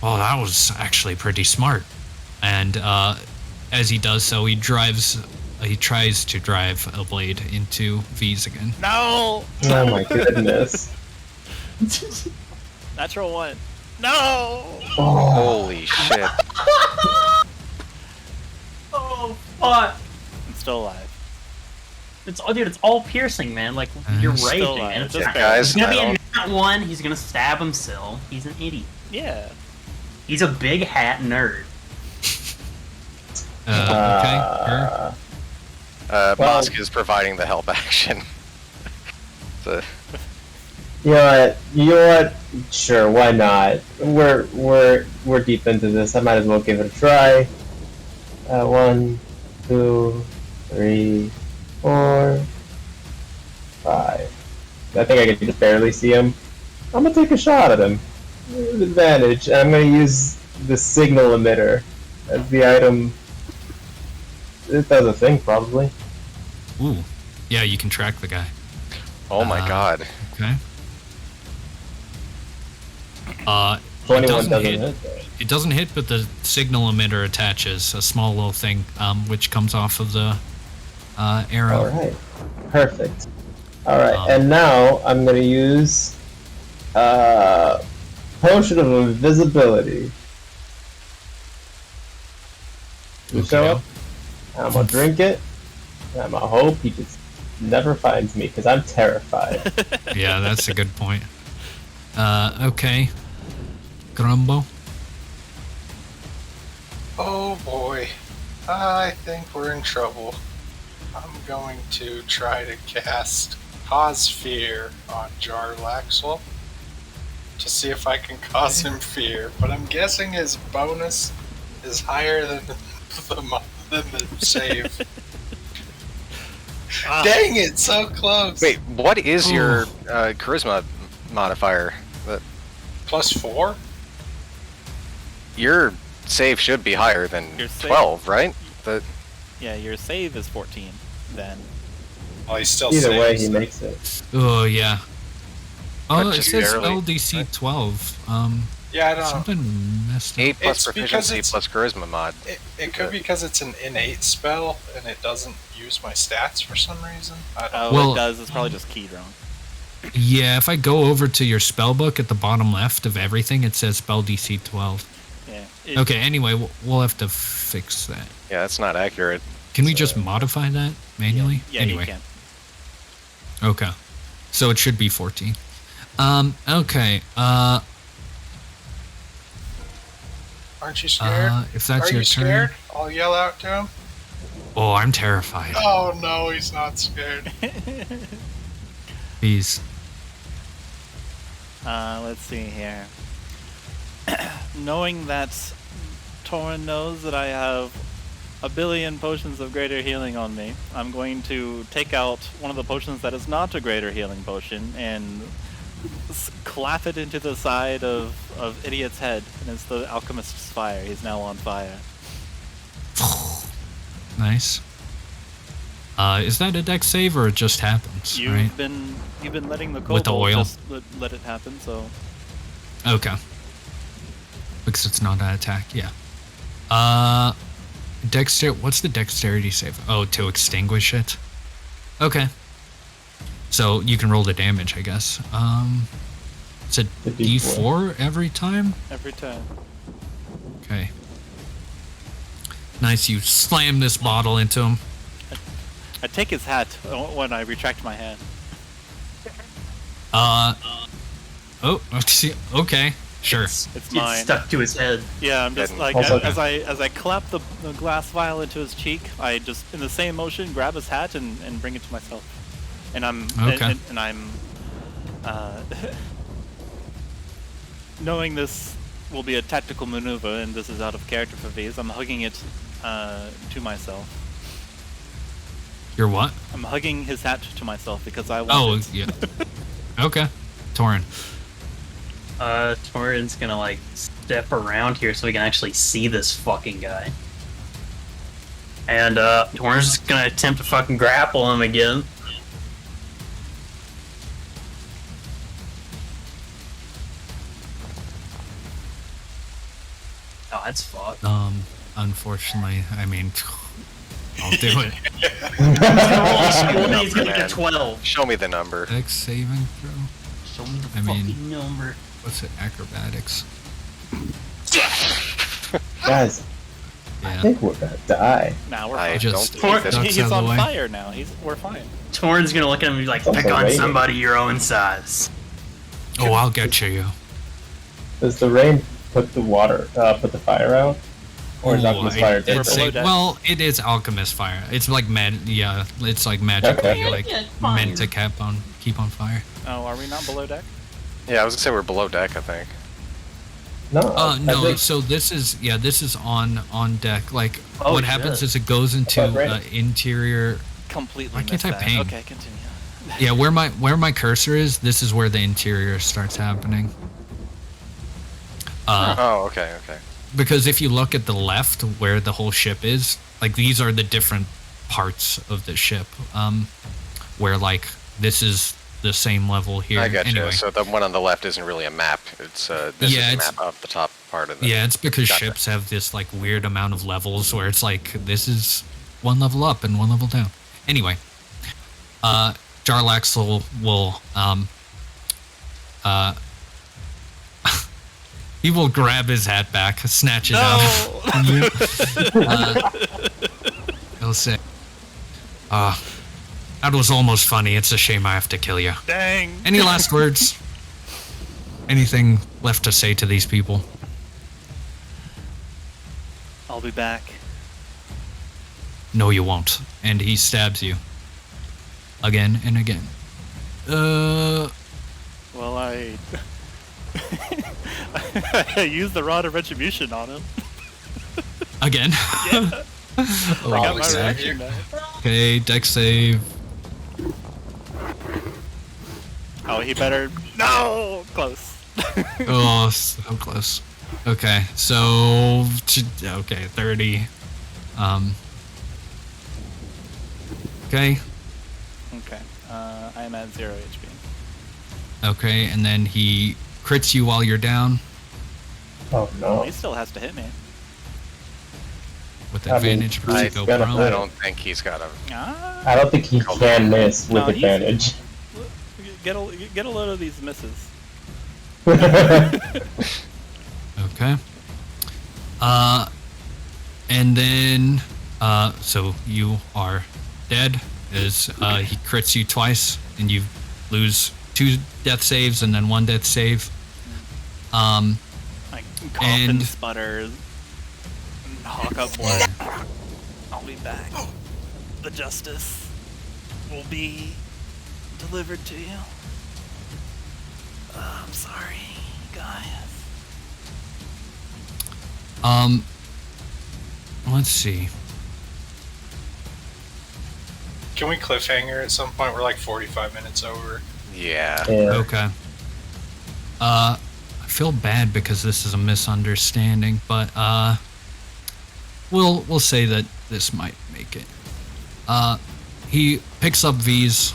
"Oh, that was actually pretty smart." And as he does so, he tries to drive a blade into V's again. No! Oh my goodness. Natural 1. No! Oh, holy shit. Oh fuck! I'm still alive. It's all piercing, man. Like you're Still raging, alive. man. It's Just just, guys, he's gonna be I a nat 1. He's gonna stab himself. He's an idiot. Yeah. He's a big hat nerd. Okay. Well- Mosk is providing the help action. So, You know what? Sure, why not? We're deep into this. I might as well give it a try. 1, 2, 3, 4, 5. I think I can just barely see him. I'm gonna take a shot at him with advantage, and I'm gonna use the signal emitter as the item. It does a thing, probably. Ooh. Yeah, you can track the guy. oh my god. Okay. It 21 doesn't doesn't hit. hit, though. It doesn't hit, but the signal emitter attaches a small little thing, which comes off of the arrow. Alright. Perfect. Alright, Um, and now I'm gonna use Potion of Invisibility. You show Okay. up, I'm gonna drink it, and I'm gonna hope he just never finds me, because I'm terrified. Yeah, that's a good point. Okay. Grumbo. Oh boy. I think we're in trouble. I'm going to try to cast Cause Fear on Jarlaxle to see if I can cause him fear, but I'm guessing his bonus is higher than the save. Ah. Dang it, so close! Wait, what is your Ooh. charisma modifier? +4? Your save should be higher than Your save- 12, right? Yeah, your save is 14, then. Well, he still Either way, saves. he makes it. Oh, yeah. Oh, But it just says barely, spell DC right? 12. Yeah, I don't know. Something messed up. 8 plus It's because proficiency it's- plus charisma mod. It could be because it's an innate spell and it doesn't use my stats for some reason. I don't Oh, Well- it does. It's probably just keyed wrong. Yeah, if I go over to your spell book at the bottom left of everything, it says spell DC 12. Yeah. It- Okay, anyway, we'll have to fix that. Yeah, that's not accurate. Can we just modify that manually? Yeah, anyway. you can. Okay. So it should be 14. Okay. Aren't you scared? If that's Are your you turn. scared? I'll yell out to him. Oh, I'm terrified. Oh no, he's not scared. Please. Let's see here. Knowing that Torin knows that I have a billion potions of greater healing on me, I'm going to take out one of the potions that is not a greater healing potion and clap it into the side of Idiot's head, and it's the Alchemist's Fire. He's now on fire. Nice. Is that a dex save or it just happens? You've right? been letting the With the Kobold oil. just let it happen, so Okay. Because it's not an attack, yeah. What's the dexterity save? Oh, to extinguish it? Okay. So you can roll the damage, I guess. It's a The D4 every time? every time. Okay. Nice, you slam this bottle into him. I take his hat when I retract my hand. Oh, okay, sure. It's mine. stuck to his head. Yeah, I'm just Then- like Also- as I clap the glass vial into his cheek, I just in the same motion grab his hat and bring it to myself. And I'm Okay. and I'm knowing this will be a tactical maneuver and this is out of character for V's, I'm hugging it to myself. You're what? I'm hugging his hat to myself because I want Oh, it. yeah. Okay. Torin. Torin's gonna like step around here so we can actually see this fucking guy. And Torin's just gonna attempt to fucking grapple him again. Oh, that's fucked. Unfortunately, I mean, I'll do it. He's gonna get a 12. Show me the number. Dex saving throw. Show me the I mean- fucking number. What's it? Acrobatics. Guys, I Yeah. think we're gonna die. Now we're I fine. Just don't believe ducks it. He's out of the on way. fire now. We're fine. Torin's gonna look at him and be like, That's pick on alright. somebody your own size. Oh, I'll get you. Does the rain put the fire out? Or is alchemist fire It's different? below a, deck. well, it is alchemist fire. It's like it's like magically Okay. like meant to keep on fire. Oh, are we not below deck? Yeah, I was gonna say we're below deck, I think. No, No, I think, so this is on deck. Like Oh, what happens shit. is it goes into Right. interior. Completely Why can't missed I that. ping? Okay, continue. Yeah, where my cursor is, this is where the interior starts happening. Oh, okay. Because if you look at the left where the whole ship is, like these are the different parts of the ship. Where like this is the same level here. I got Anyway. you. So the one on the left isn't really a map. It's this Yeah, is a it's- map of the top part of the. Yeah, it's because Gotcha. ships have this like weird amount of levels where it's like this is one level up and one level down. Anyway, Jarlaxle will he will grab his hat back, snatch it out from you. He'll say, that was almost funny. It's a shame I have to kill you. Dang. Any last words? Anything left to say to these people? I'll be back. No, you won't. And he stabs you. Again and again. Well, I I used the Rod of Retribution on him. Again. I got my okay. reaction back. Okay, dex save. Oh, he better. No! Close. Oh, so close. Okay, so... Okay, 30. Okay, Okay. I am at 0 HP. okay, and then he crits you while you're down oh no. He still has to hit me. with I mean, advantage because you he's go gonna prone. hit. I don't think he's got a. Ah! I don't think he can miss with No, he's- advantage. Get a load of these misses. Okay. And then, so you are dead as he crits you twice, and you lose 2 death saves and then 1 death save. Like cough and And- sputter, and hawk up blood. I'll be back. The justice will be delivered to you. I'm sorry, guys. Let's see. Can we cliffhanger at some point? We're like 45 minutes over. Yeah. Yeah. Okay. I feel bad because this is a misunderstanding, but we'll say that this might make it. He picks up V's,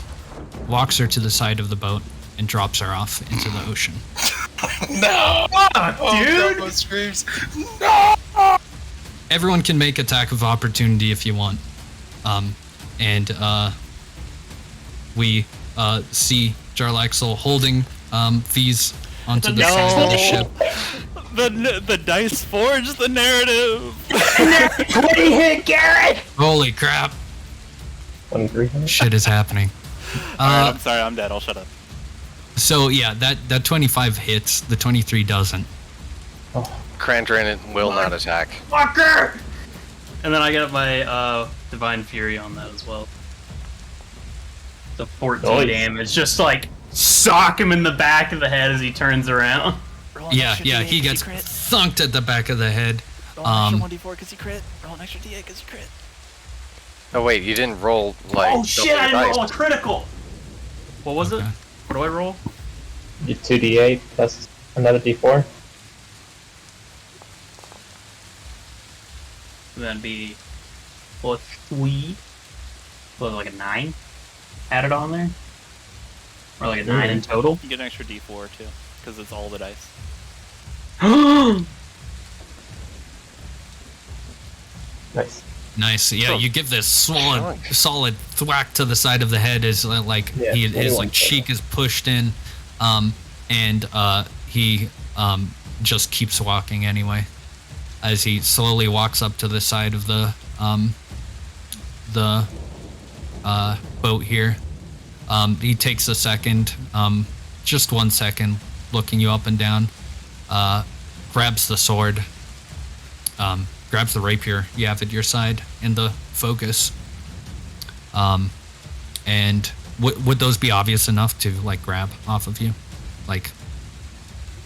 walks her to the side of the boat, and drops her off into the ocean. No! dude! Grumbo screams. Everyone can make attack of opportunity if you want. And we see Jarlaxle holding V's onto the side of the ship. The dice forged the narrative. 20 hit, Gareth! Holy crap! 23. Shit is happening. Alright, I'm sorry, I'm dead. I'll shut up. So yeah, that 25 hits. The 23 doesn't. Krandren will not attack. Fucker! And then I get my Divine Fury on that as well. The 14 Nice. damage. Just like sock him in the back of the head as he turns around. Roll an Yeah, extra yeah, D8 he 'cause gets crit. thunked at the back of the head. Roll an extra 1d4 because you crit. Roll an extra D8 because you crit. Oh wait, you didn't roll like. Oh double shit, your I didn't roll a dice. critical! What was Okay. it? What do I roll? You 2d8 plus Another D4. That'd be plus 3. Was like a 9 added on there? Or like a 9 in total? You get an extra D4 too, because it's all the dice. Nice. Nice. Yeah, you give this solid thwack to the side of the head as his like cheek is pushed in, and he just keeps walking anyway, as he slowly walks up to the side of the boat here. He takes a second, just 1 second, looking you up and down, grabs the sword, grabs the rapier you have at your side in the focus. And would those be obvious enough to like grab off of you? Like,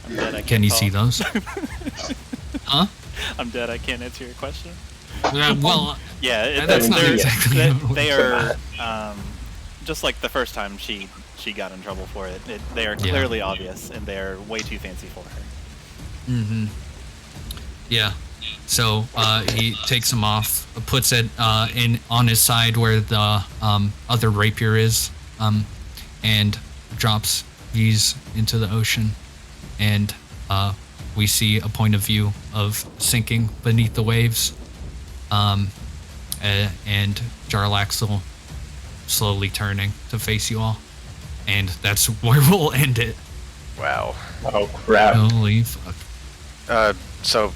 I'm dead, I can can't you tell. see those? Huh? I'm dead. I can't answer your question. Well, Yeah, that's not exactly. they are just like the first time she got in trouble for it. They are clearly obvious, and they are way too fancy for her. Mm-hmm. Yeah. So he takes them off, puts it in on his side where the other rapier is, and drops these into the ocean, and we see a point of view of sinking beneath the waves, and Jarlaxle slowly turning to face you all, and that's where we'll end it. Wow. Oh crap. Holy fuck. So